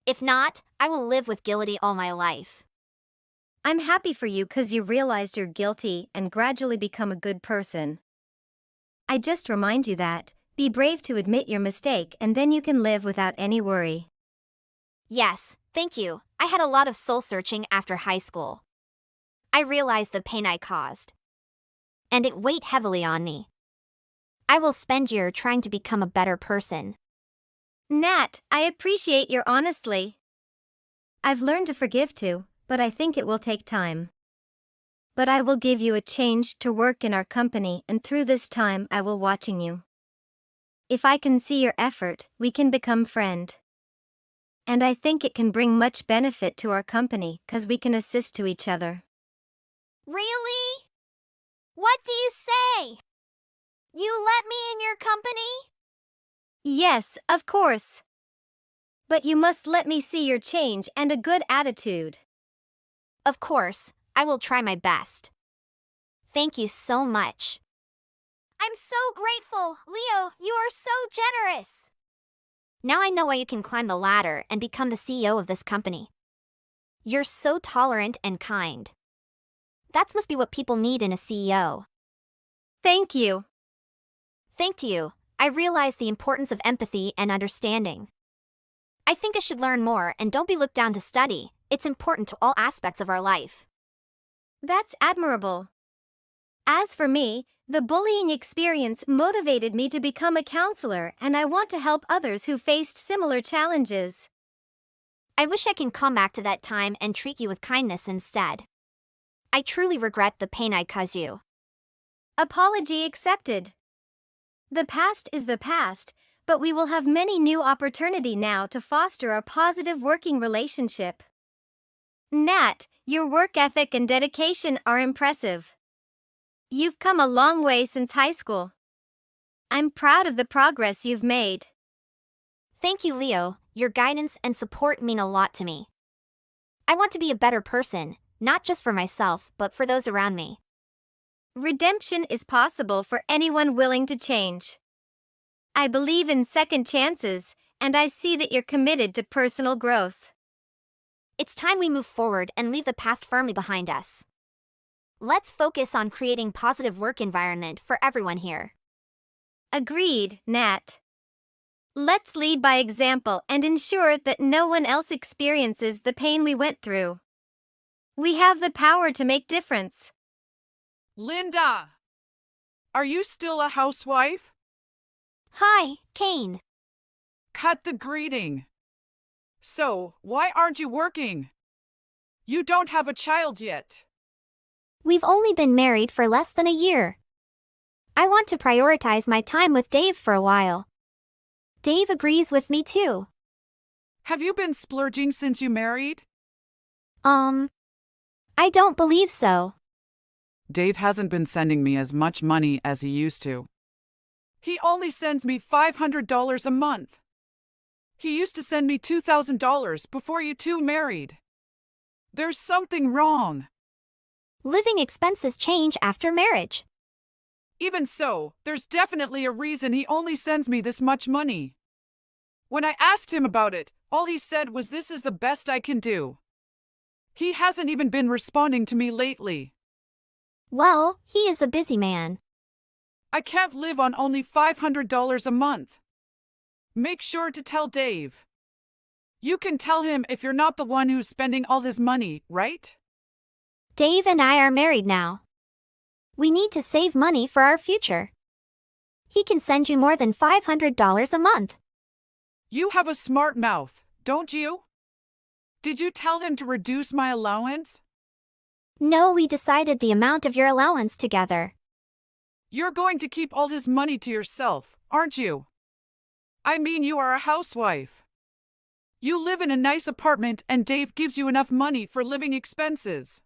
If not, I will live with guilty all my life. I'm happy for you 'cause you realized you're guilty and gradually become a good person. I just remind you that, be brave to admit your mistake and then you can live without any worry. Yes, thank you. I had a lot of soul searching after high school. I realized the pain I caused. And it weighed heavily on me. I will spend year trying to become a better person. Nat, I appreciate your honesty. I've learned to forgive too, but I think it will take time. But I will give you a change to work in our company and through this time I will watching you. If I can see your effort, we can become friend. And I think it can bring much benefit to our company 'cause we can assist to each other. Really? What do you say? You let me in your company? Yes, of course. But you must let me see your change and a good attitude. Of course, I will try my best. Thank you so much. I'm so grateful, Leo, you are so generous. Now I know why you can climb the ladder and become the CEO of this company. You're so tolerant and kind. That must be what people need in a CEO. Thank you. Thank you. I realize the importance of empathy and understanding. I think I should learn more and don't be looked down to study. It's important to all aspects of our life. That's admirable. As for me, the bullying experience motivated me to become a counselor, and I want to help others who faced similar challenges. I wish I can come back to that time and treat you with kindness instead. I truly regret the pain I caused you. Apology accepted. The past is the past, but we will have many new opportunity now to foster a positive working relationship. Nat, your work ethic and dedication are impressive. You've come a long way since high school. I'm proud of the progress you've made. Thank you, Leo. Your guidance and support mean a lot to me. I want to be a better person, not just for myself, but for those around me. Redemption is possible for anyone willing to change. I believe in second chances, and I see that you're committed to personal growth. It's time we move forward and leave the past firmly behind us. Let's focus on creating positive work environment for everyone here. Agreed, Nat. Let's lead by example and ensure that no one else experiences the pain we went through. We have the power to make difference. Linda! Are you still a housewife? Hi, Kane. Cut the greeting. So, why aren't you working? You don't have a child yet. We've only been married for less than a year. I want to prioritize my time with Dave for a while. Dave agrees with me too. Have you been splurging since you married? I don't believe so. Dave hasn't been sending me as much money as he used to. He only sends me $500 a month. He used to send me $2,000 before you two married. There's something wrong. Living expenses change after marriage. Even so, there's definitely a reason he only sends me this much money. When I asked him about it, all he said was this is the best I can do. He hasn't even been responding to me lately. Well, he is a busy man. I can't live on only $500 a month. Make sure to tell Dave. You can tell him if you're not the one who's spending all his money, right? Dave and I are married now. We need to save money for our future. He can send you more than $500 a month. You have a smart mouth, don't you? Did you tell him to reduce my allowance? No, we decided the amount of your allowance together. You're going to keep all his money to yourself, aren't you? I mean, you are a housewife. You live in a nice apartment and Dave gives you enough money for living expenses.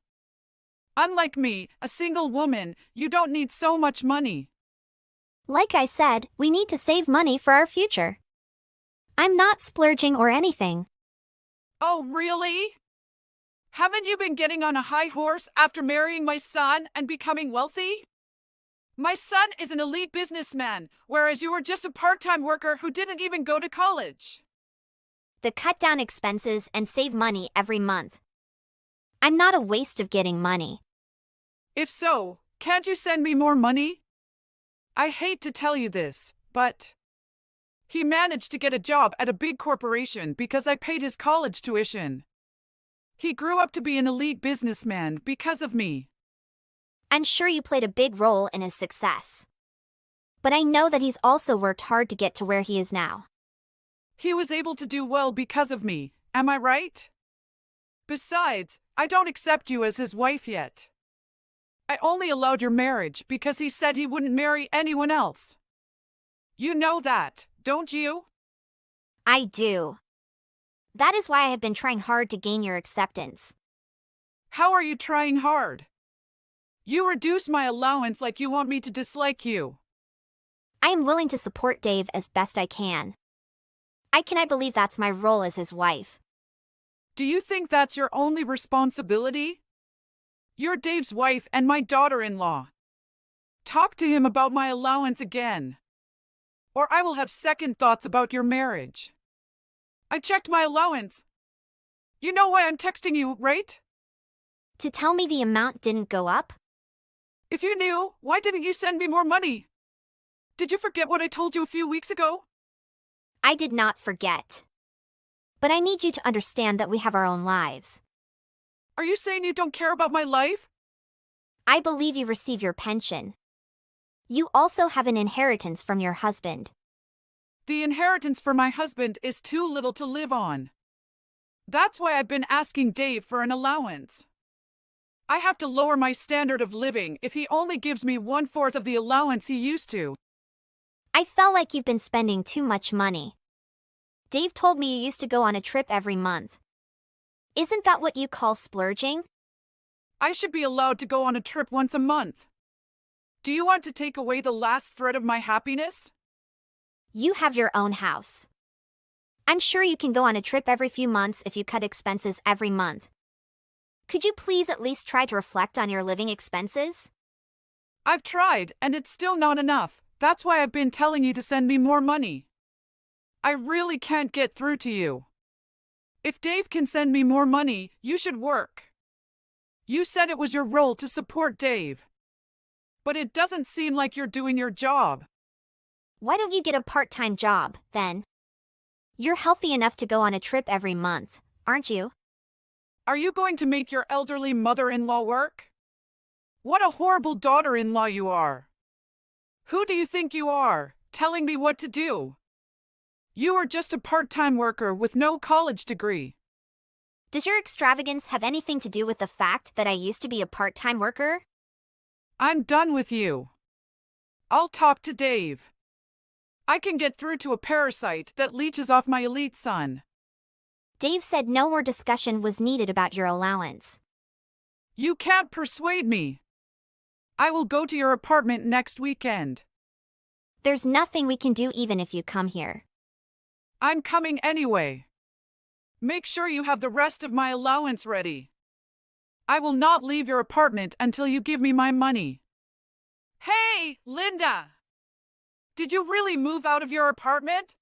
Unlike me, a single woman, you don't need so much money. Like I said, we need to save money for our future. I'm not splurging or anything. Oh, really? Haven't you been getting on a high horse after marrying my son and becoming wealthy? My son is an elite businessman, whereas you were just a part-time worker who didn't even go to college. To cut down expenses and save money every month. I'm not a waste of getting money. If so, can't you send me more money? I hate to tell you this, but he managed to get a job at a big corporation because I paid his college tuition. He grew up to be an elite businessman because of me. I'm sure you played a big role in his success. But I know that he's also worked hard to get to where he is now. He was able to do well because of me, am I right? Besides, I don't accept you as his wife yet. I only allowed your marriage because he said he wouldn't marry anyone else. You know that, don't you? I do. That is why I have been trying hard to gain your acceptance. How are you trying hard? You reduce my allowance like you want me to dislike you. I am willing to support Dave as best I can. I believe that's my role as his wife. Do you think that's your only responsibility? You're Dave's wife and my daughter-in-law. Talk to him about my allowance again. Or I will have second thoughts about your marriage. I checked my allowance. You know why I'm texting you, right? To tell me the amount didn't go up? If you knew, why didn't you send me more money? Did you forget what I told you a few weeks ago? I did not forget. But I need you to understand that we have our own lives. Are you saying you don't care about my life? I believe you receive your pension. You also have an inheritance from your husband. The inheritance for my husband is too little to live on. That's why I've been asking Dave for an allowance. I have to lower my standard of living if he only gives me 1/4 of the allowance he used to. I felt like you've been spending too much money. Dave told me you used to go on a trip every month. Isn't that what you call splurging? I should be allowed to go on a trip once a month. Do you want to take away the last thread of my happiness? You have your own house. I'm sure you can go on a trip every few months if you cut expenses every month. Could you please at least try to reflect on your living expenses? I've tried, and it's still not enough. That's why I've been telling you to send me more money. I really can't get through to you. If Dave can send me more money, you should work. You said it was your role to support Dave. But it doesn't seem like you're doing your job. Why don't you get a part-time job, then? You're healthy enough to go on a trip every month, aren't you? Are you going to make your elderly mother-in-law work? What a horrible daughter-in-law you are. Who do you think you are, telling me what to do? You are just a part-time worker with no college degree. Does your extravagance have anything to do with the fact that I used to be a part-time worker? I'm done with you. I'll talk to Dave. I can get through to a parasite that leeches off my elite son. Dave said no more discussion was needed about your allowance. You can't persuade me. I will go to your apartment next weekend. There's nothing we can do even if you come here. I'm coming anyway. Make sure you have the rest of my allowance ready. I will not leave your apartment until you give me my money. Hey, Linda! Did you really move out of your apartment?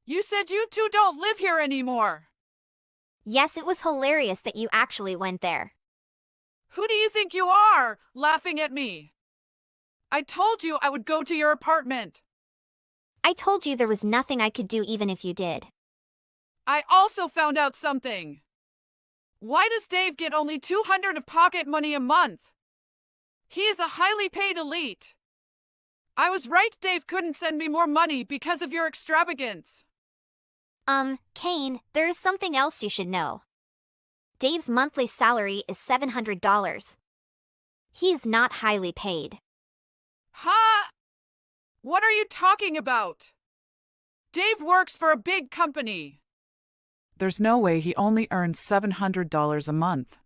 You said you two don't live here anymore. Yes, it was hilarious that you actually went there. Who do you think you are, laughing at me? I told you I would go to your apartment. I told you there was nothing I could do even if you did. I also found out something. Why does Dave get only $200 of pocket money a month? He is a highly paid elite. I was right, Dave couldn't send me more money because of your extravagance. Kane, there is something else you should know. Dave's monthly salary is $700. He is not highly paid. Huh? What are you talking about? Dave works for a big company. There's no way he only earns $700 a month.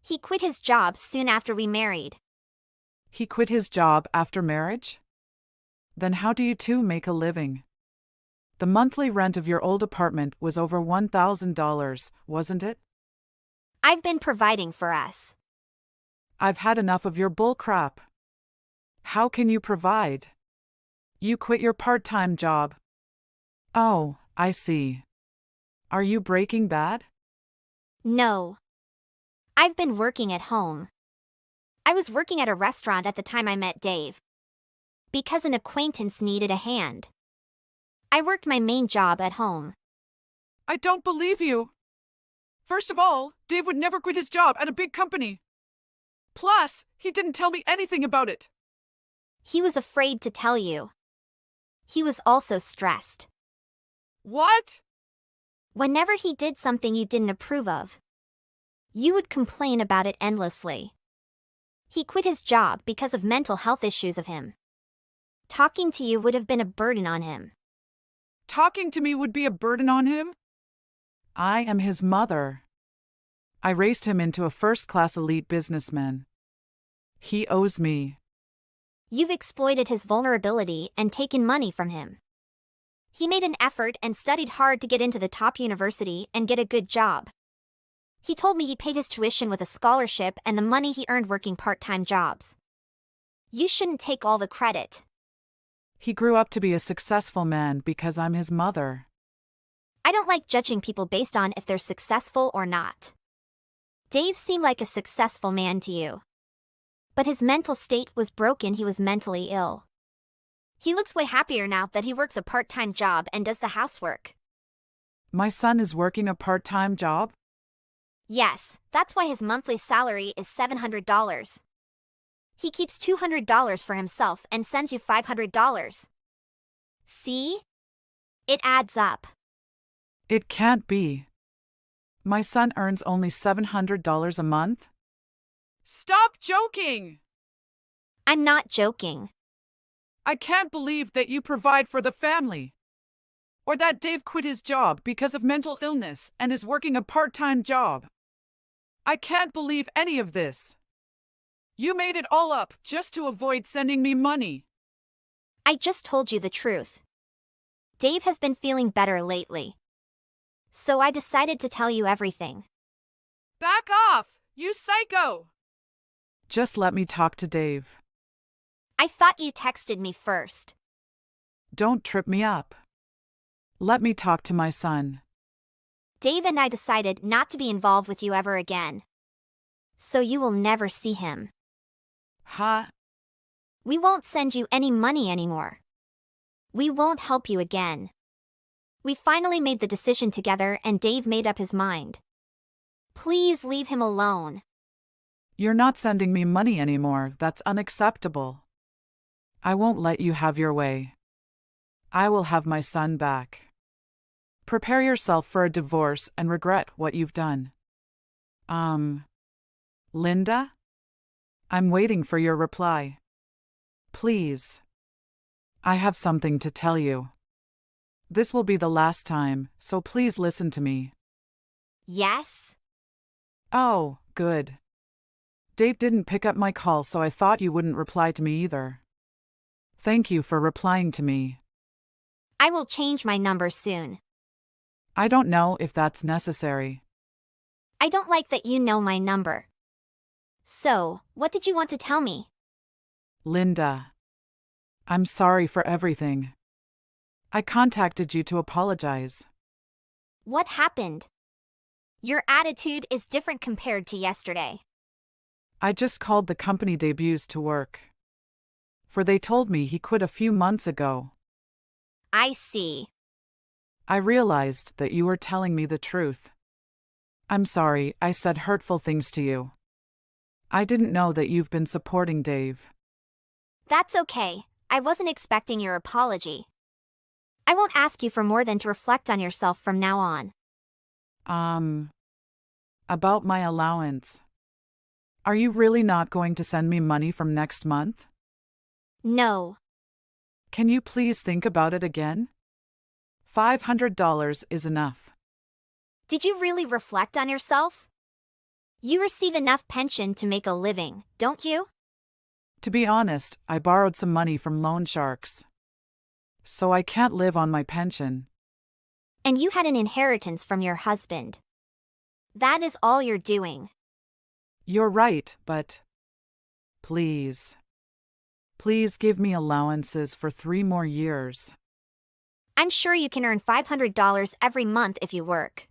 He quit his job soon after we married. He quit his job after marriage? Then how do you two make a living? The monthly rent of your old apartment was over $1,000, wasn't it? I've been providing for us. I've had enough of your bullcrap. How can you provide? You quit your part-time job. Oh, I see. Are you Breaking Bad? No. I've been working at home. I was working at a restaurant at the time I met Dave. Because an acquaintance needed a hand. I worked my main job at home. I don't believe you. First of all, Dave would never quit his job at a big company. Plus, he didn't tell me anything about it. He was afraid to tell you. He was also stressed. What? Whenever he did something you didn't approve of, you would complain about it endlessly. He quit his job because of mental health issues of him. Talking to you would have been a burden on him. Talking to me would be a burden on him? I am his mother. I raised him into a first-class elite businessman. He owes me. You've exploited his vulnerability and taken money from him. He made an effort and studied hard to get into the top university and get a good job. He told me he paid his tuition with a scholarship and the money he earned working part-time jobs. You shouldn't take all the credit. He grew up to be a successful man because I'm his mother. I don't like judging people based on if they're successful or not. Dave seemed like a successful man to you. But his mental state was broken. He was mentally ill. He looks way happier now that he works a part-time job and does the housework. My son is working a part-time job? Yes, that's why his monthly salary is $700. He keeps $200 for himself and sends you $500. See? It adds up. It can't be. My son earns only $700 a month? Stop joking! I'm not joking. I can't believe that you provide for the family. Or that Dave quit his job because of mental illness and is working a part-time job. I can't believe any of this. You made it all up just to avoid sending me money. I just told you the truth. Dave has been feeling better lately. So I decided to tell you everything. Back off, you psycho! Just let me talk to Dave. I thought you texted me first. Don't trip me up. Let me talk to my son. Dave and I decided not to be involved with you ever again. So you will never see him. Huh? We won't send you any money anymore. We won't help you again. We finally made the decision together and Dave made up his mind. Please leave him alone. You're not sending me money anymore. That's unacceptable. I won't let you have your way. I will have my son back. Prepare yourself for a divorce and regret what you've done. Linda? I'm waiting for your reply. Please. I have something to tell you. This will be the last time, so please listen to me. Yes? Oh, good. Dave didn't pick up my call, so I thought you wouldn't reply to me either. Thank you for replying to me. I will change my number soon. I don't know if that's necessary. I don't like that you know my number. So, what did you want to tell me? Linda. I'm sorry for everything. I contacted you to apologize. What happened? Your attitude is different compared to yesterday. I just called the company Dave used to work. For they told me he quit a few months ago. I see. I realized that you were telling me the truth. I'm sorry I said hurtful things to you. I didn't know that you've been supporting Dave. That's okay. I wasn't expecting your apology. I won't ask you for more than to reflect on yourself from now on. About my allowance. Are you really not going to send me money from next month? No. Can you please think about it again? $500 is enough. Did you really reflect on yourself? You receive enough pension to make a living, don't you? To be honest, I borrowed some money from loan sharks. So I can't live on my pension. And you had an inheritance from your husband. That is all you're doing. You're right, but please. Please give me allowances for 3 more years. I'm sure you can earn $500 every month if you work.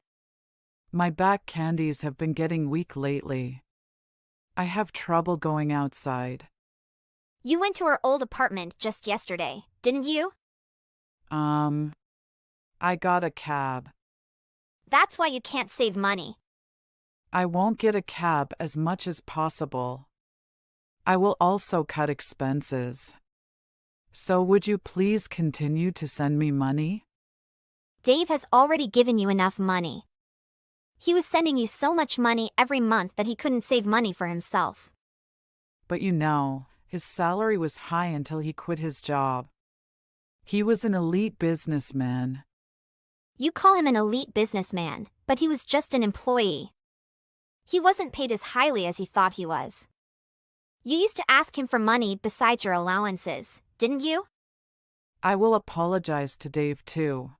My back candies have been getting weak lately. I have trouble going outside. You went to our old apartment just yesterday, didn't you? I got a cab. That's why you can't save money. I won't get a cab as much as possible. I will also cut expenses. So would you please continue to send me money? Dave has already given you enough money. He was sending you so much money every month that he couldn't save money for himself. But you know, his salary was high until he quit his job. He was an elite businessman. You call him an elite businessman, but he was just an employee. He wasn't paid as highly as he thought he was. You used to ask him for money besides your allowances, didn't you? I will apologize to Dave too.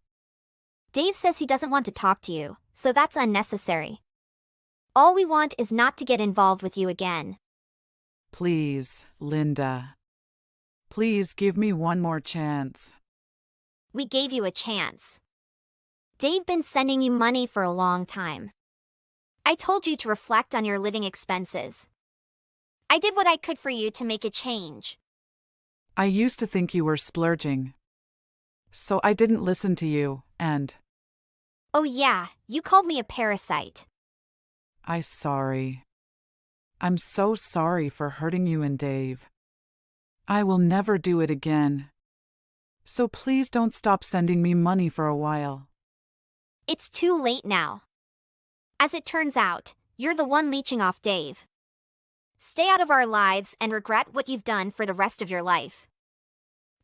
Dave says he doesn't want to talk to you, so that's unnecessary. All we want is not to get involved with you again. Please, Linda. Please give me one more chance. We gave you a chance. Dave been sending you money for a long time. I told you to reflect on your living expenses. I did what I could for you to make a change. I used to think you were splurging. So I didn't listen to you, and... Oh yeah, you called me a parasite. I'm sorry. I'm so sorry for hurting you and Dave. I will never do it again. So please don't stop sending me money for a while. It's too late now. As it turns out, you're the one leeching off Dave. Stay out of our lives and regret what you've done for the rest of your life.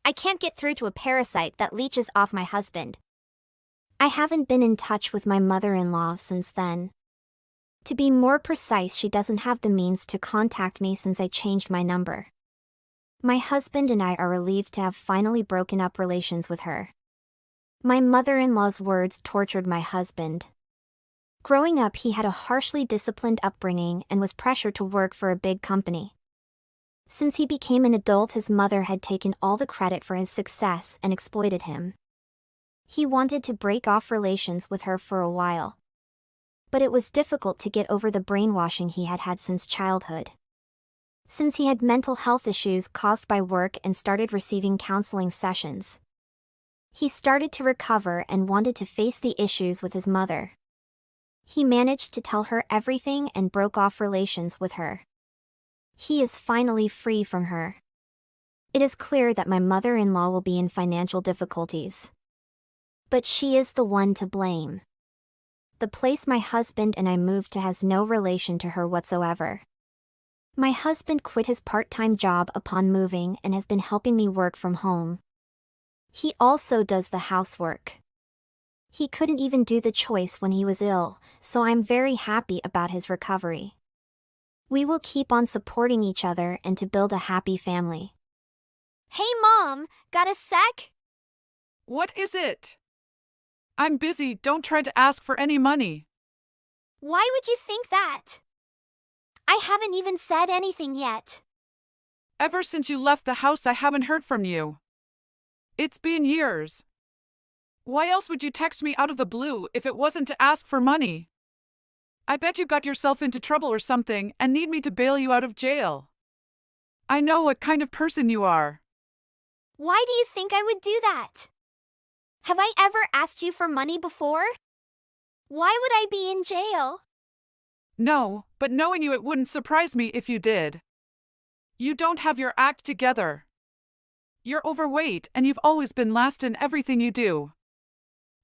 I can't get through to a parasite that leeches off my husband. I haven't been in touch with my mother-in-law since then. To be more precise, she doesn't have the means to contact me since I changed my number. My husband and I are relieved to have finally broken up relations with her. My mother-in-law's words tortured my husband. Growing up, he had a harshly disciplined upbringing and was pressured to work for a big company. Since he became an adult, his mother had taken all the credit for his success and exploited him. He wanted to break off relations with her for a while. But it was difficult to get over the brainwashing he had had since childhood. Since he had mental health issues caused by work and started receiving counseling sessions, he started to recover and wanted to face the issues with his mother. He managed to tell her everything and broke off relations with her. He is finally free from her. It is clear that my mother-in-law will be in financial difficulties. But she is the one to blame. The place my husband and I moved to has no relation to her whatsoever. My husband quit his part-time job upon moving and has been helping me work from home. He also does the housework. He couldn't even do the choice when he was ill, so I'm very happy about his recovery. We will keep on supporting each other and to build a happy family. Hey Mom, got a sec? What is it? I'm busy, don't try to ask for any money. Why would you think that? I haven't even said anything yet. Ever since you left the house, I haven't heard from you. It's been years. Why else would you text me out of the blue if it wasn't to ask for money? I bet you got yourself into trouble or something and need me to bail you out of jail. I know what kind of person you are. Why do you think I would do that? Have I ever asked you for money before? Why would I be in jail? No, but knowing you, it wouldn't surprise me if you did. You don't have your act together. You're overweight and you've always been last in everything you do.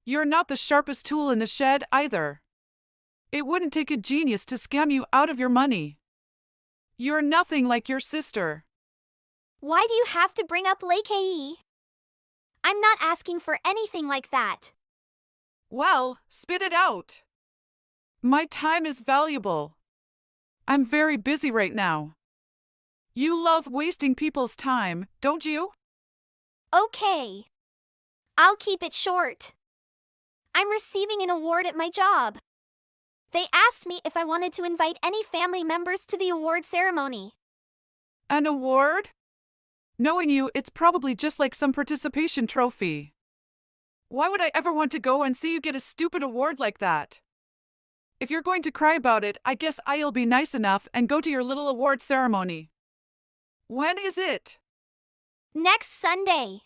You're not the sharpest tool in the shed either. It wouldn't take a genius to scam you out of your money. You're nothing like your sister. Why do you have to bring up Lake AE? I'm not asking for anything like that. Well, spit it out. My time is valuable. I'm very busy right now. You love wasting people's time, don't you? Okay. I'll keep it short. I'm receiving an award at my job. They asked me if I wanted to invite any family members to the award ceremony. An award? Knowing you, it's probably just like some participation trophy. Why would I ever want to go and see you get a stupid award like that? If you're going to cry about it, I guess I'll be nice enough and go to your little award ceremony. When is it? Next Sunday.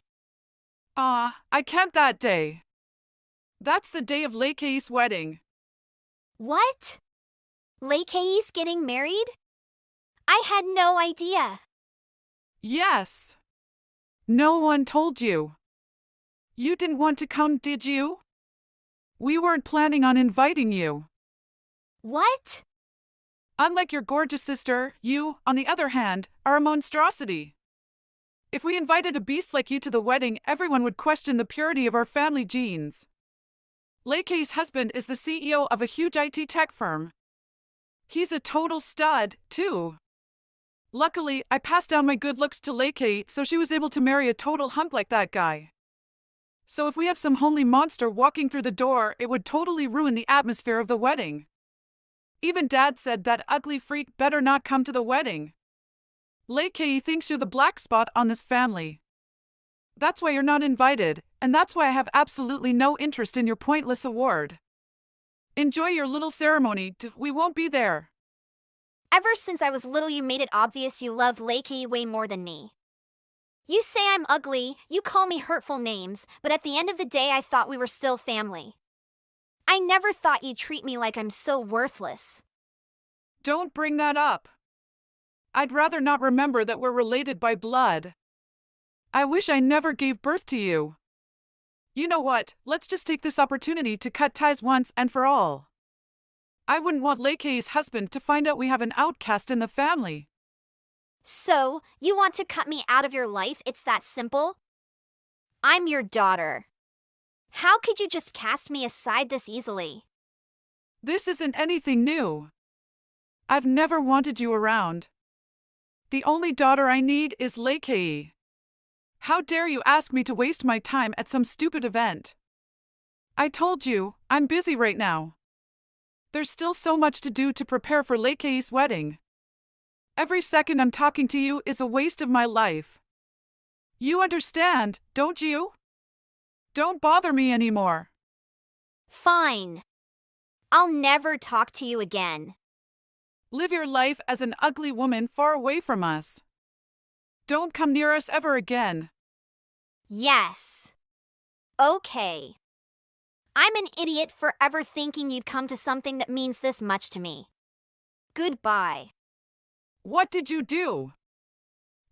I can't that day. That's the day of Lake AE's wedding. What? Lake AE's getting married? I had no idea. Yes. No one told you. You didn't want to come, did you? We weren't planning on inviting you. What? Unlike your gorgeous sister, you, on the other hand, are a monstrosity. If we invited a beast like you to the wedding, everyone would question the purity of our family genes. Lake AE's husband is the CEO of a huge IT tech firm. He's a total stud, too. Luckily, I passed down my good looks to Lake AE, so she was able to marry a total hunk like that guy. So if we have some homely monster walking through the door, it would totally ruin the atmosphere of the wedding. Even Dad said that ugly freak better not come to the wedding. Lake AE thinks you're the black spot on this family. That's why you're not invited, and that's why I have absolutely no interest in your pointless award. Enjoy your little ceremony, we won't be there. Ever since I was little, you made it obvious you love Lake AE way more than me. You say I'm ugly, you call me hurtful names, but at the end of the day I thought we were still family. I never thought you'd treat me like I'm so worthless. Don't bring that up. I'd rather not remember that we're related by blood. I wish I never gave birth to you. You know what, let's just take this opportunity to cut ties once and for all. I wouldn't want Lekei's husband to find out we have an outcast in the family. So, you want to cut me out of your life? It's that simple? I'm your daughter. How could you just cast me aside this easily? This isn't anything new. I've never wanted you around. The only daughter I need is Lekei. How dare you ask me to waste my time at some stupid event? I told you, I'm busy right now. There's still so much to do to prepare for Lekei's wedding. Every second I'm talking to you is a waste of my life. You understand, don't you? Don't bother me anymore. Fine. I'll never talk to you again. Live your life as an ugly woman far away from us. Don't come near us ever again. Yes. Okay. I'm an idiot for ever thinking you'd come to something that means this much to me. Goodbye. What did you do?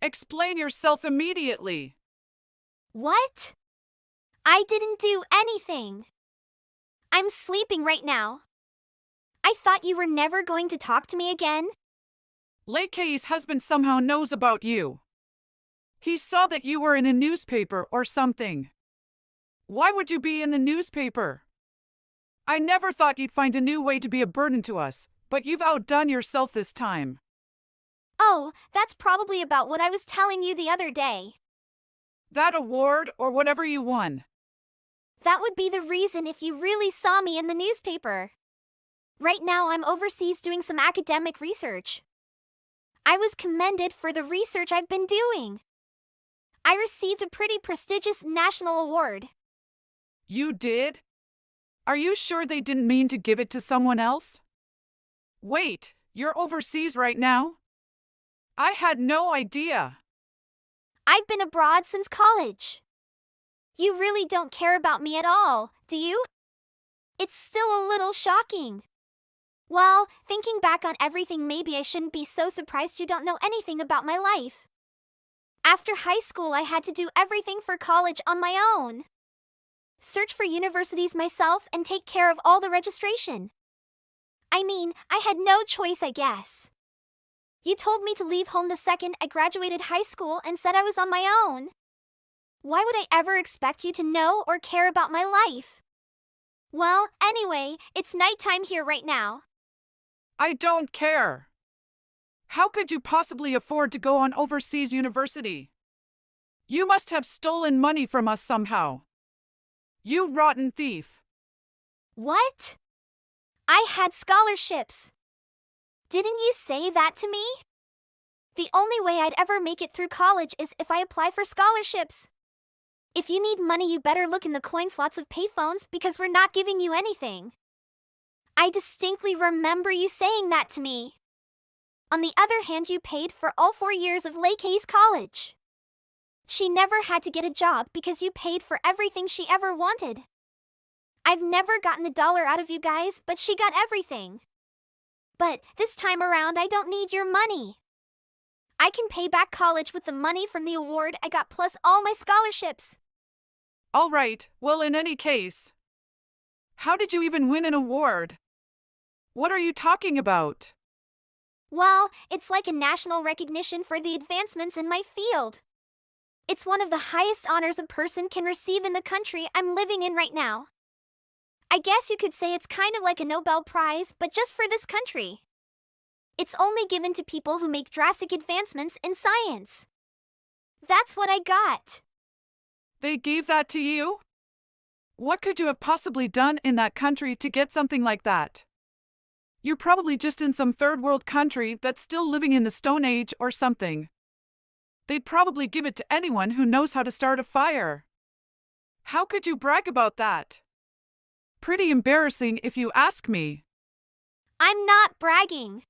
Explain yourself immediately. What? I didn't do anything. I'm sleeping right now. I thought you were never going to talk to me again. Lekei's husband somehow knows about you. He saw that you were in a newspaper or something. Why would you be in the newspaper? I never thought you'd find a new way to be a burden to us, but you've outdone yourself this time. Oh, that's probably about what I was telling you the other day. That award or whatever you won. That would be the reason if you really saw me in the newspaper. Right now I'm overseas doing some academic research. I was commended for the research I've been doing. I received a pretty prestigious national award. You did? Are you sure they didn't mean to give it to someone else? Wait, you're overseas right now? I had no idea. I've been abroad since college. You really don't care about me at all, do you? It's still a little shocking. Well, thinking back on everything, maybe I shouldn't be so surprised you don't know anything about my life. After high school, I had to do everything for college on my own. Search for universities myself and take care of all the registration. I mean, I had no choice, I guess. You told me to leave home the second I graduated high school and said I was on my own. Why would I ever expect you to know or care about my life? Well, anyway, it's nighttime here right now. I don't care. How could you possibly afford to go on overseas university? You must have stolen money from us somehow. You rotten thief. What? I had scholarships. Didn't you say that to me? The only way I'd ever make it through college is if I apply for scholarships. If you need money, you better look in the coin slots of payphones because we're not giving you anything. I distinctly remember you saying that to me. On the other hand, you paid for all 4 years of Lekei's college. She never had to get a job because you paid for everything she ever wanted. I've never gotten a dollar out of you guys, but she got everything. But this time around, I don't need your money. I can pay back college with the money from the award I got plus all my scholarships. All right, well, in any case. How did you even win an award? What are you talking about? Well, it's like a national recognition for the advancements in my field. It's one of the highest honors a person can receive in the country I'm living in right now. I guess you could say it's kind of like a Nobel Prize, but just for this country. It's only given to people who make drastic advancements in science. That's what I got. They gave that to you? What could you have possibly done in that country to get something like that? You're probably just in some third world country that's still living in the Stone Age or something. They'd probably give it to anyone who knows how to start a fire. How could you brag about that? Pretty embarrassing if you ask me. I'm not bragging.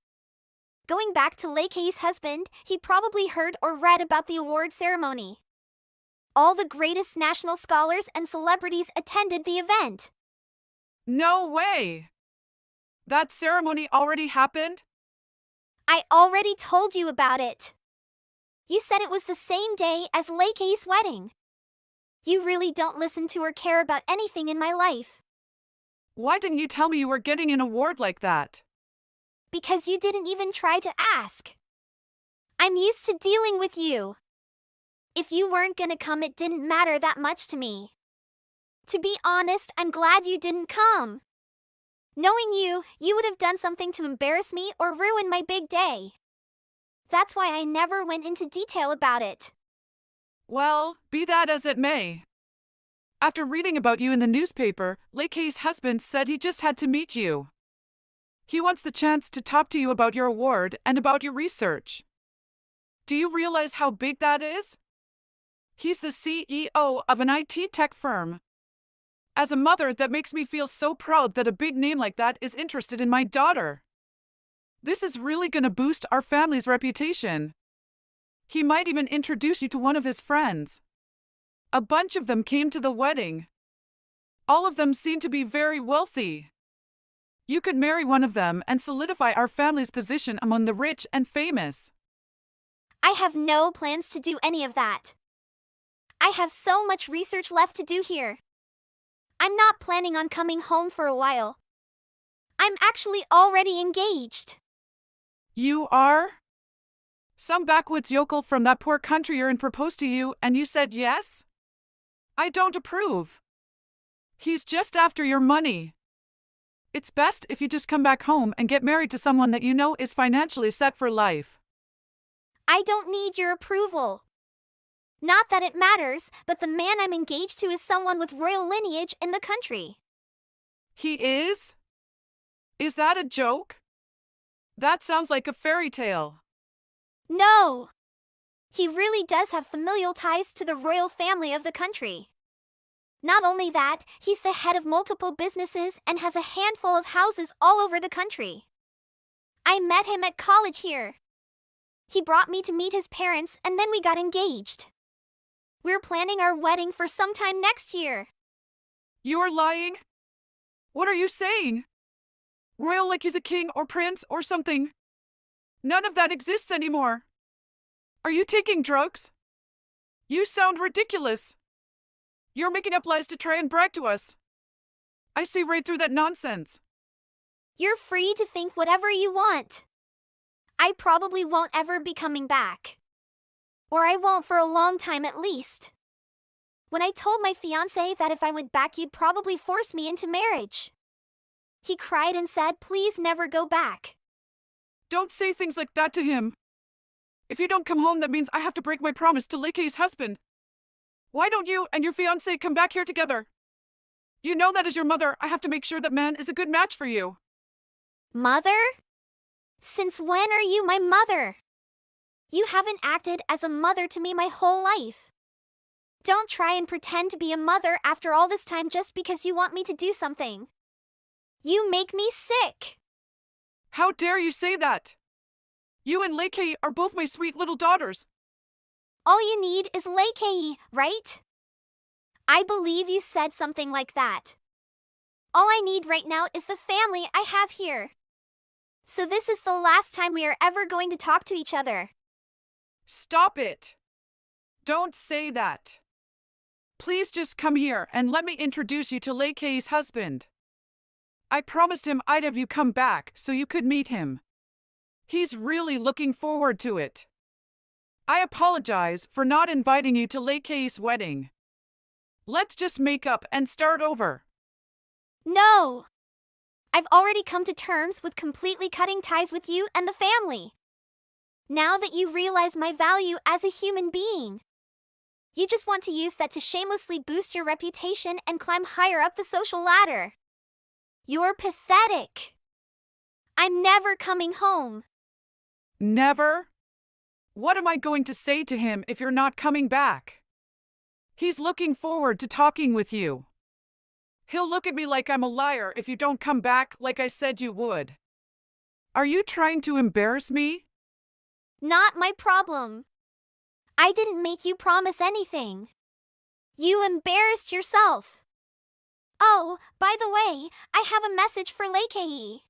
Going back to Lekei's husband, he probably heard or read about the award ceremony. All the greatest national scholars and celebrities attended the event. No way! That ceremony already happened? I already told you about it. You said it was the same day as Lakey's wedding. You really don't listen to or care about anything in my life. Why didn't you tell me you were getting an award like that? Because you didn't even try to ask. I'm used to dealing with you. If you weren't gonna come, it didn't matter that much to me. To be honest, I'm glad you didn't come. Knowing you, you would have done something to embarrass me or ruin my big day. That's why I never went into detail about it. Well, be that as it may. After reading about you in the newspaper, Lakey's husband said he just had to meet you. He wants the chance to talk to you about your award and about your research. Do you realize how big that is? He's the CEO of an IT tech firm. As a mother, that makes me feel so proud that a big name like that is interested in my daughter. This is really going to boost our family's reputation. He might even introduce you to one of his friends. A bunch of them came to the wedding. All of them seem to be very wealthy. You could marry one of them and solidify our family's position among the rich and famous. I have no plans to do any of that. I have so much research left to do here. I'm not planning on coming home for a while. I'm actually already engaged. You are? Some backwoods yokel from that poor country you're in proposed to you and you said yes? I don't approve. He's just after your money. It's best if you just come back home and get married to someone that you know is financially set for life. I don't need your approval. Not that it matters, but the man I'm engaged to is someone with royal lineage in the country. He is? Is that a joke? That sounds like a fairy tale. No! He really does have familial ties to the royal family of the country. Not only that, he's the head of multiple businesses and has a handful of houses all over the country. I met him at college here. He brought me to meet his parents and then we got engaged. We're planning our wedding for sometime next year. You're lying? What are you saying? Royal like he's a king or prince or something? None of that exists anymore. Are you taking drugs? You sound ridiculous. You're making up lies to try and brag to us. I see right through that nonsense. You're free to think whatever you want. I probably won't ever be coming back. Or I won't for a long time at least. When I told my fiancé that if I went back you'd probably force me into marriage. He cried and said, please never go back. Don't say things like that to him. If you don't come home, that means I have to break my promise to Lakey's husband. Why don't you and your fiancé come back here together? You know that as your mother, I have to make sure that man is a good match for you. Mother? Since when are you my mother? You haven't acted as a mother to me my whole life. Don't try and pretend to be a mother after all this time just because you want me to do something. You make me sick. How dare you say that? You and Lakey are both my sweet little daughters. All you need is Lakey, right? I believe you said something like that. All I need right now is the family I have here. So this is the last time we are ever going to talk to each other. Stop it. Don't say that. Please just come here and let me introduce you to Lakey's husband. I promised him I'd have you come back so you could meet him. He's really looking forward to it. I apologize for not inviting you to Lakey's wedding. Let's just make up and start over. No! I've already come to terms with completely cutting ties with you and the family. Now that you realize my value as a human being, you just want to use that to shamelessly boost your reputation and climb higher up the social ladder. You're pathetic. I'm never coming home. Never? What am I going to say to him if you're not coming back? He's looking forward to talking with you. He'll look at me like I'm a liar if you don't come back like I said you would. Are you trying to embarrass me? Not my problem. I didn't make you promise anything. You embarrassed yourself. Oh, by the way, I have a message for Lakei.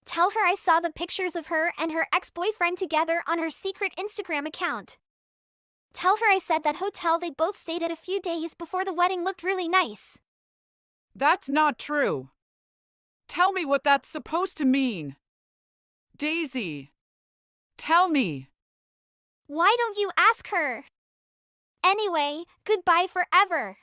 Tell her I saw the pictures of her and her ex-boyfriend together on her secret Instagram account. Tell her I said that hotel they both stayed at a few days before the wedding looked really nice. That's not true. Tell me what that's supposed to mean. Daisy, tell me. Why don't you ask her? Anyway, goodbye forever.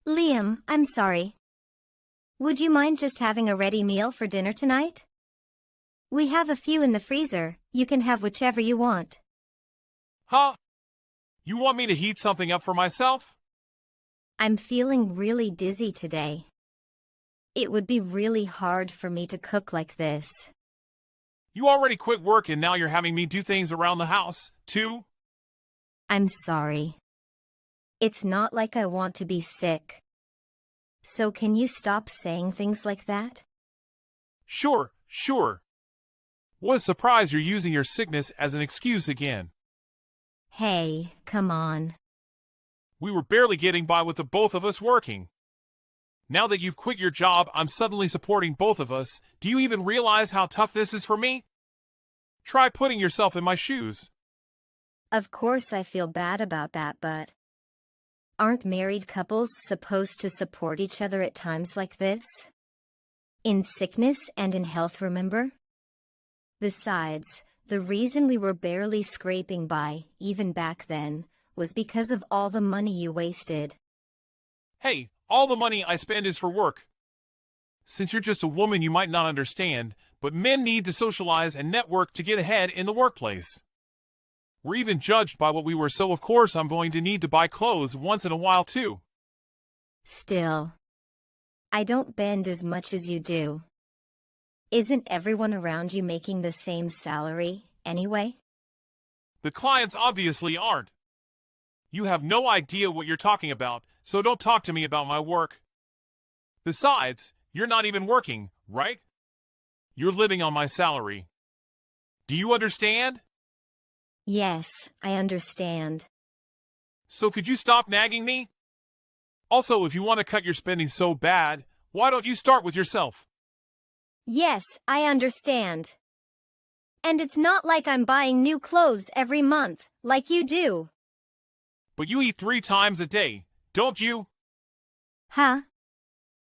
Liam, I'm sorry. Would you mind just having a ready meal for dinner tonight? We have a few in the freezer. You can have whichever you want. Huh? You want me to heat something up for myself? I'm feeling really dizzy today. It would be really hard for me to cook like this. You already quit work and now you're having me do things around the house, too? I'm sorry. It's not like I want to be sick. So can you stop saying things like that? Sure. What a surprise you're using your sickness as an excuse again. Hey, come on. We were barely getting by with the both of us working. Now that you've quit your job, I'm suddenly supporting both of us. Do you even realize how tough this is for me? Try putting yourself in my shoes. Of course I feel bad about that, but aren't married couples supposed to support each other at times like this? In sickness and in health, remember? Besides, the reason we were barely scraping by, even back then, was because of all the money you wasted. Hey, all the money I spend is for work. Since you're just a woman, you might not understand, but men need to socialize and network to get ahead in the workplace. We're even judged by what we were, so of course I'm going to need to buy clothes once in a while too. Still, I don't bend as much as you do. Isn't everyone around you making the same salary anyway? The clients obviously aren't. You have no idea what you're talking about, so don't talk to me about my work. Besides, you're not even working, right? You're living on my salary. Do you understand? Yes, I understand. So could you stop nagging me? Also, if you want to cut your spending so bad, why don't you start with yourself? Yes, I understand. And it's not like I'm buying new clothes every month, like you do. But you eat 3 times a day, don't you? Huh?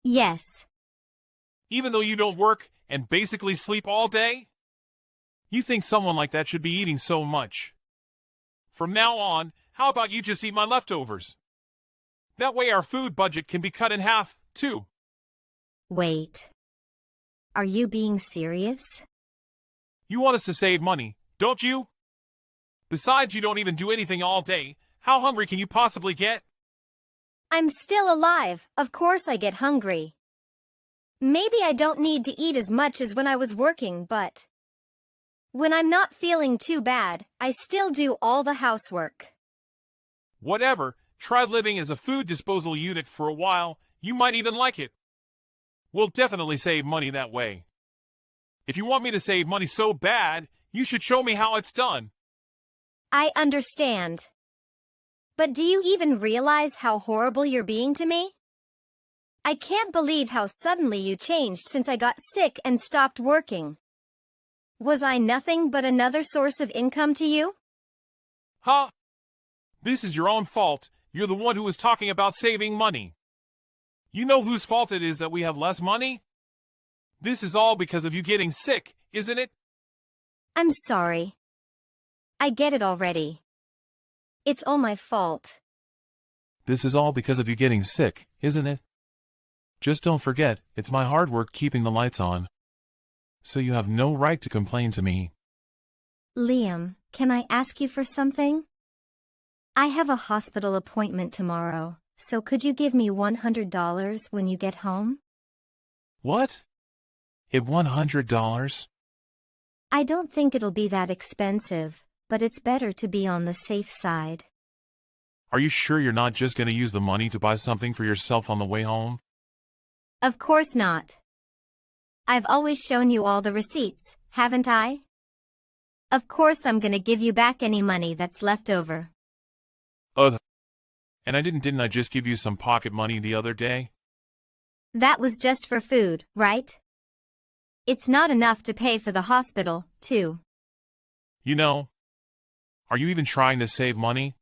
Yes. Even though you don't work and basically sleep all day? You think someone like that should be eating so much. From now on, how about you just eat my leftovers? That way our food budget can be cut in half, too. Wait. Are you being serious? You want us to save money, don't you? Besides, you don't even do anything all day. How hungry can you possibly get? I'm still alive. Of course I get hungry. Maybe I don't need to eat as much as when I was working, but when I'm not feeling too bad, I still do all the housework. Whatever. Try living as a food disposal unit for a while. You might even like it. We'll definitely save money that way. If you want me to save money so bad, you should show me how it's done. I understand. But do you even realize how horrible you're being to me? I can't believe how suddenly you changed since I got sick and stopped working. Was I nothing but another source of income to you? Huh? This is your own fault. You're the one who was talking about saving money. You know whose fault it is that we have less money? This is all because of you getting sick, isn't it? I'm sorry. I get it already. It's all my fault. This is all because of you getting sick, isn't it? Just don't forget, it's my hard work keeping the lights on. So you have no right to complain to me. Liam, can I ask you for something? I have a hospital appointment tomorrow, So could you give me $100 when you get home? What? At $100? I don't think it'll be that expensive, but it's better to be on the safe side. Are you sure you're not just going to use the money to buy something for yourself on the way home? Of course not. I've always shown you all the receipts, haven't I? Of course I'm gonna give you back any money that's left over. And didn't I just give you some pocket money the other day? That was just for food, right? It's not enough to pay for the hospital, too. You know, are you even trying to save money?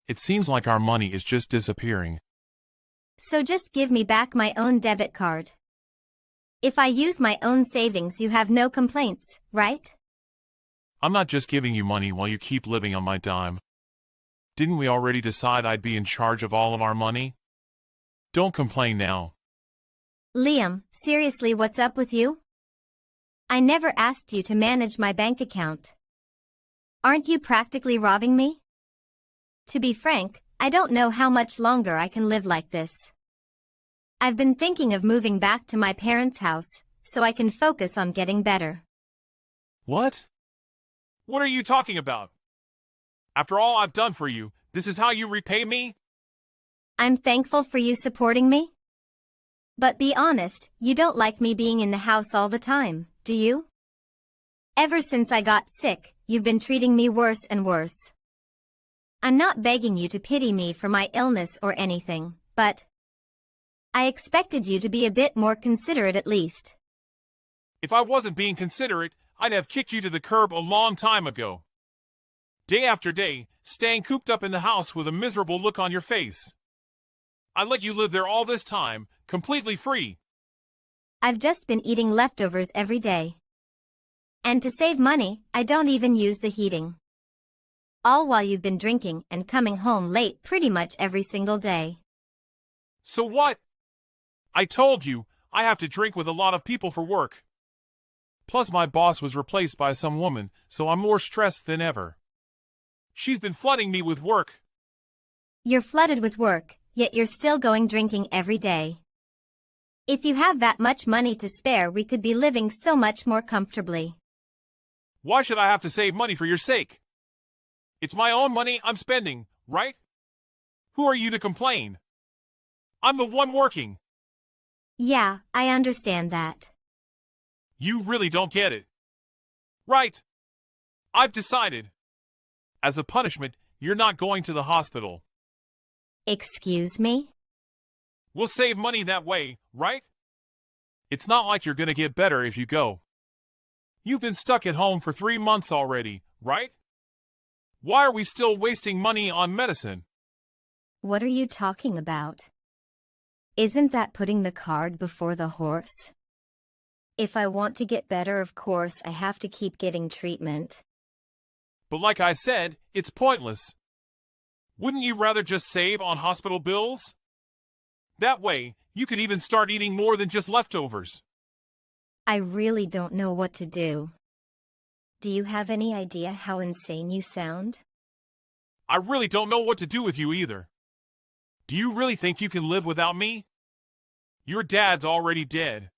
It seems like our money is just disappearing. So just give me back my own debit card. If I use my own savings, you have no complaints, right? I'm not just giving you money while you keep living on my dime. Didn't we already decide I'd be in charge of all of our money? Don't complain now. Liam, seriously, what's up with you? I never asked you to manage my bank account. Aren't you practically robbing me? To be frank, I don't know how much longer I can live like this. I've been thinking of moving back to my parents' house, so I can focus on getting better. What? What are you talking about? After all I've done for you, this is how you repay me? I'm thankful for you supporting me. But be honest, you don't like me being in the house all the time, do you? Ever since I got sick, you've been treating me worse and worse. I'm not begging you to pity me for my illness or anything, but I expected you to be a bit more considerate at least. If I wasn't being considerate, I'd have kicked you to the curb a long time ago. Day after day, staying cooped up in the house with a miserable look on your face. I let you live there all this time, completely free. I've just been eating leftovers every day. And to save money, I don't even use the heating. All while you've been drinking and coming home late pretty much every single day. So what? I told you, I have to drink with a lot of people for work. Plus my boss was replaced by some woman, so I'm more stressed than ever. She's been flooding me with work. You're flooded with work, yet you're still going drinking every day. If you have that much money to spare, we could be living so much more comfortably. Why should I have to save money for your sake? It's my own money I'm spending, right? Who are you to complain? I'm the one working. Yeah, I understand that. You really don't get it. Right. I've decided. As a punishment, you're not going to the hospital. Excuse me? We'll save money that way, right? It's not like you're going to get better if you go. You've been stuck at home for 3 months already, right? Why are we still wasting money on medicine? What are you talking about? Isn't that putting the cart before the horse? If I want to get better, of course, I have to keep getting treatment. But like I said, it's pointless. Wouldn't you rather just save on hospital bills? That way, you could even start eating more than just leftovers. I really don't know what to do. Do you have any idea how insane you sound? I really don't know what to do with you either. Do you really think you can live without me? Your dad's already dead.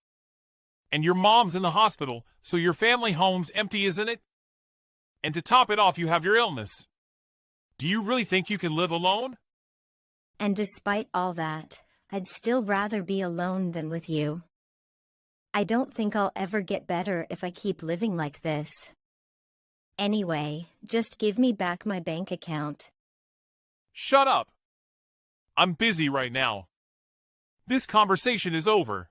And your mom's in the hospital, so your family home's empty, isn't it? And to top it off, you have your illness. Do you really think you can live alone? And despite all that, I'd still rather be alone than with you. I don't think I'll ever get better if I keep living like this. Anyway, just give me back my bank account. Shut up! I'm busy right now. This conversation is over.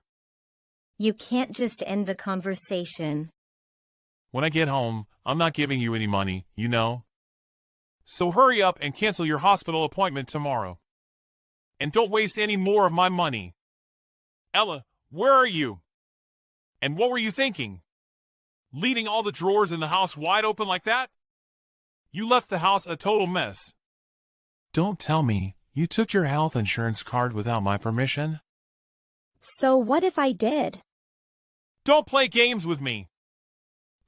You can't just end the conversation. When I get home, I'm not giving you any money, you know? So hurry up and cancel your hospital appointment tomorrow. And don't waste any more of my money. Ella, where are you? And what were you thinking? Leaving all the drawers in the house wide open like that? You left the house a total mess. Don't tell me you took your health insurance card without my permission. So what if I did? Don't play games with me.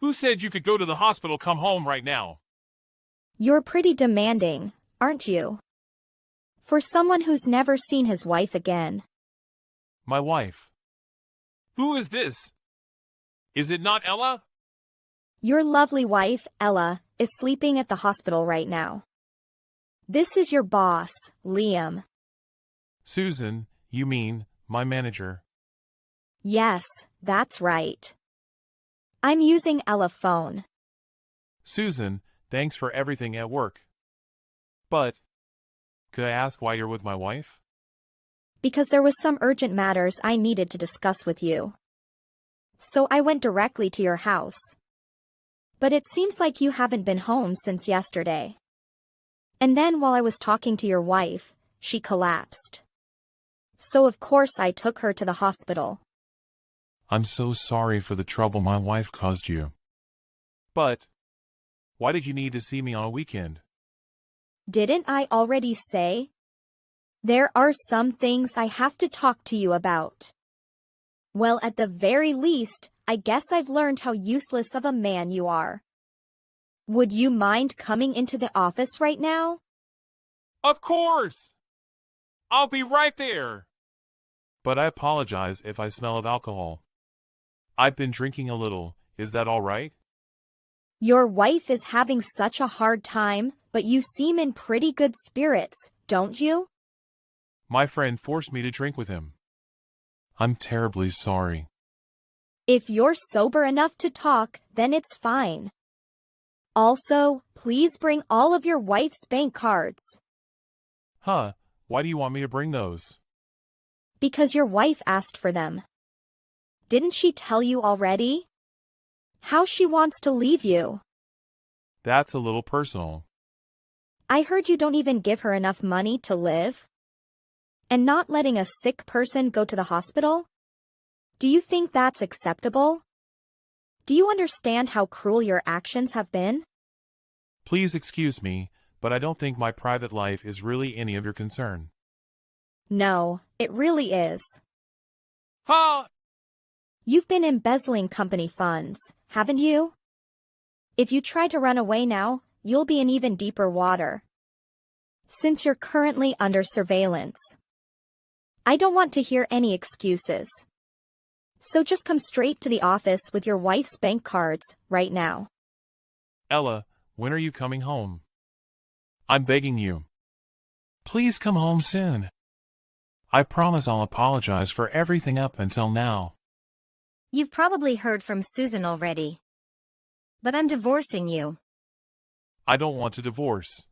Who said you could go to the hospital, come home right now? You're pretty demanding, aren't you? For someone who's never seen his wife again. My wife. Who is this? Is it not Ella? Your lovely wife, Ella, is sleeping at the hospital right now. This is your boss, Liam. Susan, you mean, my manager. Yes, that's right. I'm using Ella's phone. Susan, thanks for everything at work. But, could I ask why you're with my wife? Because there was some urgent matters I needed to discuss with you. So I went directly to your house. But it seems like you haven't been home since yesterday. And then while I was talking to your wife, she collapsed. So of course I took her to the hospital. I'm so sorry for the trouble my wife caused you. But, why did you need to see me on a weekend? Didn't I already say? There are some things I have to talk to you about. Well, at the very least, I guess I've learned how useless of a man you are. Would you mind coming into the office right now? Of course! I'll be right there! But I apologize if I smell of alcohol. I've been drinking a little. Is that all right? Your wife is having such a hard time, but you seem in pretty good spirits, don't you? My friend forced me to drink with him. I'm terribly sorry. If you're sober enough to talk, then it's fine. Also, please bring all of your wife's bank cards. Huh, why do you want me to bring those? Because your wife asked for them. Didn't she tell you already? How she wants to leave you. That's a little personal. I heard you don't even give her enough money to live. And not letting a sick person go to the hospital? Do you think that's acceptable? Do you understand how cruel your actions have been? Please excuse me, but I don't think my private life is really any of your concern. No, it really is. Huh? You've been embezzling company funds, haven't you? If you try to run away now, you'll be in even deeper water. Since you're currently under surveillance. I don't want to hear any excuses. So just come straight to the office with your wife's bank cards right now. Ella, when are you coming home? I'm begging you. Please come home soon. I promise I'll apologize for everything up until now. You've probably heard from Susan already. But I'm divorcing you. I don't want to divorce.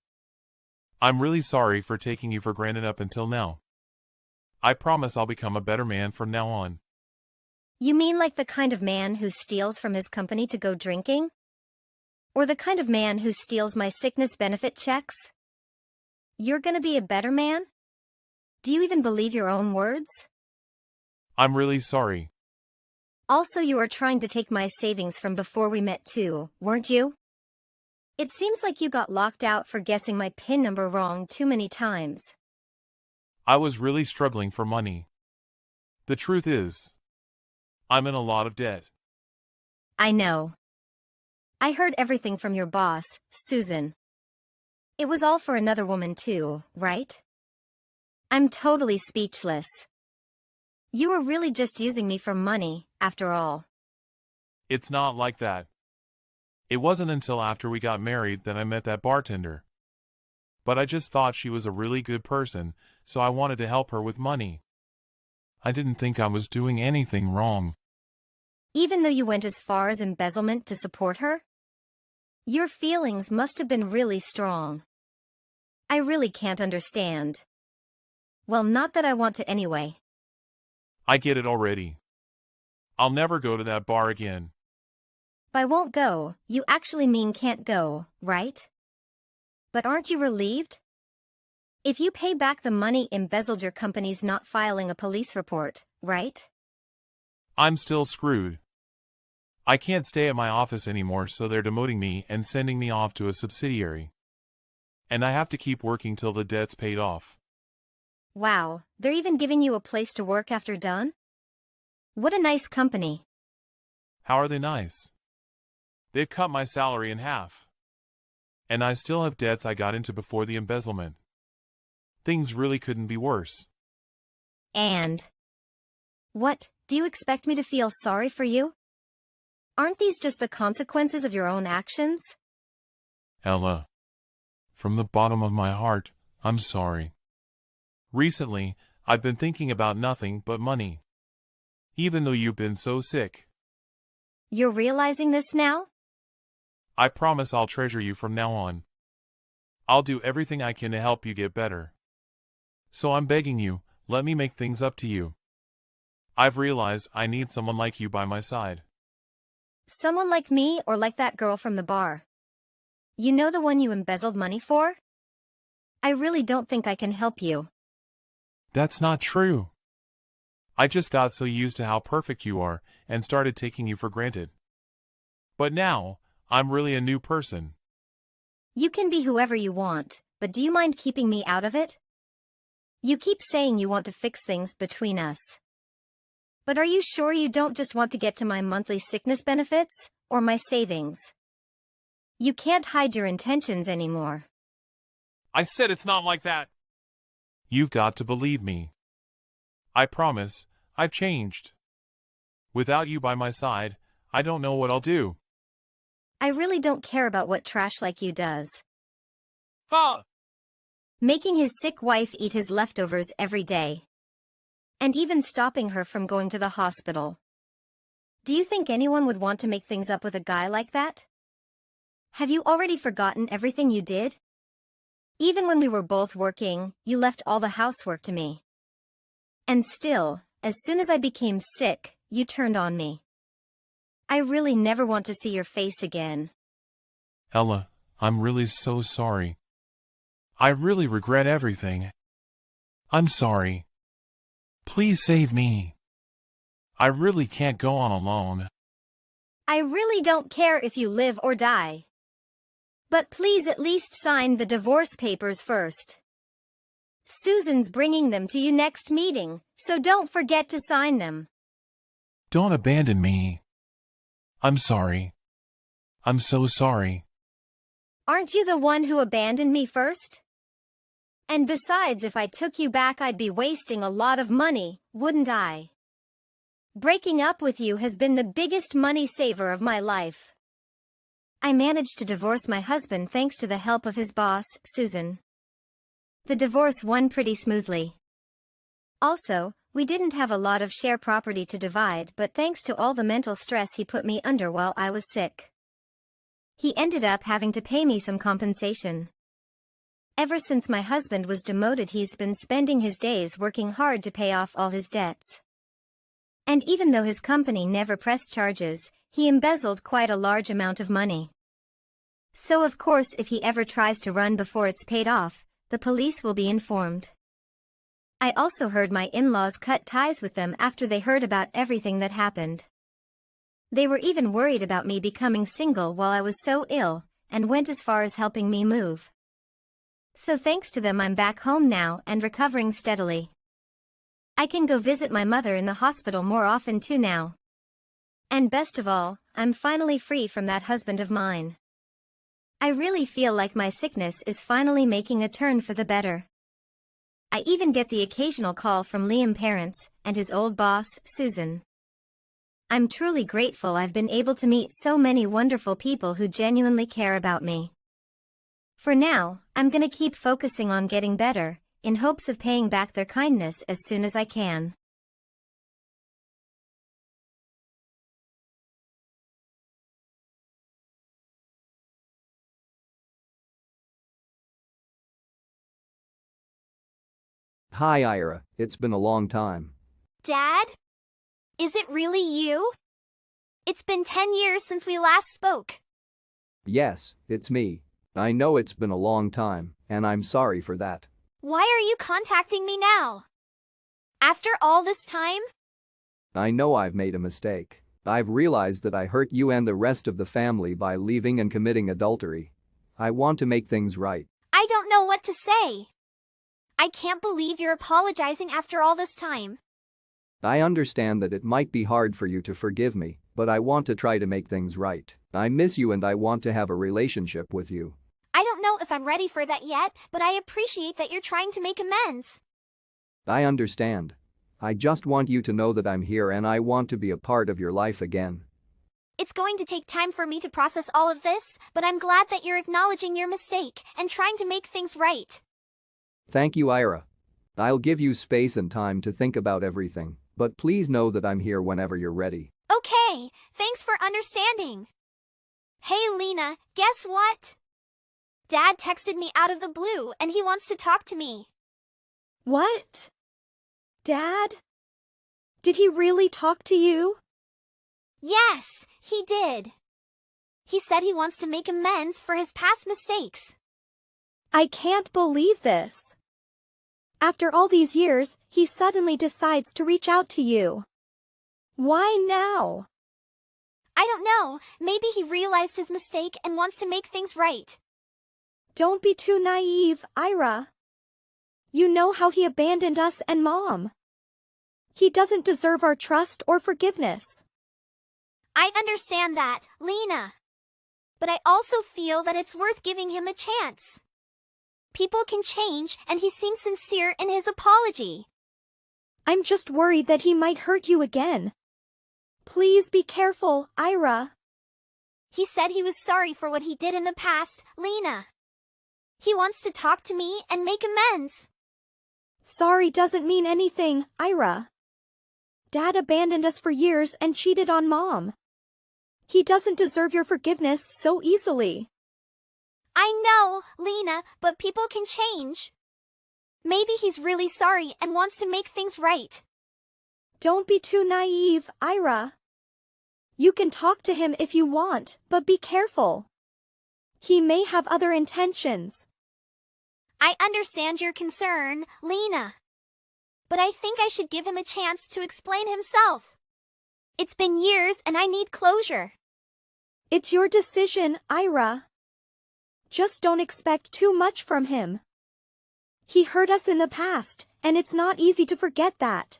I'm really sorry for taking you for granted up until now. I promise I'll become a better man from now on. You mean like the kind of man who steals from his company to go drinking? Or the kind of man who steals my sickness benefit checks? You're gonna be a better man? Do you even believe your own words? I'm really sorry. Also, you were trying to take my savings from before we met too, weren't you? It seems like you got locked out for guessing my PIN number wrong too many times. I was really struggling for money. The truth is, I'm in a lot of debt. I know. I heard everything from your boss, Susan. It was all for another woman too, right? I'm totally speechless. You were really just using me for money, after all. It's not like that. It wasn't until after we got married that I met that bartender. But I just thought she was a really good person, so I wanted to help her with money. I didn't think I was doing anything wrong. Even though you went as far as embezzlement to support her? Your feelings must have been really strong. I really can't understand. Well, not that I want to anyway. I get it already. I'll never go to that bar again. By won't go, you actually mean can't go, right? But aren't you relieved? If you pay back the money embezzled, your company's not filing a police report, right? I'm still screwed. I can't stay at my office anymore, so they're demoting me and sending me off to a subsidiary. And I have to keep working till the debt's paid off. Wow, they're even giving you a place to work after done? What a nice company. How are they nice? They've cut my salary in half. And I still have debts I got into before the embezzlement. Things really couldn't be worse. And what, do you expect me to feel sorry for you? Aren't these just the consequences of your own actions? Ella, from the bottom of my heart, I'm sorry. Recently, I've been thinking about nothing but money. Even though you've been so sick. You're realizing this now? I promise I'll treasure you from now on. I'll do everything I can to help you get better. So I'm begging you, let me make things up to you. I've realized I need someone like you by my side. Someone like me or like that girl from the bar? You know, the one you embezzled money for? I really don't think I can help you. That's not true. I just got so used to how perfect you are and started taking you for granted. But now, I'm really a new person. You can be whoever you want, but do you mind keeping me out of it? You keep saying you want to fix things between us. But are you sure you don't just want to get to my monthly sickness benefits, or my savings? You can't hide your intentions anymore. I said it's not like that. You've got to believe me. I promise, I've changed. Without you by my side, I don't know what I'll do. I really don't care about what trash like you does. Huh! Making his sick wife eat his leftovers every day. And even stopping her from going to the hospital. Do you think anyone would want to make things up with a guy like that? Have you already forgotten everything you did? Even when we were both working, you left all the housework to me. And still, as soon as I became sick, you turned on me. I really never want to see your face again. Ella, I'm really so sorry. I really regret everything. I'm sorry. Please save me. I really can't go on alone. I really don't care if you live or die. But please at least sign the divorce papers first. Susan's bringing them to you next meeting, so don't forget to sign them. Don't abandon me. I'm sorry. I'm so sorry. Aren't you the one who abandoned me first? And besides, if I took you back, I'd be wasting a lot of money, wouldn't I? Breaking up with you has been the biggest money saver of my life. I managed to divorce my husband thanks to the help of his boss, Susan. The divorce won pretty smoothly. Also, we didn't have a lot of share property to divide, but thanks to all the mental stress he put me under while I was sick, he ended up having to pay me some compensation. Ever since my husband was demoted, he's been spending his days working hard to pay off all his debts. And even though his company never pressed charges, he embezzled quite a large amount of money. So of course, if he ever tries to run before it's paid off, the police will be informed. I also heard my in-laws cut ties with them after they heard about everything that happened. They were even worried about me becoming single while I was so ill, and went as far as helping me move. So thanks to them, I'm back home now and recovering steadily. I can go visit my mother in the hospital more often too now. And best of all, I'm finally free from that husband of mine. I really feel like my sickness is finally making a turn for the better. I even get the occasional call from Liam's parents and his old boss, Susan. I'm truly grateful I've been able to meet so many wonderful people who genuinely care about me. For now, I'm gonna keep focusing on getting better, in hopes of paying back their kindness as soon as I can. Hi Ira, it's been a long time. Dad? Is it really you? It's been 10 years since we last spoke. Yes, it's me. I know it's been a long time, and I'm sorry for that. Why are you contacting me now? After all this time? I know I've made a mistake. I've realized that I hurt you and the rest of the family by leaving and committing adultery. I want to make things right. I don't know what to say. I can't believe you're apologizing after all this time. I understand that it might be hard for you to forgive me, but I want to try to make things right. I miss you and I want to have a relationship with you. I don't don't know if I'm ready for that yet, but I appreciate that you're trying to make amends. I understand. I just want you to know that I'm here and I want to be a part of your life again. It's going to take time for me to process all of this, but I'm glad that you're acknowledging your mistake and trying to make things right. Thank you, Ira. I'll give you space and time to think about everything, but please know that I'm here whenever you're ready. Okay, thanks for understanding. Hey Lena, guess what? Dad texted me out of the blue and he wants to talk to me. What? Dad? Did he really talk to you? Yes, he did. He said he wants to make amends for his past mistakes. I can't believe this. After all these years, he suddenly decides to reach out to you. Why now? I don't know, maybe he realized his mistake and wants to make things right. Don't be too naive, Ira. You know how he abandoned us and Mom. He doesn't deserve our trust or forgiveness. I understand that, Lena. But I also feel that it's worth giving him a chance. People can change and he seems sincere in his apology. I'm just worried that he might hurt you again. Please be careful, Ira. He said he was sorry for what he did in the past, Lena. He wants to talk to me and make amends. Sorry doesn't mean anything, Ira. Dad abandoned us for years and cheated on Mom. He doesn't deserve your forgiveness so easily. I know, Lena, but people can change. Maybe he's really sorry and wants to make things right. Don't be too naive, Ira. You can talk to him if you want, but be careful. He may have other intentions. I understand your concern, Lena. But I think I should give him a chance to explain himself. It's been years and I need closure. It's your decision, Ira. Just don't expect too much from him. He hurt us in the past, and it's not easy to forget that.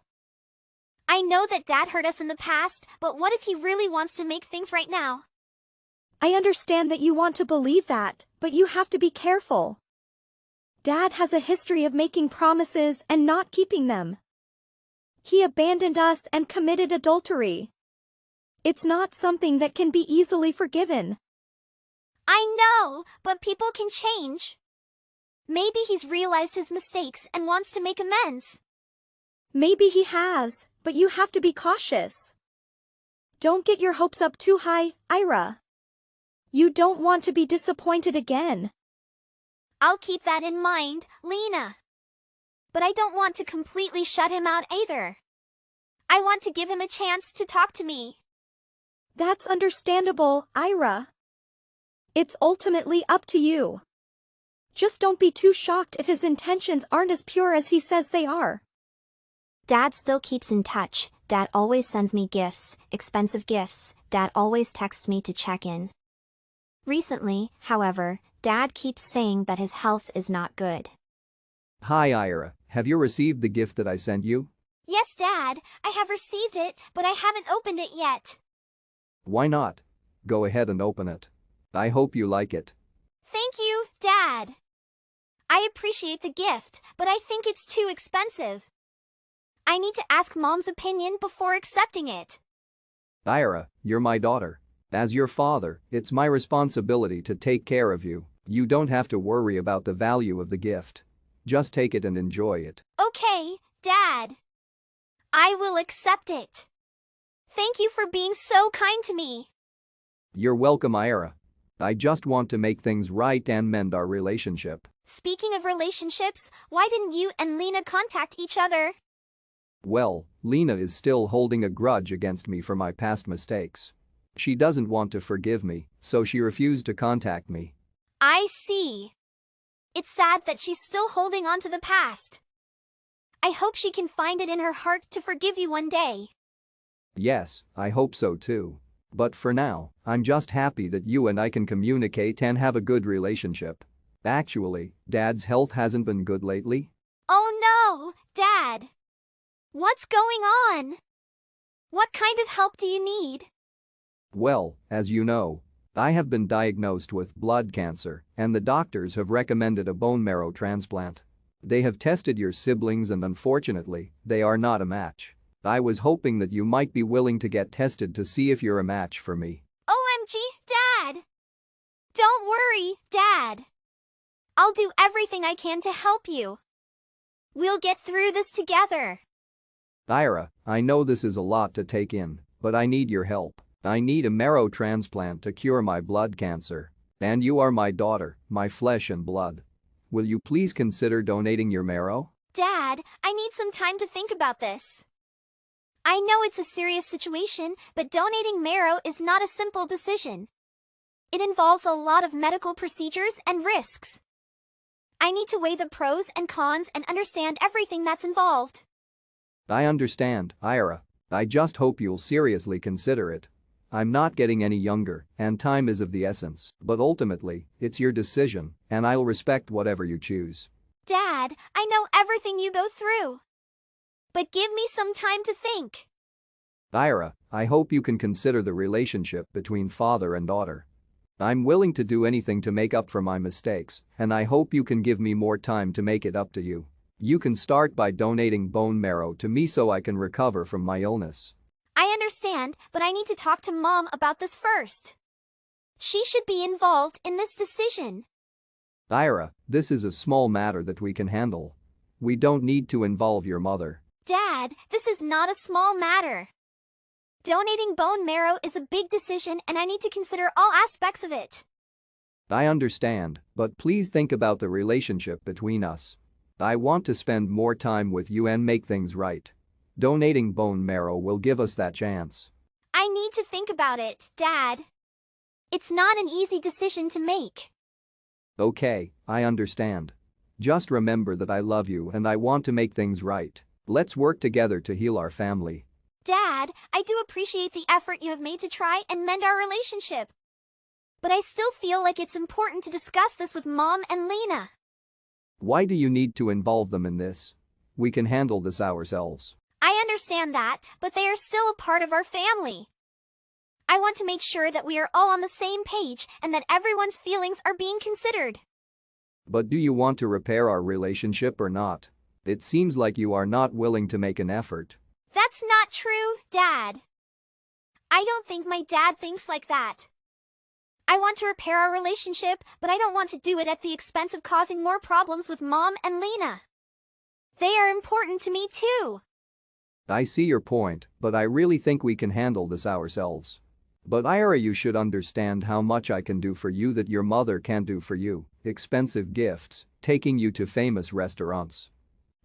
I know that Dad hurt us in the past, but what if he really wants to make things right now? I understand that you want to believe that, but you have to be careful. Dad has a history of making promises and not keeping them. He abandoned us and committed adultery. It's not something that can be easily forgiven. I know, but people can change. Maybe he's realized his mistakes and wants to make amends. Maybe he has, but you have to be cautious. Don't get your hopes up too high, Ira. You don't want to be disappointed again. I'll keep that in mind, Lena. But I don't want to completely shut him out either. I want to give him a chance to talk to me. That's understandable, Ira. It's ultimately up to you. Just don't be too shocked if his intentions aren't as pure as he says they are. Dad still keeps in touch. Dad always sends me gifts, expensive gifts. Dad always texts me to check in. Recently, however, Dad keeps saying that his health is not good. Hi, Ira. Have you received the gift that I sent you? Yes, Dad, I have received it, but I haven't opened it yet. Why not? Go ahead and open it. I hope you like it. Thank you, Dad. I appreciate the gift, but I think it's too expensive. I need to ask Mom's opinion before accepting it. Ira, you're my daughter. As your father, it's my responsibility to take care of you. You don't have to worry about the value of the gift. Just take it and enjoy it. Okay, Dad. I will accept it. Thank you for being so kind to me. You're welcome, Ira. I just want to make things right and mend our relationship. Speaking of relationships, why didn't you and Lena contact each other? Well, Lena is still holding a grudge against me for my past mistakes. She doesn't want to forgive me, so she refused to contact me. I see. It's sad that she's still holding on to the past. I hope she can find it in her heart to forgive you one day. Yes, I hope so too. But for now, I'm just happy that you and I can communicate and have a good relationship. Actually, Dad's health hasn't been good lately. Oh no, Dad. What's going on? What kind of help do you need? Well, as you know, I have been diagnosed with blood cancer, and the doctors have recommended a bone marrow transplant. They have tested your siblings and unfortunately, they are not a match. I was hoping that you might be willing to get tested to see if you're a match for me. OMG, Dad! Don't worry, Dad. I'll do everything I can to help you. We'll get through this together. Ira, I know this is a lot to take in, but I need your help. I need a marrow transplant to cure my blood cancer. And you are my daughter, my flesh and blood. Will you please consider donating your marrow? Dad, I need some time to think about this. I know it's a serious situation, but donating marrow is not a simple decision. It involves a lot of medical procedures and risks. I need to weigh the pros and cons and understand everything that's involved. I understand, Ira. I just hope you'll seriously consider it. I'm not getting any younger, and time is of the essence, but ultimately, it's your decision, and I'll respect whatever you choose. Dad, I know everything you go through. But give me some time to think. Ira, I hope you can consider the relationship between father and daughter. I'm willing to do anything to make up for my mistakes, and I hope you can give me more time to make it up to you. You can start by donating bone marrow to me so I can recover from my illness. I understand, but I need to talk to Mom about this first. She should be involved in this decision. Ira, this is a small matter that we can handle. We don't need to involve your mother. Dad, this is not a small matter. Donating bone marrow is a big decision and I need to consider all aspects of it. I understand, but please think about the relationship between us. I want to spend more time with you and make things right. Donating bone marrow will give us that chance. I need to think about it, Dad. It's not an easy decision to make. Okay, I understand. Just remember that I love you and I want to make things right. Let's work together to heal our family. Dad, I do appreciate the effort you have made to try and mend our relationship. But I still feel like it's important to discuss this with Mom and Lena. Why do you need to involve them in this? We can handle this ourselves. I understand that, but they are still a part of our family. I want to make sure that we are all on the same page and that everyone's feelings are being considered. But do you want to repair our relationship or not? It seems like you are not willing to make an effort. That's not true, Dad. I don't think my dad thinks like that. I want to repair our relationship, but I don't want to do it at the expense of causing more problems with Mom and Lena. They are important to me too. I see your point, but I really think we can handle this ourselves. But Ira, you should understand how much I can do for you that your mother can't do for you. Expensive gifts, taking you to famous restaurants.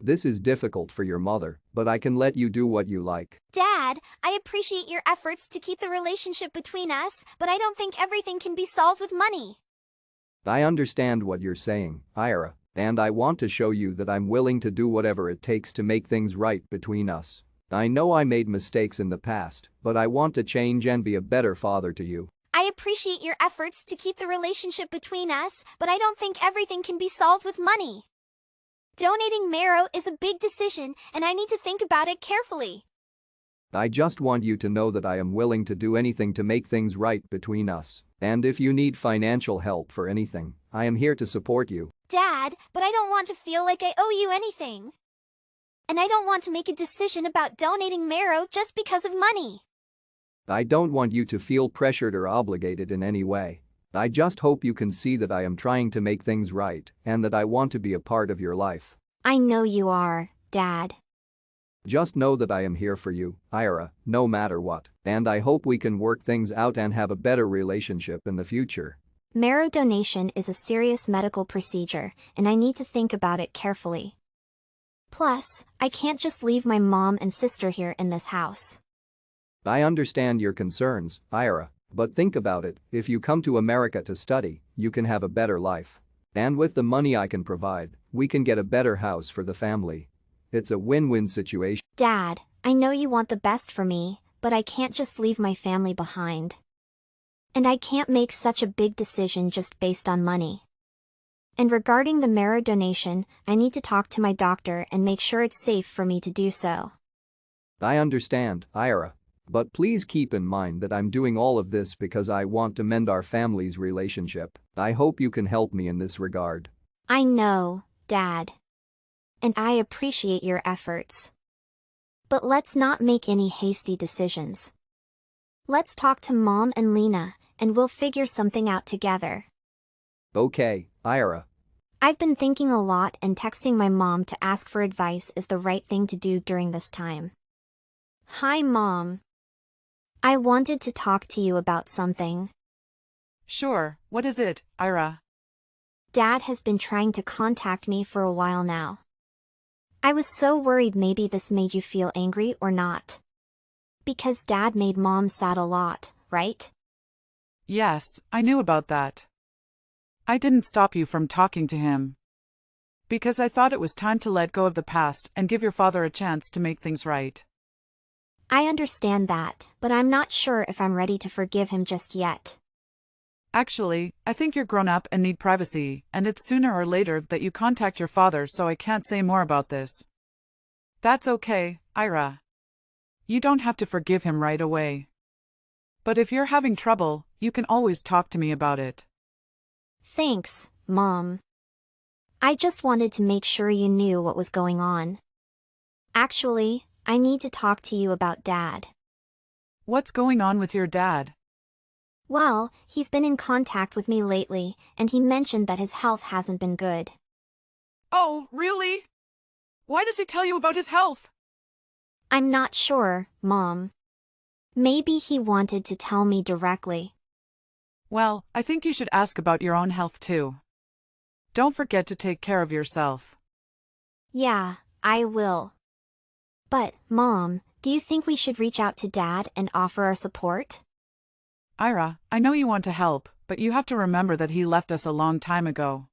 This is difficult for your mother, but I can let you do what you like. Dad, I appreciate your efforts to keep the relationship between us, but I don't think everything can be solved with money. I understand what you're saying, Ira, and I want to show you that I'm willing to do whatever it takes to make things right between us. I know I made mistakes in the past, but I want to change and be a better father to you. I appreciate your efforts to keep the relationship between us, but I don't think everything can be solved with money. Donating marrow is a big decision, and I need to think about it carefully. I just want you to know that I am willing to do anything to make things right between us, and if you need financial help for anything, I am here to support you. Dad, but I don't want to feel like I owe you anything. And I don't want to make a decision about donating marrow just because of money. I don't want you to feel pressured or obligated in any way. I just hope you can see that I am trying to make things right and that I want to be a part of your life. I know you are, Dad. Just know that I am here for you, Ira, no matter what, and I hope we can work things out and have a better relationship in the future. Marrow donation is a serious medical procedure, and I need to think about it carefully. Plus, I can't just leave my mom and sister here in this house. I understand your concerns, Ira, but think about it, if you come to America to study, you can have a better life. And with the money I can provide, we can get a better house for the family. It's a win-win situation. Dad, I know you want the best for me, but I can't just leave my family behind. And I can't make such a big decision just based on money. And regarding the marrow donation, I need to talk to my doctor and make sure it's safe for me to do so. I understand, Ira. But please keep in mind that I'm doing all of this because I want to mend our family's relationship. I hope you can help me in this regard. I know, Dad. And I appreciate your efforts. But let's not make any hasty decisions. Let's talk to Mom and Lena, and we'll figure something out together. Okay, Ira. I've been thinking a lot, and texting my mom to ask for advice is the right thing to do during this time. Hi, Mom. I wanted to talk to you about something. Sure, what is it, Ira? Dad has been trying to contact me for a while now. I was so worried maybe this made you feel angry or not. Because Dad made Mom sad a lot, right? Yes, I knew about that. I didn't stop you from talking to him. Because I thought it was time to let go of the past and give your father a chance to make things right. I understand that, but I'm not sure if I'm ready to forgive him just yet. Actually, I think you're grown up and need privacy, and it's sooner or later that you contact your father, so I can't say more about this. That's okay, Ira. You don't have to forgive him right away. But if you're having trouble, you can always talk to me about it. Thanks, Mom. I just wanted to make sure you knew what was going on. Actually, I need to talk to you about Dad. What's going on with your dad? Well, he's been in contact with me lately, and he mentioned that his health hasn't been good. Oh, really? Why does he tell you about his health? I'm not sure, Mom. Maybe he wanted to tell me directly. Well, I think you should ask about your own health too. Don't forget to take care of yourself. Yeah, I will. But, Mom, do you think we should reach out to Dad and offer our support? Ira, I know you want to help, but you have to remember that he left us a long time ago.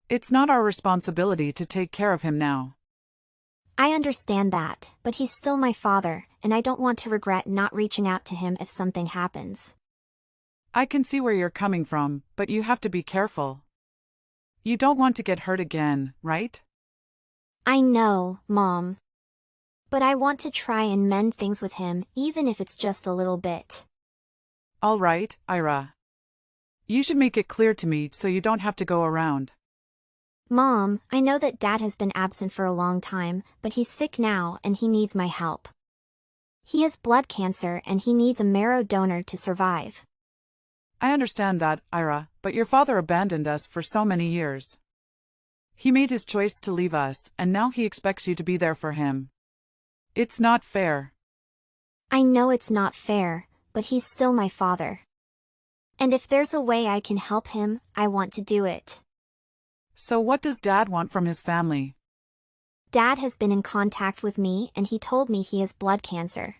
It's not our responsibility to take care of him now. I understand that, but he's still my father, and I don't want to regret not reaching out to him if something happens. I can see where you're coming from, but you have to be careful. You don't want to get hurt again, right? I know, Mom. But I want to try and mend things with him, even if it's just a little bit. All right, Ira. You should make it clear to me so you don't have to go around. Mom, I know that Dad has been absent for a long time, but he's sick now and he needs my help. He has blood cancer and he needs a marrow donor to survive. I understand that, Ira, but your father abandoned us for so many years. He made his choice to leave us, and now he expects you to be there for him. It's not fair. I know it's not fair, but he's still my father. And if there's a way I can help him, I want to do it. So what does Dad want from his family? Dad has been in contact with me and he told me he has blood cancer.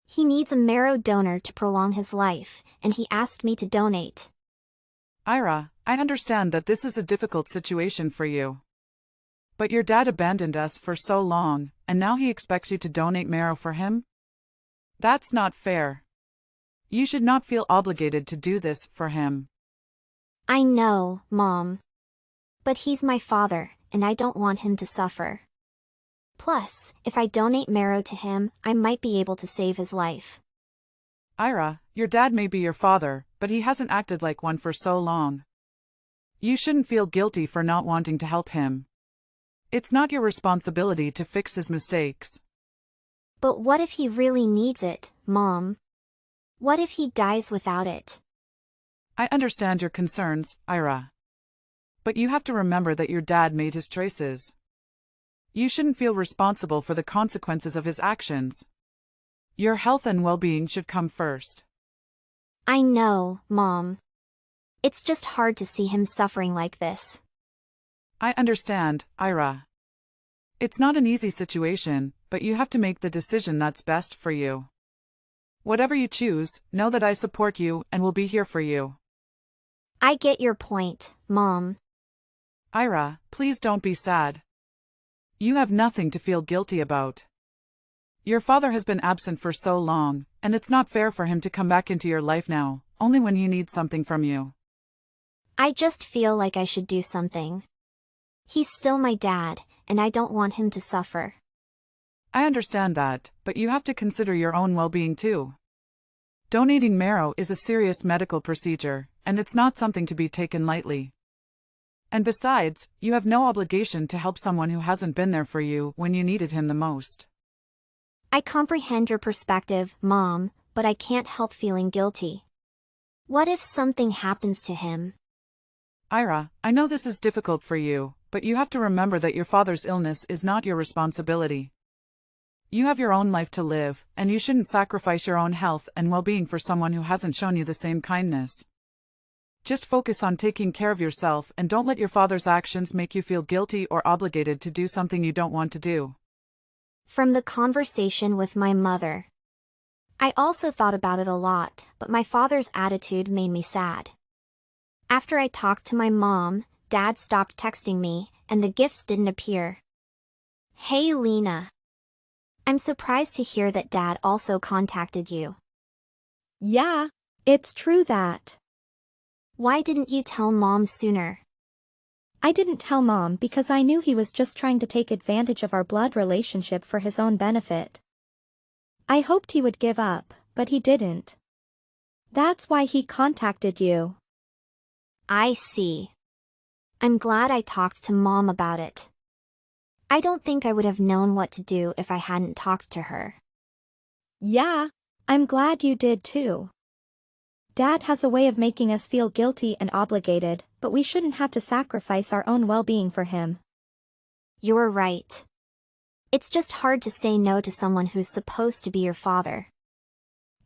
He needs a marrow donor to prolong his life, and he asked me to donate. Ira, I understand that this is a difficult situation for you. But your dad abandoned us for so long, and now he expects you to donate marrow for him? That's not fair. You should not feel obligated to do this for him. I know, Mom. But he's my father, and I don't want him to suffer. Plus, if I donate marrow to him, I might be able to save his life. Ira, your dad may be your father, but he hasn't acted like one for so long. You shouldn't feel guilty for not wanting to help him. It's not your responsibility to fix his mistakes. But what if he really needs it, Mom? What if he dies without it? I understand your concerns, Ira. But you have to remember that your dad made his choices. You shouldn't feel responsible for the consequences of his actions. Your health and well-being should come first. I know, Mom. It's just hard to see him suffering like this. I understand, Ira. It's not an easy situation, but you have to make the decision that's best for you. Whatever you choose, know that I support you and will be here for you. I get your point, Mom. Ira, please don't be sad. You have nothing to feel guilty about. Your father has been absent for so long, and it's not fair for him to come back into your life now, only when he needs something from you. I just feel like I should do something. He's still my dad, and I don't want him to suffer. I understand that, but you have to consider your own well-being too. Donating marrow is a serious medical procedure, and it's not something to be taken lightly. And besides, you have no obligation to help someone who hasn't been there for you when you needed him the most. I comprehend your perspective, Mom, but I can't help feeling guilty. What if something happens to him? Ira, I know this is difficult for you, but you have to remember that your father's illness is not your responsibility. You have your own life to live, and you shouldn't sacrifice your own health and well-being for someone who hasn't shown you the same kindness. Just focus on taking care of yourself and don't let your father's actions make you feel guilty or obligated to do something you don't want to do. From the conversation with my mother. I also thought about it a lot, but my father's attitude made me sad. After I talked to my mom, Dad stopped texting me, and the gifts didn't appear. Hey Lena. I'm surprised to hear that Dad also contacted you. Yeah, it's true that. Why didn't you tell Mom sooner? I didn't tell Mom because I knew he was just trying to take advantage of our blood relationship for his own benefit. I hoped he would give up, but he didn't. That's why he contacted you. I see. I'm glad I talked to Mom about it. I don't think I would have known what to do if I hadn't talked to her. Yeah, I'm glad you did too. Dad has a way of making us feel guilty and obligated, but we shouldn't have to sacrifice our own well-being for him. You're right. It's just hard to say no to someone who's supposed to be your father.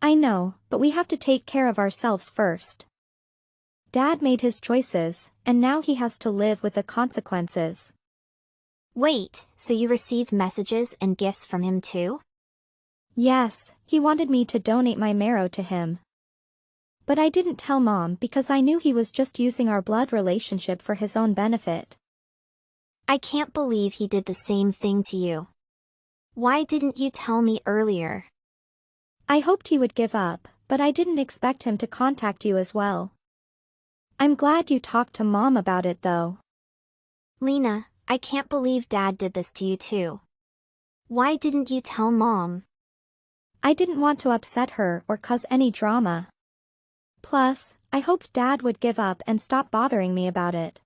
I know, but we have to take care of ourselves first. Dad made his choices, and now he has to live with the consequences. Wait, so you received messages and gifts from him too? Yes, he wanted me to donate my marrow to him. But I didn't tell Mom because I knew he was just using our blood relationship for his own benefit. I can't believe he did the same thing to you. Why didn't you tell me earlier? I hoped he would give up, but I didn't expect him to contact you as well. I'm glad you talked to Mom about it though. Lena, I can't believe Dad did this to you too. Why didn't you tell Mom? I didn't want to upset her or cause any drama. Plus, I hoped Dad would give up and stop bothering me about it.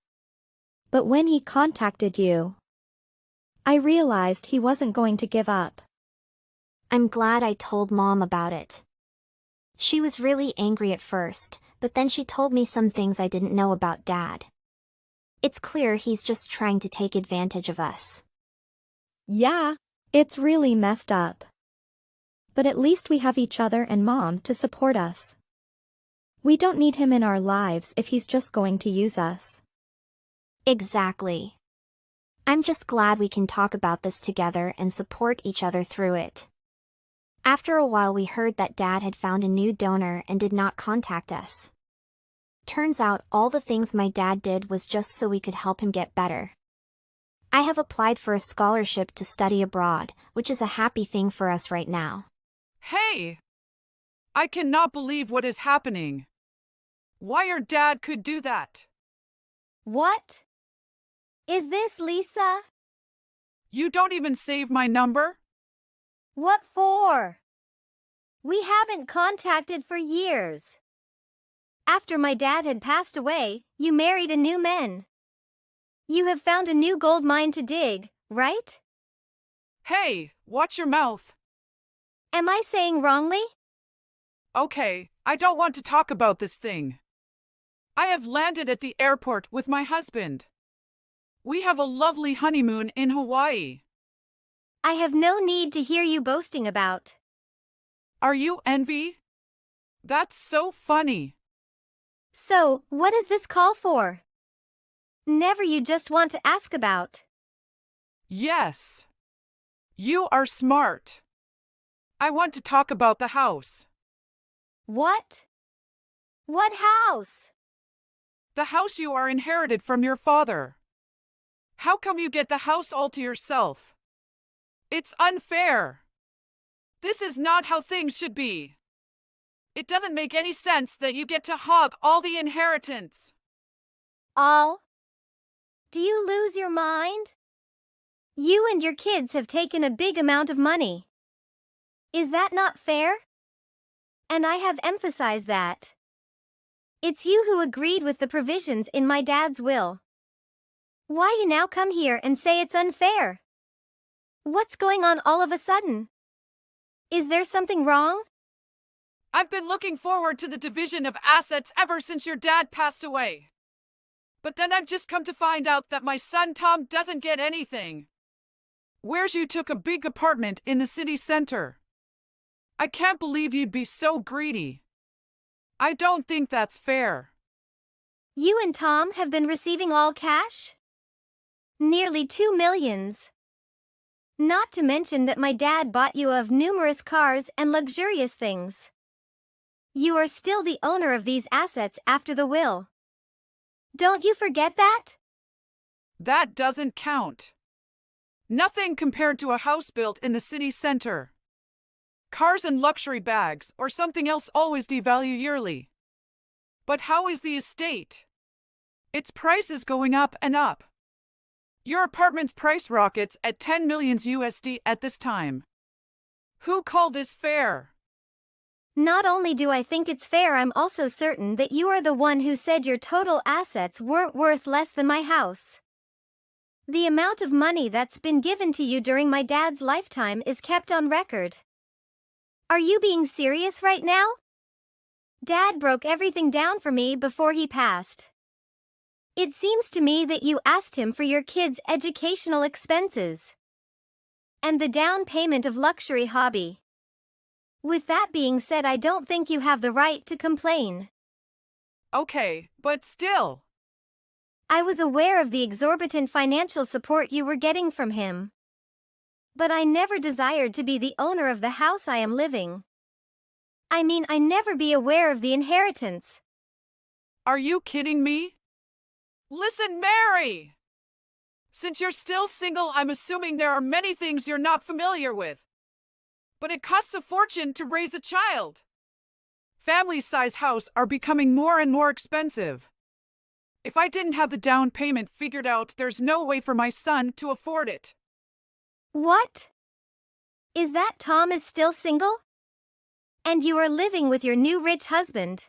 But when he contacted you, I realized he wasn't going to give up. I'm glad I told Mom about it. She was really angry at first, but then she told me some things I didn't know about Dad. It's clear he's just trying to take advantage of us. Yeah, it's really messed up. But at least we have each other and Mom to support us. We don't need him in our lives if he's just going to use us. Exactly. I'm just glad we can talk about this together and support each other through it. After a while we heard that Dad had found a new donor and did not contact us. Turns out all the things my dad did was just so we could help him get better. I have applied for a scholarship to study abroad, which is a happy thing for us right now. Hey! I cannot believe what is happening. Why your dad could do that? What? Is this Lisa? You don't even save my number? What for? We haven't contacted for years. After my dad had passed away, you married a new man. You have found a new gold mine to dig, right? Hey, watch your mouth. Am I saying wrongly? Okay, I don't want to talk about this thing. I have landed at the airport with my husband. We have a lovely honeymoon in Hawaii. I have no need to hear you boasting about. Are you envy? That's so funny. So, what is this call for? Never you just want to ask about. Yes. You are smart. I want to talk about the house. What? What house? The house you are inherited from your father. How come you get the house all to yourself? It's unfair. This is not how things should be. It doesn't make any sense that you get to hog all the inheritance. All? Do you lose your mind? You and your kids have taken a big amount of money. Is that not fair? And I have emphasized that. It's you who agreed with the provisions in my dad's will. Why you now come here and say it's unfair? What's going on all of a sudden? Is there something wrong? I've been looking forward to the division of assets ever since your dad passed away. But then I've just come to find out that my son Tom doesn't get anything. Where's you took a big apartment in the city center? I can't believe you'd be so greedy. I don't think that's fair. You and Tom have been receiving all cash? Nearly 2 million. Not to mention that my dad bought you of numerous cars and luxurious things. You are still the owner of these assets after the will. Don't you forget that? That doesn't count. Nothing compared to a house built in the city center. Cars and luxury bags or something else always devalue yearly. But how is the estate? Its price is going up and up. Your apartment's price rockets at 10 million USD at this time. Who called this fair? Not only do I think it's fair, I'm also certain that you are the one who said your total assets weren't worth less than my house. The amount of money that's been given to you during my dad's lifetime is kept on record. Are you being serious right now? Dad broke everything down for me before he passed. It seems to me that you asked him for your kids' educational expenses and the down payment of luxury hobby. With that being said, I don't think you have the right to complain. Okay, but still. I was aware of the exorbitant financial support you were getting from him. But I never desired to be the owner of the house I am living. I mean, I never be aware of the inheritance. Are you kidding me? Listen, Mary! Since you're still single, I'm assuming there are many things you're not familiar with. But it costs a fortune to raise a child. Family-size houses are becoming more and more expensive. If I didn't have the down payment figured out, there's no way for my son to afford it. What? Is that Tom is still single? And you are living with your new rich husband?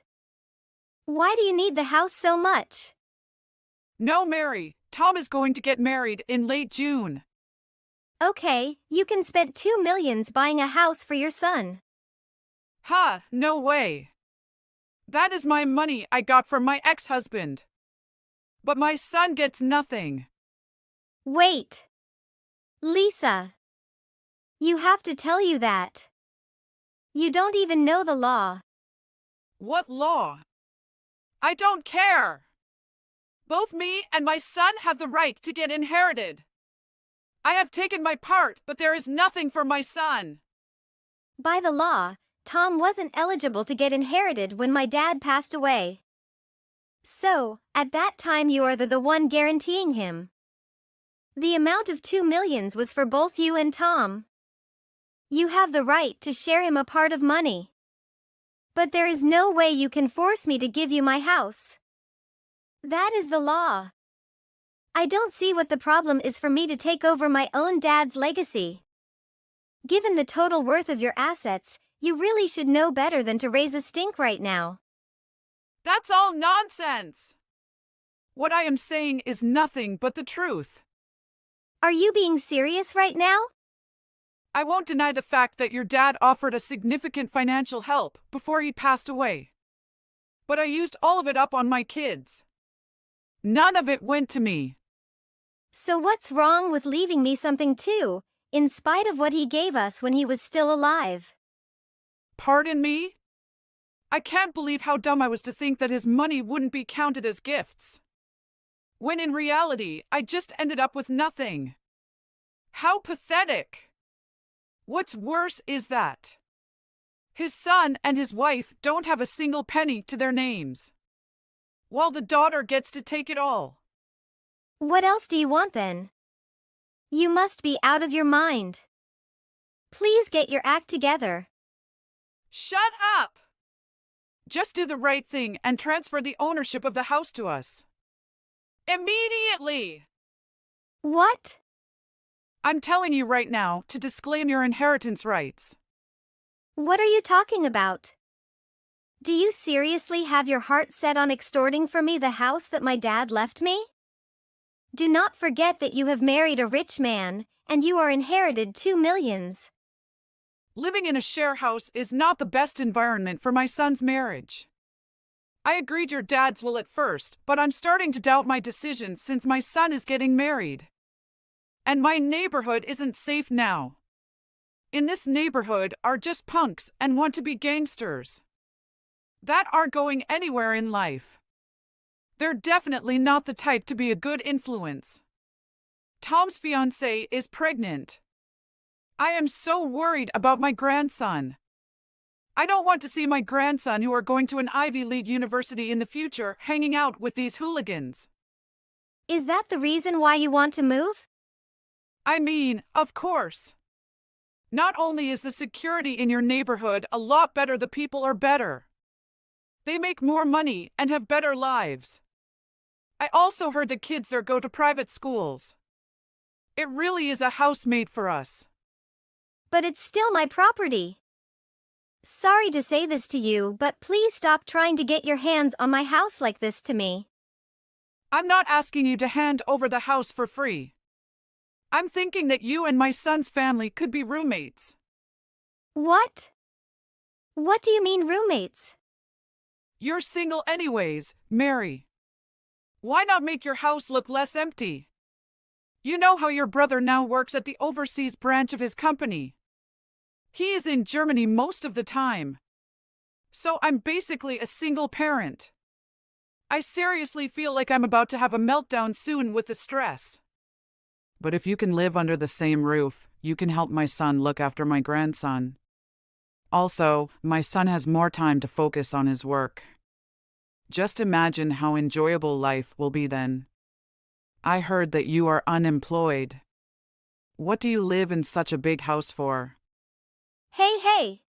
Why do you need the house so much? No, Mary. Tom is going to get married in late June. Okay, you can spend 2 million buying a house for your son. Ha, no way. That is my money I got from my ex-husband. But my son gets nothing. Wait. Lisa. You have to tell you that. You don't even know the law. What law? I don't care. Both me and my son have the right to get inherited. I have taken my part, but there is nothing for my son. By the law, Tom wasn't eligible to get inherited when my dad passed away. So, at that time you are the one guaranteeing him. The amount of 2 million was for both you and Tom. You have the right to share him a part of money. But there is no way you can force me to give you my house. That is the law. I don't see what the problem is for me to take over my own dad's legacy. Given the total worth of your assets, you really should know better than to raise a stink right now. That's all nonsense. What I am saying is nothing but the truth. Are you being serious right now? I won't deny the fact that your dad offered a significant financial help before he passed away. But I used all of it up on my kids. None of it went to me. So what's wrong with leaving me something too, in spite of what he gave us when he was still alive? Pardon me? I can't believe how dumb I was to think that his money wouldn't be counted as gifts. When in reality, I just ended up with nothing. How pathetic! What's worse is that his son and his wife don't have a single penny to their names, while the daughter gets to take it all. What else do you want then? You must be out of your mind. Please get your act together. Shut up! Just do the right thing and transfer the ownership of the house to us. Immediately! What? I'm telling you right now to disclaim your inheritance rights. What are you talking about? Do you seriously have your heart set on extorting from me the house that my dad left me? Do not forget that you have married a rich man, and you are inherited 2 millions. Living in a share house is not the best environment for my son's marriage. I agreed your dad's will at first, but I'm starting to doubt my decision since my son is getting married. And my neighborhood isn't safe now. In this neighborhood are just punks and want to be gangsters that aren't going anywhere in life. They're definitely not the type to be a good influence. Tom's fiancée is pregnant. I am so worried about my grandson. I don't want to see my grandson, who are going to an Ivy League university in the future, hanging out with these hooligans. Is that the reason why you want to move? I mean, of course. Not only is the security in your neighborhood a lot better, the people are better. They make more money and have better lives. I also heard the kids there go to private schools. It really is a house made for us. But it's still my property. Sorry to say this to you, but please stop trying to get your hands on my house like this to me. I'm not asking you to hand over the house for free. I'm thinking that you and my son's family could be roommates. What? What do you mean roommates? You're single anyways, Mary. Why not make your house look less empty? You know how your brother now works at the overseas branch of his company. He is in Germany most of the time. So I'm basically a single parent. I seriously feel like I'm about to have a meltdown soon with the stress. But if you can live under the same roof, you can help my son look after my grandson. Also, my son has more time to focus on his work. Just imagine how enjoyable life will be then. I heard that you are unemployed. What do you live in such a big house for? Hey!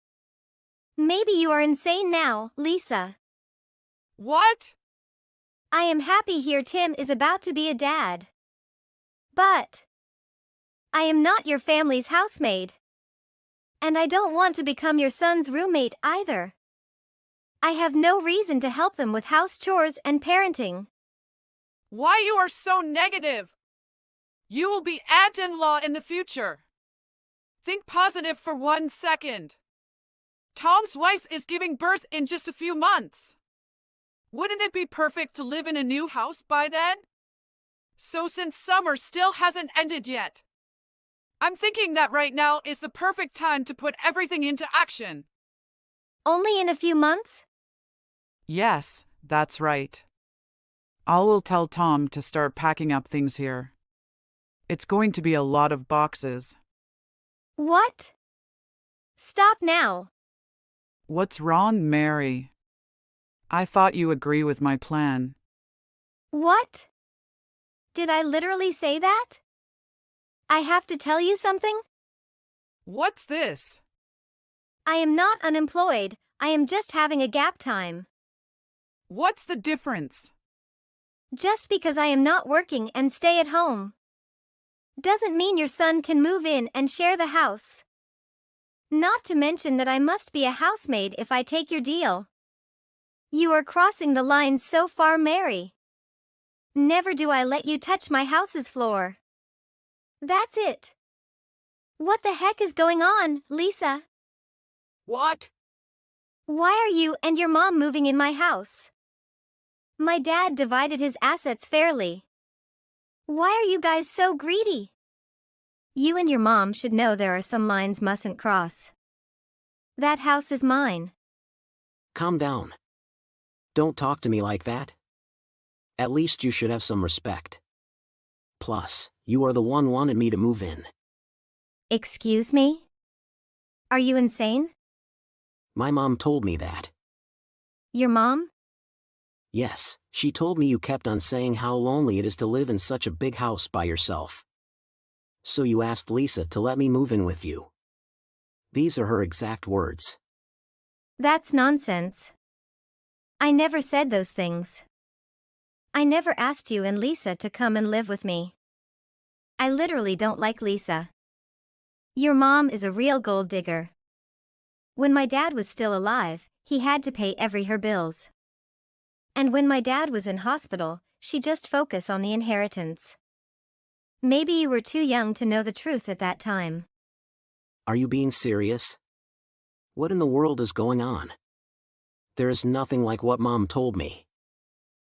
Maybe you are insane now, Lisa. What? I am happy here Tim is about to be a dad. But I am not your family's housemaid. And I don't want to become your son's roommate either. I have no reason to help them with house chores and parenting. Why you are so negative? You will be aunt-in-law in the future. Think positive for 1 second. Tom's wife is giving birth in just a few months. Wouldn't it be perfect to live in a new house by then? So since summer still hasn't ended yet, I'm thinking that right now is the perfect time to put everything into action. Only in a few months? Yes, that's right. I will tell Tom to start packing up things here. It's going to be a lot of boxes. What? Stop now. What's wrong, Mary? I thought you agree with my plan. What? Did I literally say that? I have to tell you something? What's this? I am not unemployed, I am just having a gap time. What's the difference? Just because I am not working and stay at home doesn't mean your son can move in and share the house. Not to mention that I must be a housemaid if I take your deal. You are crossing the line so far, Mary. Never do I let you touch my house's floor. That's it. What the heck is going on, Lisa? What? Why are you and your mom moving in my house? My dad divided his assets fairly. Why are you guys so greedy? You and your mom should know there are some lines mustn't cross. That house is mine. Calm down. Don't talk to me like that. At least you should have some respect. Plus, you are the one wanted me to move in. Excuse me? Are you insane? My mom told me that. Your mom? Yes, she told me you kept on saying how lonely it is to live in such a big house by yourself. So you asked Lisa to let me move in with you. These are her exact words. That's nonsense. I never said those things. I never asked you and Lisa to come and live with me. I literally don't like Lisa. Your mom is a real gold digger. When my dad was still alive, he had to pay her bills. And when my dad was in hospital, she just focused on the inheritance. Maybe you were too young to know the truth at that time. Are you being serious? What in the world is going on? There is nothing like what Mom told me.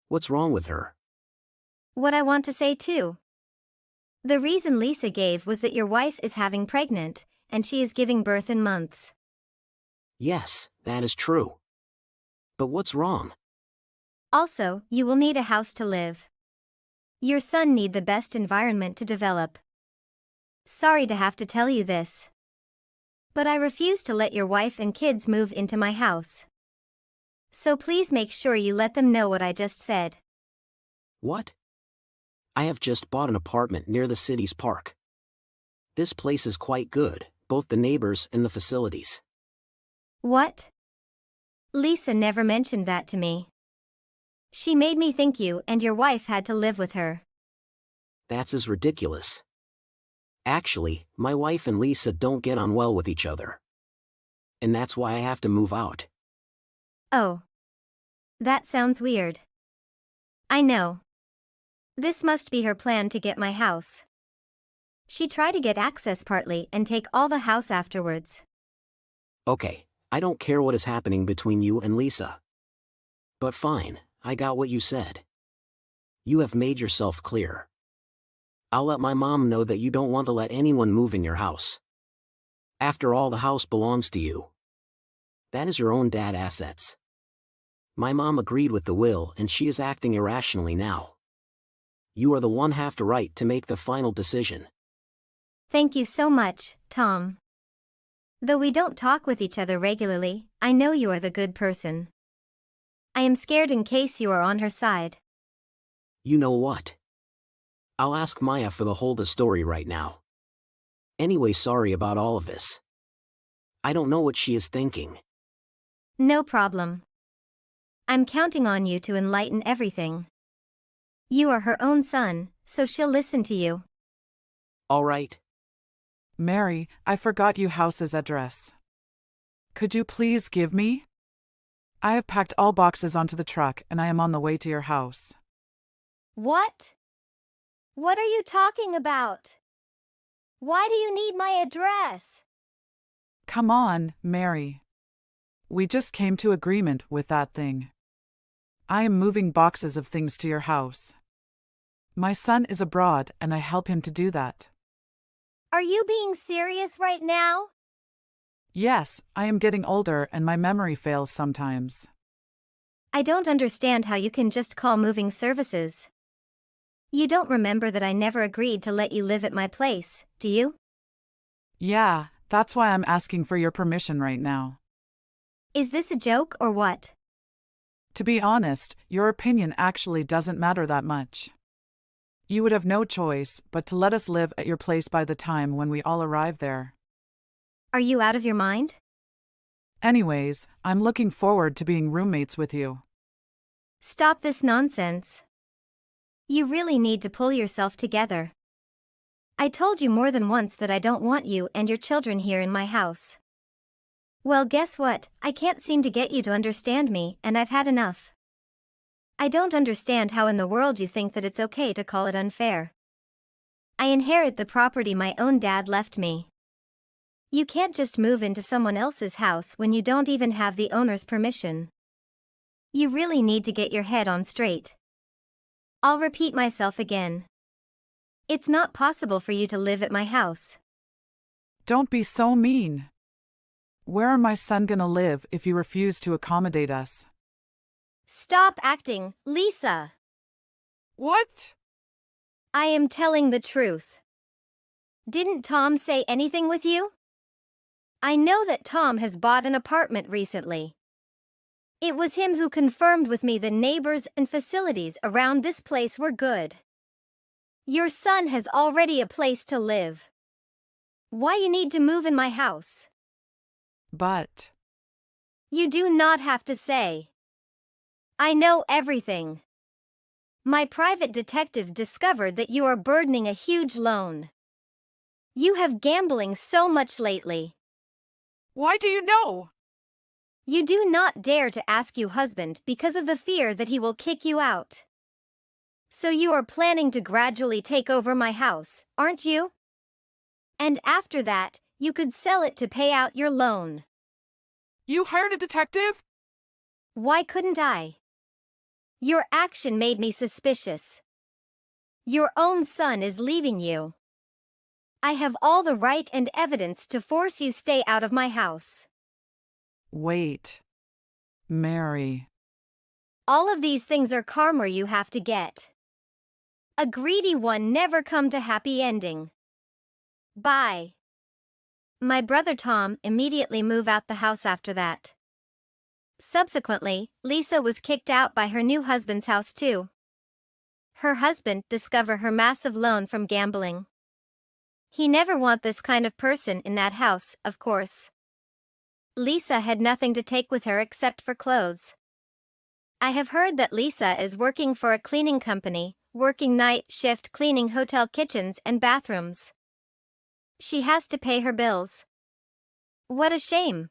What's wrong with her? What I want to say too. The reason Lisa gave was that your wife is having pregnant, and she is giving birth in months. Yes, that is true. But what's wrong? Also, you will need a house to live. Your son need the best environment to develop. Sorry to have to tell you this. But I refuse to let your wife and kids move into my house. So please make sure you let them know what I just said. What? I have just bought an apartment near the city's park. This place is quite good, both the neighbors and the facilities. What? Lisa never mentioned that to me. She made me think you and your wife had to live with her. That's as ridiculous. Actually, my wife and Lisa don't get on well with each other. And that's why I have to move out. Oh. That sounds weird. I know. This must be her plan to get my house. She tried to get access partly and take all the house afterwards. Okay, I don't care what is happening between you and Lisa. But fine, I got what you said. You have made yourself clear. I'll let my mom know that you don't want to let anyone move in your house. After all, the house belongs to you. That is your own dad assets. My mom agreed with the will and she is acting irrationally now. You are the one have the right to make the final decision. Thank you so much, Tom. Though we don't talk with each other regularly, I know you are the good person. I am scared in case you are on her side. You know what? I'll ask Maya for the whole story right now. Anyway, sorry about all of this. I don't know what she is thinking. No problem. I'm counting on you to enlighten everything. You are her own son, so she'll listen to you. All right. Mary, I forgot you house's address. Could you please give me? I have packed all boxes onto the truck and I am on the way to your house. What? What are you talking about? Why do you need my address? Come on, Mary. We just came to agreement with that thing. I am moving boxes of things to your house. My son is abroad and I help him to do that. Are you being serious right now? Yes, I am getting older and my memory fails sometimes. I don't understand how you can just call moving services. You don't remember that I never agreed to let you live at my place, do you? Yeah, that's why I'm asking for your permission right now. Is this a joke or what? To be honest, your opinion actually doesn't matter that much. You would have no choice but to let us live at your place by the time when we all arrive there. Are you out of your mind? Anyways, I'm looking forward to being roommates with you. Stop this nonsense. You really need to pull yourself together. I told you more than once that I don't want you and your children here in my house. Well, guess what? I can't seem to get you to understand me, and I've had enough. I don't understand how in the world you think that it's okay to call it unfair. I inherit the property my own dad left me. You can't just move into someone else's house when you don't even have the owner's permission. You really need to get your head on straight. I'll repeat myself again. It's not possible for you to live at my house. Don't be so mean. Where are my son gonna live if you refuse to accommodate us? Stop acting, Lisa. What? I am telling the truth. Didn't Tom say anything with you? I know that Tom has bought an apartment recently. It was him who confirmed with me the neighbors and facilities around this place were good. Your son has already a place to live. Why you need to move in my house? But You do not have to say. I know everything. My private detective discovered that you are burdening a huge loan. You have gambling so much lately. Why do you know? You do not dare to ask your husband because of the fear that he will kick you out. So you are planning to gradually take over my house, aren't you? And after that, you could sell it to pay out your loan. You hired a detective? Why couldn't I? Your action made me suspicious. Your own son is leaving you. I have all the right and evidence to force you stay out of my house. Wait. Mary. All of these things are karma you have to get. A greedy one never come to happy ending. Bye. My brother Tom immediately moved out the house after that. Subsequently, Lisa was kicked out by her new husband's house too. Her husband discovered her massive loan from gambling. He never want this kind of person in that house, of course. Lisa had nothing to take with her except for clothes. I have heard that Lisa is working for a cleaning company, working night shift cleaning hotel kitchens and bathrooms. She has to pay her bills. What a shame.